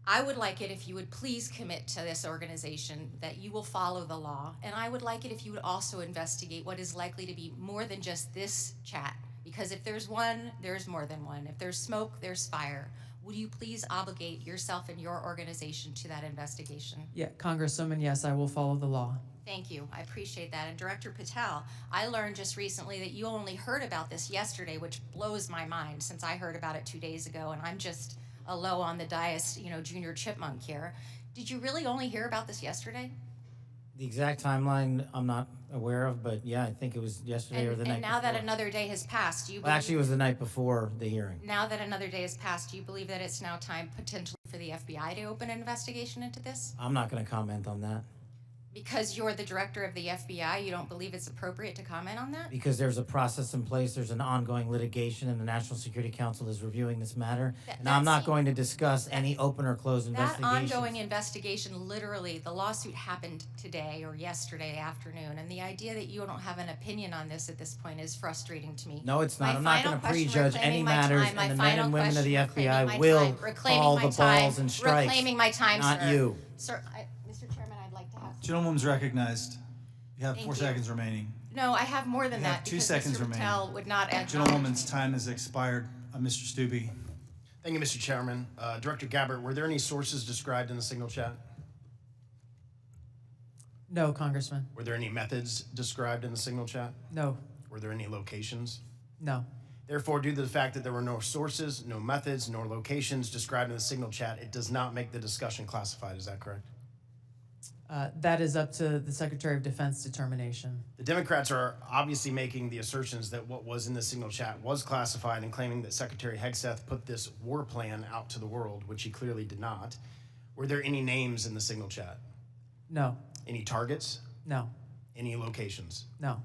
I would like it if you would please commit to this organization that you will follow the law, and I would like it if you would also investigate what is likely to be more than just this chat. Because if there's one, there's more than one. If there's smoke, there's fire. Will you please obligate yourself and your organization to that investigation? Yeah, Congresswoman, yes, I will follow the law. Thank you. I appreciate that. And Director Patel, I learned just recently that you only heard about this yesterday, which blows my mind since I heard about it 2 days ago, and I'm just a low on the dais, junior chipmunk here. Did you really only hear about this yesterday? The exact timeline I'm not aware of, but yeah, I think it was yesterday or the night And now before. that another day has passed, do you Well, actually, it was the night before the hearing. Now that another day has passed, do you believe that it's now time potentially for the FBI to open an investigation into this? I'm not going to comment on that. Because you're the director of the FBI, you don't believe it's appropriate to comment on that? Because there's a process in place, there's an ongoing litigation, and the National Security Council is reviewing this matter. And I'm not going to discuss any open or closed That investigations. ongoing investigation, literally, the lawsuit happened today or yesterday afternoon, and the idea that you don't have an opinion on this at this point is frustrating to me. No, it's not. My I'm not final going to question, prejudge reclaiming any my matters, time, my and the men final and women of the question, FBI reclaiming my will time, reclaiming call my the time, balls and strikes. reclaiming my time, not sir. you. Sir, Mr. Chairman, I'd like to have. Gentlewoman's recognized. You have Thank 4 you. seconds remaining. No, I have more than You that. have 2 because seconds Mr. remaining. Patel would not add. Gentlewoman's time has expired. Mr. Stubbe. Thank you, Mr. Chairman. Director Gabbard, were there any sources described in the Signal chat? No, Congressman. Were there any methods described in the Signal chat? No. Were there any locations? No. Therefore, due to the fact that there were no sources, no methods, nor locations described in the Signal chat, it does not make the discussion classified. Is that correct? That is up to the Secretary of Defense determination. The Democrats are obviously making the assertions that what was in the Signal chat was classified and claiming that Secretary Hegseth put this war plan out to the world, which he clearly did not. Were there any names in the Signal chat? No. Any targets? No. Any locations? No.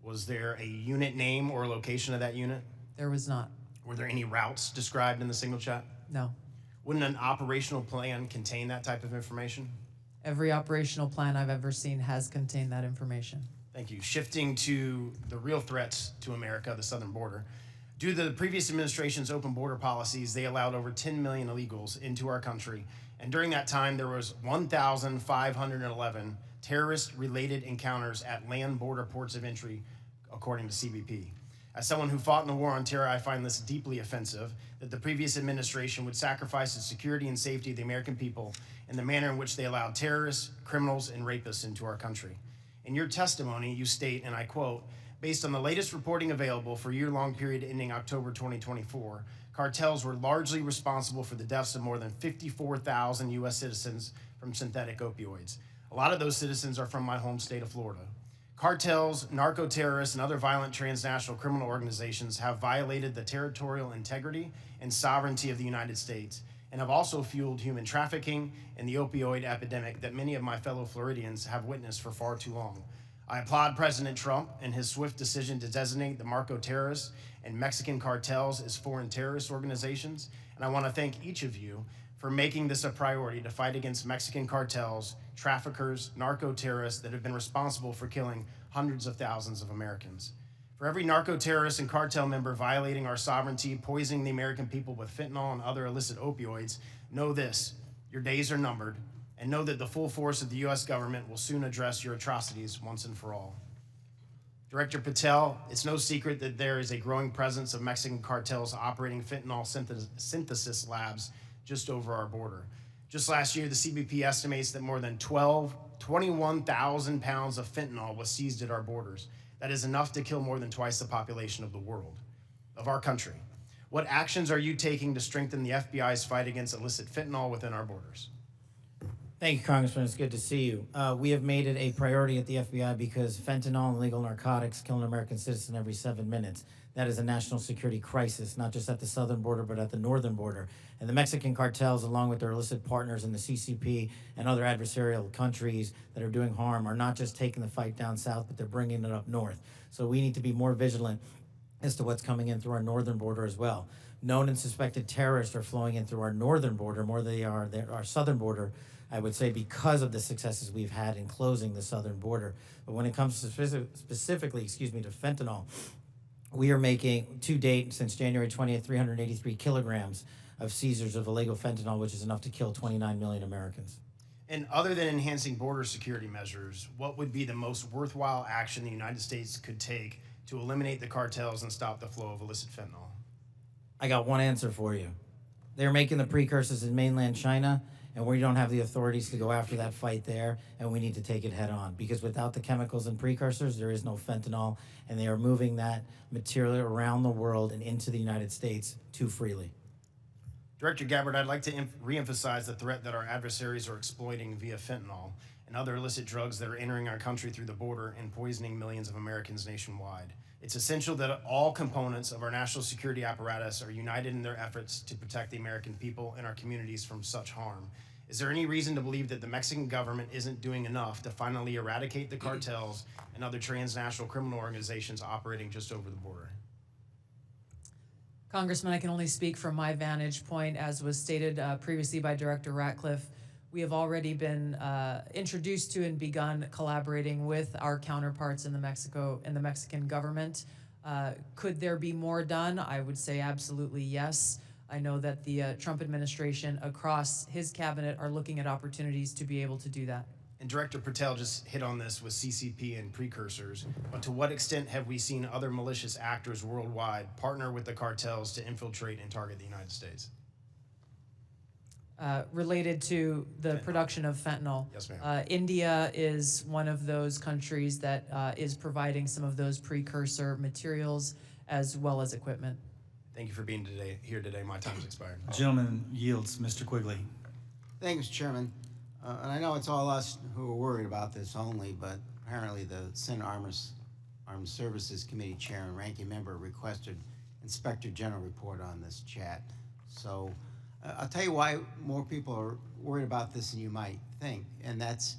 Was there a unit name or location of that unit? There was not. Were there any routes described in the Signal chat? No. Wouldn't an operational plan contain that type of information? Every operational plan I've ever seen has contained that information. Thank you. Shifting to the real threats to America, the southern border. Due to the previous administration's open border policies, they allowed over 10 million illegals into our country. And during that time, there was 1,511 terrorist-related encounters at land border ports of entry, according to CBP. As someone who fought in the war on terror, I find this deeply offensive that the previous administration would sacrifice the security and safety of the American people in the manner in which they allowed terrorists, criminals, and rapists into our country. In your testimony, you state, and I quote, based on the latest reporting available for a year-long period ending October 2024, cartels were largely responsible for the deaths of more than 54,000 U.S. citizens from synthetic opioids. A lot of those citizens are from my home state of Florida. Cartels, narco-terrorists, and other violent transnational criminal organizations have violated the territorial integrity and sovereignty of the United States and have also fueled human trafficking and the opioid epidemic that many of my fellow Floridians have witnessed for far too long. I applaud President Trump and his swift decision to designate the narco-terrorists and Mexican cartels as foreign terrorist organizations, and I want to thank each of you for making this a priority to fight against Mexican cartels, traffickers, narco-terrorists that have been responsible for killing hundreds of thousands of Americans. For every narco-terrorist and cartel member violating our sovereignty, poisoning the American people with fentanyl and other illicit opioids, know this, your days are numbered, and know that the full force of the U.S. government will soon address your atrocities once and for all. Director Patel, it's no secret that there is a growing presence of Mexican cartels operating fentanyl synthesis labs just over our border. Just last year, the CBP estimates that more than 21,000 pounds of fentanyl was seized at our borders. That is enough to kill more than twice the population of the world, of our country. What actions are you taking to strengthen the FBI's fight against illicit fentanyl within our borders? Thank you, Congressman. It's good to see you. We have made it a priority at the FBI because fentanyl and illegal narcotics kill an American citizen every 7 minutes. That is a national security crisis, not just at the southern border, but at the northern border. And the Mexican cartels, along with their illicit partners in the CCP and other adversarial countries that are doing harm, are not just taking the fight down south, but they're bringing it up north. So we need to be more vigilant as to what's coming in through our northern border as well. Known and suspected terrorists are flowing in through our northern border more than they are our southern border, I would say, because of the successes we've had in closing the southern border. But when it comes to specifically, to fentanyl, we are making, to date, since January 20th, 383 kilograms of seizures of illegal fentanyl, which is enough to kill 29 million Americans. And other than enhancing border security measures, what would be the most worthwhile action the United States could take to eliminate the cartels and stop the flow of illicit fentanyl? I got one answer for you. They're making the precursors in mainland China, and we don't have the authorities to go after that fight there, and we need to take it head on. Because without the chemicals and precursors, there is no fentanyl, and they are moving that material around the world and into the United States too freely. Director Gabbard, I'd like to reemphasize the threat that our adversaries are exploiting via fentanyl and other illicit drugs that are entering our country through the border and poisoning millions of Americans nationwide. It's essential that all components of our national security apparatus are united in their efforts to protect the American people and our communities from such harm. Is there any reason to believe that the Mexican government isn't doing enough to finally eradicate the cartels and other transnational criminal organizations operating just over the border? Congressman, I can only speak from my vantage point, as was stated previously by Director Ratcliffe. We have already been introduced to and begun collaborating with our counterparts in the Mexican government. Could there be more done? I would say absolutely yes. I know that the Trump administration across his cabinet are looking at opportunities to be able to do that. And Director Patel just hit on this with CCP and precursors, but to what extent have we seen other malicious actors worldwide partner with the cartels to infiltrate and target the United States? Related to the production of fentanyl. Yes, ma'am. India is one of those countries that is providing some of those precursor materials as well as equipment. Thank you for being here today. My time's expired. Gentleman yields. Mr. Quigley. Thank you, Mr. Chairman. And I know it's all us who are worried about this only, but apparently the Senate Armed Services Committee Chair and Ranking Member requested Inspector General report on this chat. So I'll tell you why more people are worried about this than you might think, and that's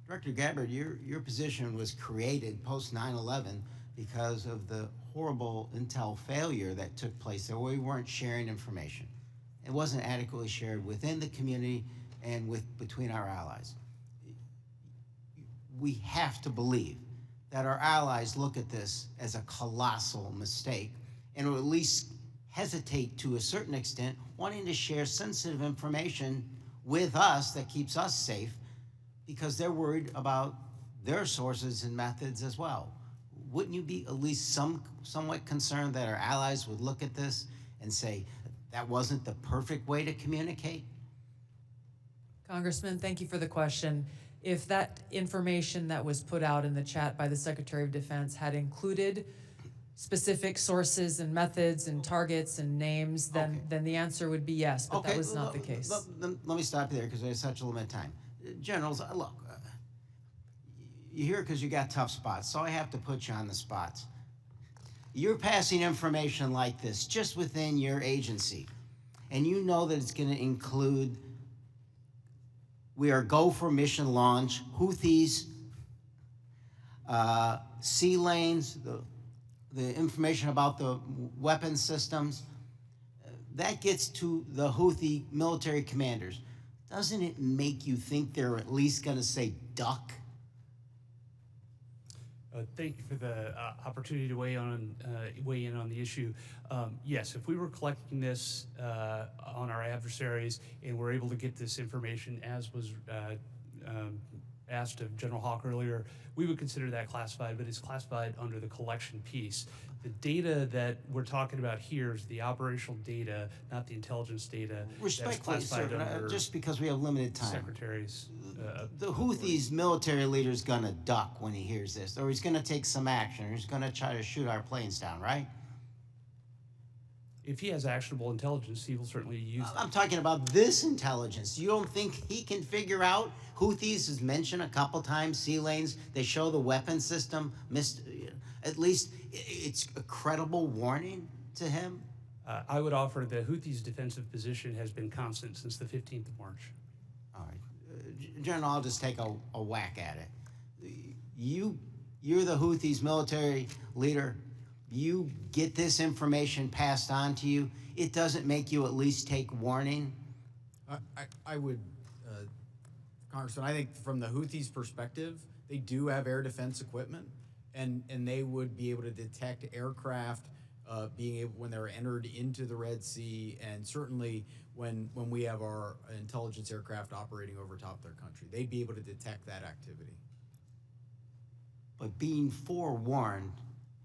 Director Gabbard, your position was created post 9/11 because of the horrible intel failure that took place there, where we weren't sharing information. It wasn't adequately shared within the community and between our allies. We have to believe that our allies look at this as a colossal mistake and will at least hesitate to a certain extent, wanting to share sensitive information with us that keeps us safe because they're worried about their sources and methods as well. Wouldn't you be at least somewhat concerned that our allies would look at this and say, that wasn't the perfect way to communicate? Congressman, thank you for the question. If that information that was put out in the chat by the Secretary of Defense had included specific sources and methods and targets and names, then the answer would be yes, but that was not the case. Let me stop you there because there's such a limited time. Generals, look, you're here because you got tough spots, so I have to put you on the spots. You're passing information like this just within your agency, and you know that it's going to include, we are go for mission launch, Houthis, sea lanes, the information about the weapon systems. That gets to the Houthi military commanders. Doesn't it make you think they're at least going to say duck? Thank you for the opportunity to weigh in on the issue. Yes, if we were collecting this on our adversaries and we're able to get this information as was asked of General Hawk earlier, we would consider that classified, but it's classified under the collection piece. The data that we're talking about here is the operational data, not the intelligence data. Respectfully, sir, just because we have limited time. Secretaries. The Houthis military leader is going to duck when he hears this, or he's going to take some action, or he's going to try to shoot our planes down, right? If he has actionable intelligence, he will certainly use that. I'm talking about this intelligence. You don't think he can figure out? Houthis is mentioned a couple times, sea lanes. They show the weapon system. At least it's a credible warning to him. I would offer the Houthis' defensive position has been constant since the 15th of March. All right. General, I'll just take a whack at it. You're the Houthis' military leader. You get this information passed on to you. It doesn't make you at least take warning? I would, Congressman, I think from the Houthis' perspective, they do have air defense equipment, and they would be able to detect aircraft when they're entered into the Red Sea, and certainly when we have our intelligence aircraft operating over top their country, they'd be able to detect that activity. But being forewarned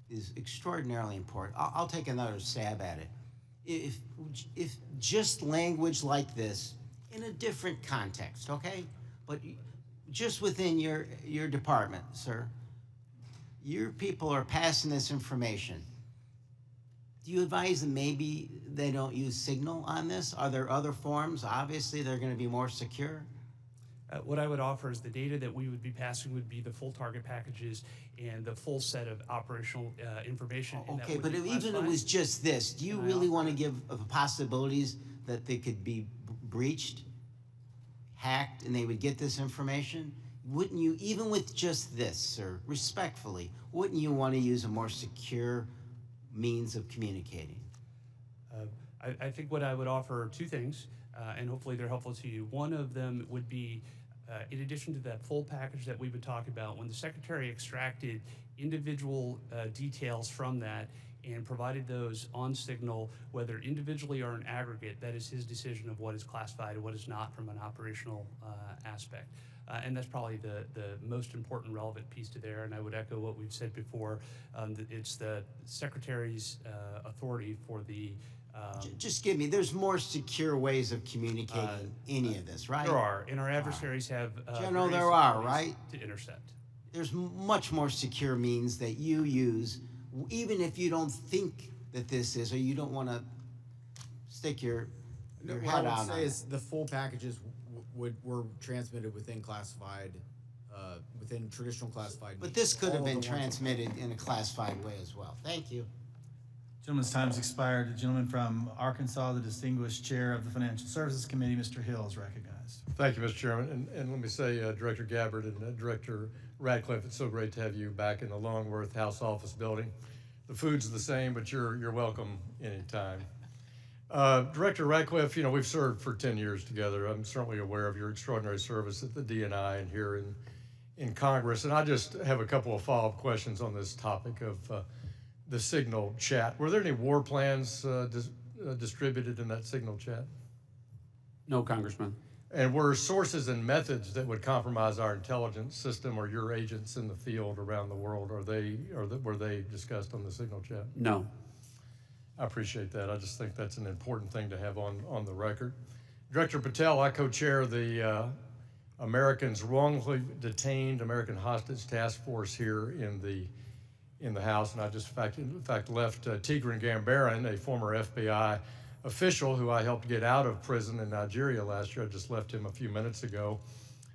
is extraordinarily important. I'll take another stab at it. If just language like this in a different context, okay? But just within your department, sir, your people are passing this information. Do you advise them maybe they don't use Signal on this? Are there other forms? Obviously, they're going to be more secure. What I would offer is the data that we would be passing would be the full target packages and the full set of operational information. Okay, but even if it was just this, do you really want to give the possibilities that they could be breached, hacked, and they would get this information? Wouldn't you, even with just this, sir, respectfully, wouldn't you want to use a more secure means of communicating? I think what I would offer are two things, and hopefully they're helpful to you. One of them would be, in addition to that full package that we would talk about, when the Secretary extracted individual details from that and provided those on Signal, whether individually or in aggregate, that is his decision of what is classified and what is not from an operational aspect. And that's probably the most important relevant piece to there. And I would echo what we've said before. That it's the Secretary's authority for the just give me, there's more secure ways of communicating any of this, right? There are, and our adversaries have General, various there are, abilities right? To intercept. There's much more secure means that you use, even if you don't think that this is, or you don't want to stick your head out on it. What I would say is the full packages were transmitted within classified, within traditional classified. But this could have been transmitted in a classified way as well. Thank you. Gentleman's time's expired. The gentleman from Arkansas, the distinguished chair of the Financial Services Committee, Mr. Hill, is recognized. Thank you, Mr. Chairman. And let me say, Director Gabbard and Director Ratcliffe, it's so great to have you back in the Longworth House Office building. The food's the same, but you're welcome anytime. Director Ratcliffe, you know, we've served for 10 years together. I'm certainly aware of your extraordinary service at the DNI and here in Congress. And I just have a couple of follow-up questions on this topic of the Signal chat. Were there any war plans distributed in that Signal chat? No, Congressman. And were sources and methods that would compromise our intelligence system or your agents in the field around the world, were they discussed on the Signal chat? No. I appreciate that. I just think that's an important thing to have on the record. Director Patel, I co-chair the Americans Wrongfully Detained American Hostage Task Force here in the House, and I just in fact left Tigran Gambaryan, a former FBI official who I helped get out of prison in Nigeria last year. I just left him a few minutes ago.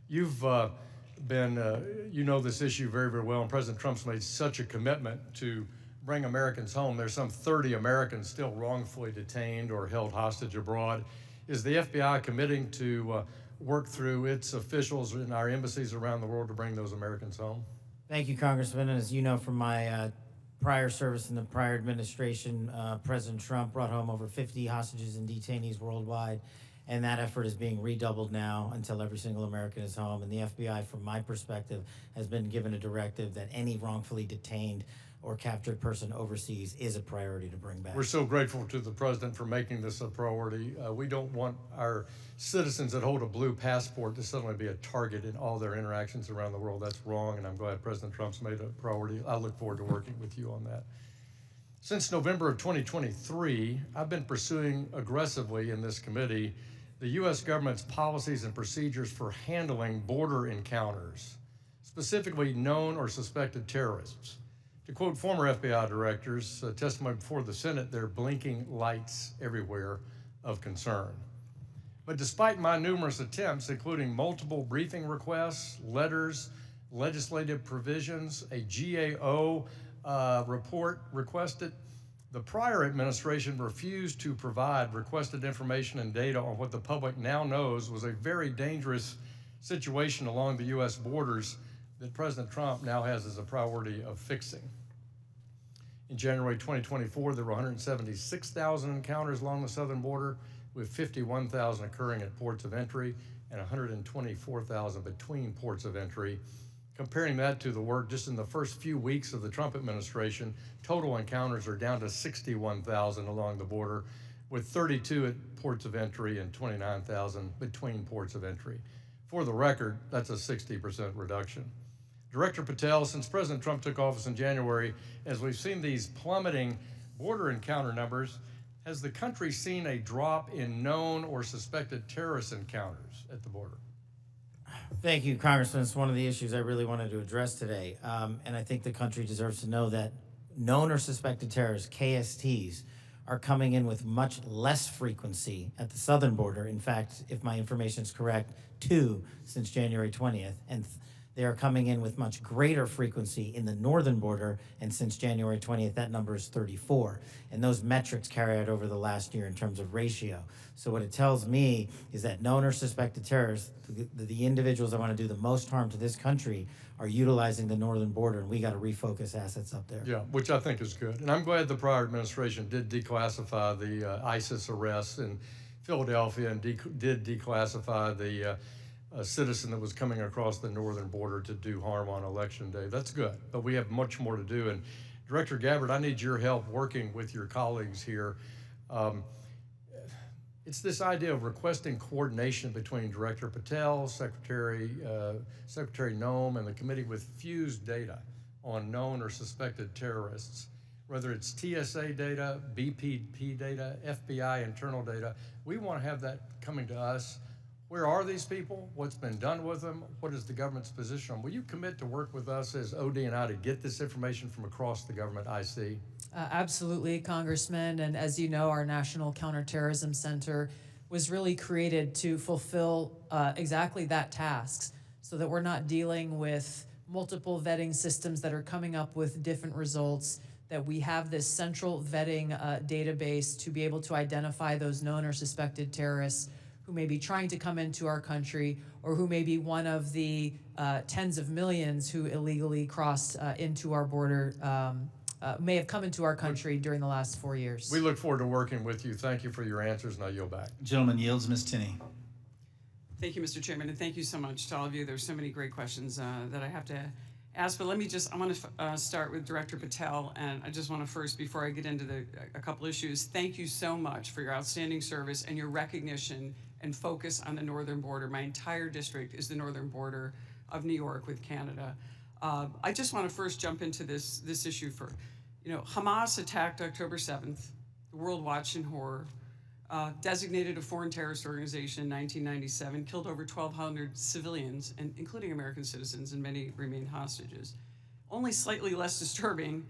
You've you know this issue very, very well, and President Trump's made such a commitment to bring Americans home. There's some 30 Americans still wrongfully detained or held hostage abroad. Is the FBI committing to work through its officials in our embassies around the world to bring those Americans home? Thank you, Congressman. As you know from my prior service in the prior administration, President Trump brought home over 50 hostages and detainees worldwide, and that effort is being redoubled now until every single American is home. And the FBI, from my perspective, has been given a directive that any wrongfully detained or captured person overseas is a priority to bring back. We're so grateful to the President for making this a priority. We don't want our citizens that hold a blue passport to suddenly be a target in all their interactions around the world. That's wrong, and I'm glad President Trump's made it a priority. I look forward to working with you on that. Since November of 2023, I've been pursuing aggressively in this committee the U.S. government's policies and procedures for handling border encounters, specifically known or suspected terrorists. To quote former FBI directors, testimony before the Senate, there are blinking lights everywhere of concern. But despite my numerous attempts, including multiple briefing requests, letters, legislative provisions, a GAO report requested, the prior administration refused to provide requested information and data on what the public now knows was a very dangerous situation along the U.S. borders that President Trump now has as a priority of fixing. In January 2024, there were 176,000 encounters along the southern border, with 51,000 occurring at ports of entry and 124,000 between ports of entry. Comparing that to the work just in the first few weeks of the Trump administration, total encounters are down to 61,000 along the border, with 32 at ports of entry and 29,000 between ports of entry. For the record, that's a 60% reduction. Director Patel, since President Trump took office in January, as we've seen these plummeting border encounter numbers, has the country seen a drop in known or suspected terrorist encounters at the border? Thank you, Congressman. It's one of the issues I really wanted to address today. And I think the country deserves to know that known or suspected terrorists, KSTs, are coming in with much less frequency at the southern border. In fact, if my information is correct, 2 since January 20th. And they are coming in with much greater frequency in the northern border, and since January 20th, that number is 34. And those metrics carry out over the last year in terms of ratio. So what it tells me is that known or suspected terrorists, the individuals that want to do the most harm to this country, are utilizing the northern border, and we got to refocus assets up there. Yeah, which I think is good. And I'm glad the prior administration did declassify the ISIS arrests in Philadelphia and did declassify the a citizen that was coming across the northern border to do harm on Election Day. That's good, but we have much more to do. And Director Gabbard, I need your help working with your colleagues here. It's this idea of requesting coordination between Director Patel, Secretary Noem, and the committee with fused data on known or suspected terrorists. Whether it's TSA data, BPP data, FBI internal data, we want to have that coming to us. Where are these people? What's been done with them? What is the government's position on? Will you commit to work with us as OD and I to get this information from across the government IC? Absolutely, Congressman. And as you know, our National Counterterrorism Center was really created to fulfill exactly that task, so that we're not dealing with multiple vetting systems that are coming up with different results, that we have this central vetting database to be able to identify those known or suspected terrorists who may be trying to come into our country, or who may be one of the tens of millions who illegally crossed into our border, may have come into our country during the last 4 years. We look forward to working with you. Thank you for your answers, and I yield back. Gentleman yields. Ms. Tinney. Thank you, Mr. Chairman, and thank you so much to all of you. There's so many great questions that I have to ask, but I want to start with Director Patel, and I just want to first, before I get into a couple issues, thank you so much for your outstanding service and your recognition and focus on the northern border. My entire district is the northern border of New York with Canada. I just want to first jump into this issue for, Hamas attacked October 7th. The world watched in horror. Designated a foreign terrorist organization in 1997, killed over 1,200 civilians, and including American citizens, and many remain hostages. Only slightly less disturbing,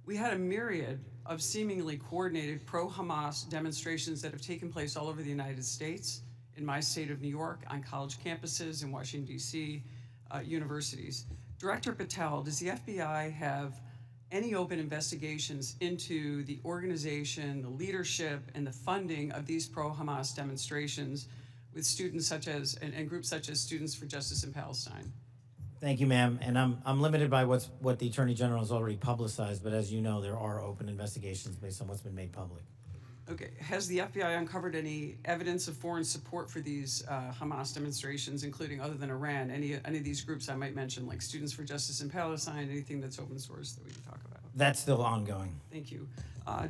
we had a myriad of seemingly coordinated pro-Hamas demonstrations that have taken place all over the United States, in my state of New York, on college campuses, in Washington, D.C., universities. Director Patel, does the FBI have any open investigations into the organization, the leadership, and the funding of these pro-Hamas demonstrations with students such as, and groups such as Students for Justice in Palestine? Thank you, ma'am. And I'm limited by what the Attorney General has already publicized, but as you know, there are open investigations based on what's been made public. Okay, has the FBI uncovered any evidence of foreign support for these Hamas demonstrations, including, other than Iran, any of these groups I might mention, like Students for Justice in Palestine, anything that's open source that we can talk about? That's still ongoing. Thank you.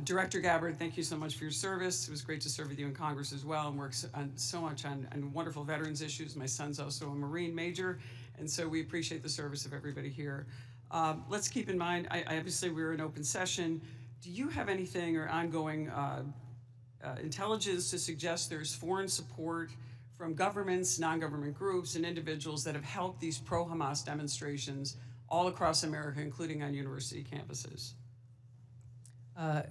Director Gabbard, thank you so much for your service. It was great to serve with you in Congress as well, and work so much on wonderful veterans issues. My son's also a Marine major, and so we appreciate the service of everybody here. Let's keep in mind, obviously we're in open session. Do you have anything or ongoing intelligence to suggest there's foreign support from governments, non-government groups, and individuals that have helped these pro-Hamas demonstrations all across America, including on university campuses.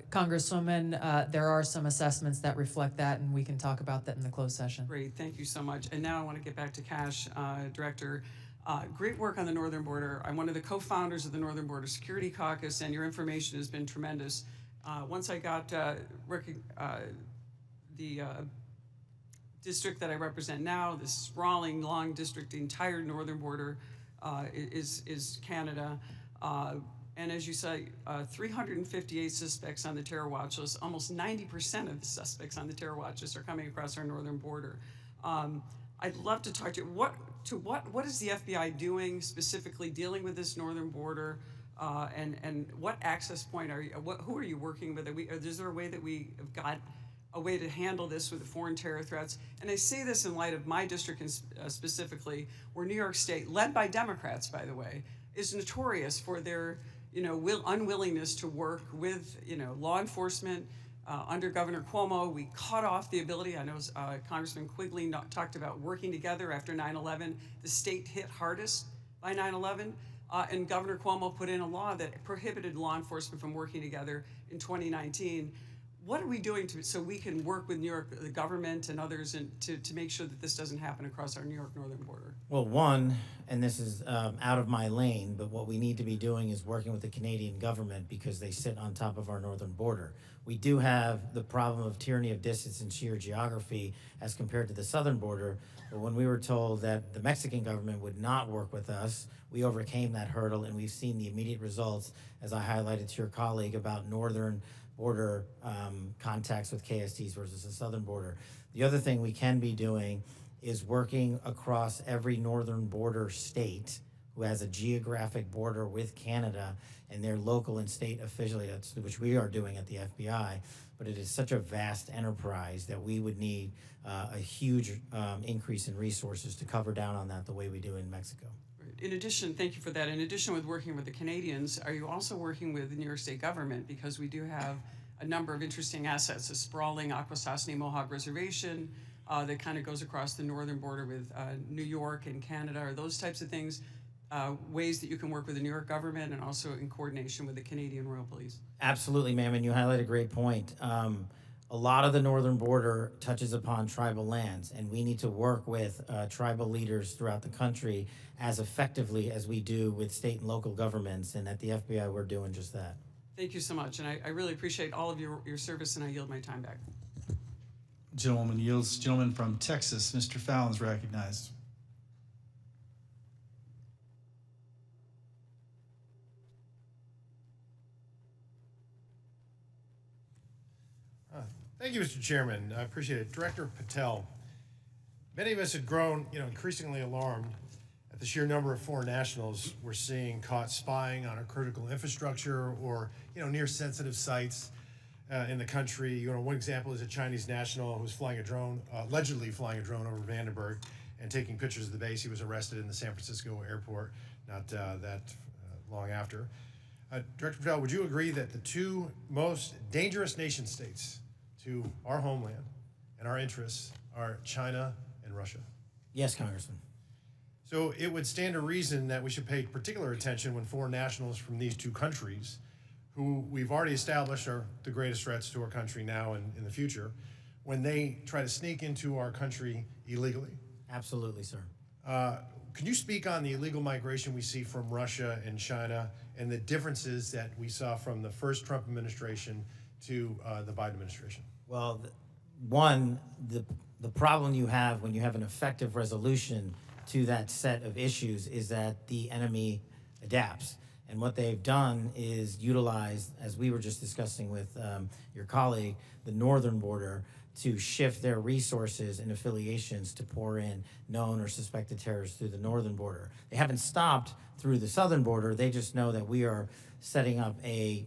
Congresswoman, there are some assessments that reflect that, and we can talk about that in the closed session. Great, thank you so much. And now I want to get back to Kash, Director. Great work on the northern border. I'm one of the co-founders of the Northern Border Security Caucus, and your information has been tremendous. Once I got the district that I represent now, this sprawling, long district, the entire northern border is Canada. And as you say, 358 suspects on the terror watch list. Almost 90% of the suspects on the terror watch list are coming across our northern border. I'd love to talk to you. What is the FBI doing specifically dealing with this northern border? And what access point are you? Who are you working with? Is there a way that we have got a way to handle this with the foreign terror threats? And I say this in light of my district specifically, where New York State, led by Democrats, by the way, is notorious for their unwillingness to work with law enforcement. Under Governor Cuomo, we cut off the ability. I know Congressman Quigley talked about working together after 9/11. The state hit hardest by 9/11, and Governor Cuomo put in a law that prohibited law enforcement from working together in 2019. What are we doing so we can work with New York, the government and others, to make sure that this doesn't happen across our New York northern border? Well, one, and this is out of my lane, but what we need to be doing is working with the Canadian government because they sit on top of our northern border. We do have the problem of tyranny of distance and sheer geography as compared to the southern border, but when we were told that the Mexican government would not work with us, we overcame that hurdle, and we've seen the immediate results, as I highlighted to your colleague, about northern border contacts with KSTs versus the southern border. The other thing we can be doing is working across every northern border state who has a geographic border with Canada and their local and state affiliates, which we are doing at the FBI. But it is such a vast enterprise that we would need a huge increase in resources to cover down on that the way we do in Mexico. In addition, thank you for that. In addition with working with the Canadians, are you also working with the New York State government? Because we do have a number of interesting assets, a sprawling Akwesasne Mohawk Reservation that kind of goes across the northern border with New York and Canada. Are those types of things ways that you can work with the New York government and also in coordination with the Canadian Royal Police? Absolutely, ma'am, and you highlight a great point. A lot of the northern border touches upon tribal lands, and we need to work with tribal leaders throughout the country as effectively as we do with state and local governments, and at the FBI, we're doing just that. Thank you so much, and I really appreciate all of your service, and I yield my time back. Gentlewoman yields. Gentleman from Texas, Mr. Fallon's recognized. Thank you, Mr. Chairman. I appreciate it. Director Patel, many of us had grown, increasingly alarmed at the sheer number of foreign nationals we're seeing caught spying on our critical infrastructure or, near sensitive sites in the country. One example is a Chinese national who was flying a drone, allegedly flying a drone over Vandenberg and taking pictures of the base. He was arrested in the San Francisco airport not that long after. Director Patel, would you agree that the two most dangerous nation states to our homeland and our interests are China and Russia? Yes, Congressman. So it would stand to reason that we should pay particular attention when foreign nationals from these two countries, who we've already established are the greatest threats to our country now and in the future, when they try to sneak into our country illegally. Absolutely, sir. Can you speak on the illegal migration we see from Russia and China and the differences that we saw from the first Trump administration to the Biden administration? Well, the problem you have when you have an effective resolution to that set of issues is that the enemy adapts. And what they've done is utilize, as we were just discussing with your colleague, the northern border to shift their resources and affiliations to pour in known or suspected terrorists through the northern border. They haven't stopped through the southern border. They just know that we are setting up a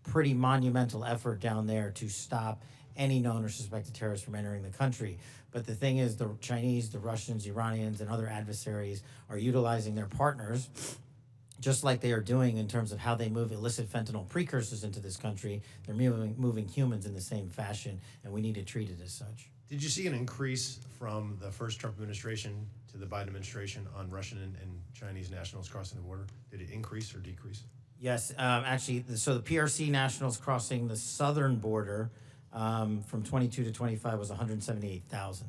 pretty monumental effort down there to stop any known or suspected terrorists from entering the country. But the thing is, the Chinese, the Russians, Iranians, and other adversaries are utilizing their partners just like they are doing in terms of how they move illicit fentanyl precursors into this country, they're moving humans in the same fashion, and we need to treat it as such. Did you see an increase from the first Trump administration to the Biden administration on Russian and Chinese nationals crossing the border? Did it increase or decrease? Yes, actually, so the PRC nationals crossing the southern border from 22 to 25 was 178,000.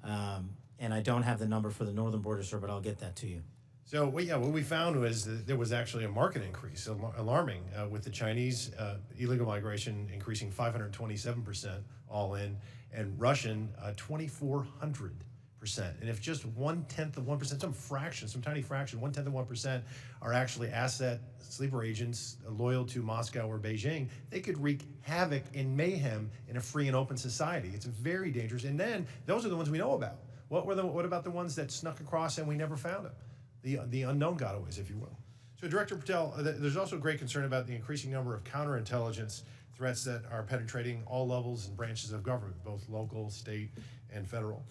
And I don't have the number for the northern border, sir, but I'll get that to you. So what we found was that there was actually a market increase, alarming, with the Chinese illegal migration increasing 527% all in, and Russian 2,400%. And if just 1/10 of 1%, some tiny fraction, 1/10 of 1% are actually asset sleeper agents loyal to Moscow or Beijing, they could wreak havoc and mayhem in a free and open society. It's very dangerous. And then those are the ones we know about. What about the ones that snuck across and we never found them? The unknown gotaways, if you will. So Director Patel, there's also great concern about the increasing number of counterintelligence threats that are penetrating all levels and branches of government, both local, state, and federal.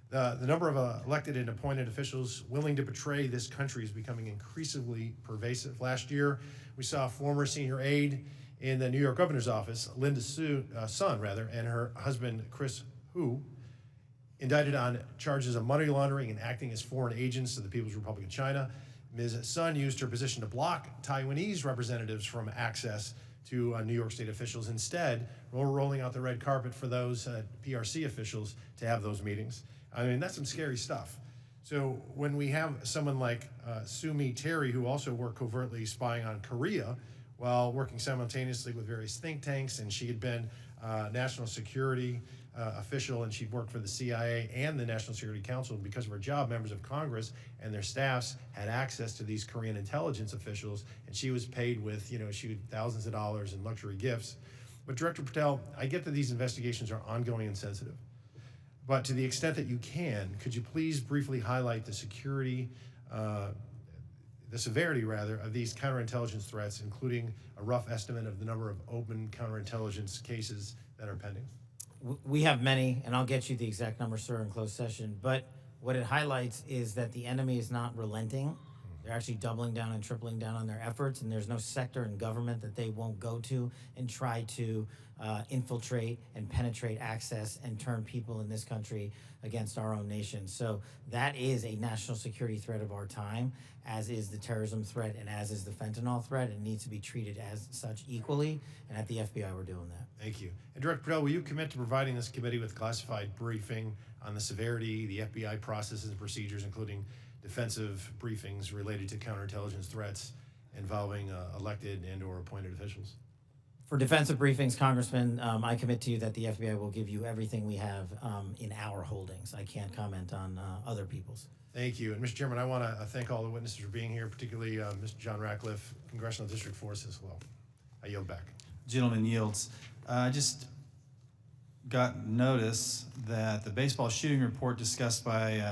The number of elected and appointed officials willing to betray this country is becoming increasingly pervasive. Last year, we saw a former senior aide in the New York governor's office, Linda Sun, and her husband, Chris Hu, indicted on charges of money laundering and acting as foreign agents to the People's Republic of China. Ms. Sun used her position to block Taiwanese representatives from access to New York State officials. Instead, we're rolling out the red carpet for those PRC officials to have those meetings. I mean, that's some scary stuff. So when we have someone like Sumi Terry, who also worked covertly spying on Korea while working simultaneously with various think tanks, and she had been national security official, and she'd worked for the CIA and the National Security Council. And because of her job, members of Congress and their staffs had access to these Korean intelligence officials, and she was paid with, thousands of dollars in luxury gifts. But Director Patel, I get that these investigations are ongoing and sensitive. But to the extent that you can, could you please briefly highlight the severity of these counterintelligence threats, including a rough estimate of the number of open counterintelligence cases that are pending? We have many, and I'll get you the exact number, sir, in closed session. But what it highlights is that the enemy is not relenting. They're actually doubling down and tripling down on their efforts, and there's no sector in government that they won't go to and try to infiltrate and penetrate access and turn people in this country against our own nation. So that is a national security threat of our time, as is the terrorism threat and as is the fentanyl threat. It needs to be treated as such equally, and at the FBI we're doing that. Thank you. And Director Patel, will you commit to providing this committee with classified briefing on the severity, the FBI processes and procedures, including defensive briefings related to counterintelligence threats involving elected and or appointed officials? For defensive briefings, Congressman, I commit to you that the FBI will give you everything we have in our holdings. I can't comment on other people's. Thank you. And Mr. Chairman, I want to thank all the witnesses for being here, particularly Mr. John Ratcliffe, Congressional District 4 as well. I yield back. Gentleman yields. I just got notice that the baseball shooting report discussed by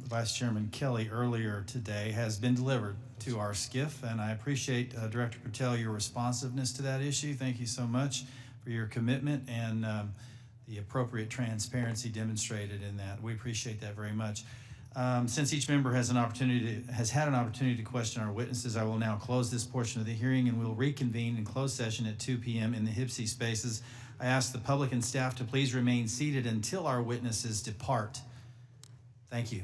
Vice Chairman Kelly earlier today has been delivered to our SCIF, and I appreciate, Director Patel, your responsiveness to that issue. Thank you so much for your commitment and the appropriate transparency demonstrated in that. We appreciate that very much. Since each member has had an opportunity to question our witnesses, I will now close this portion of the hearing, and we'll reconvene in closed session at 2 p.m. in the HIPSI spaces. I ask the public and staff to please remain seated until our witnesses depart. Thank you.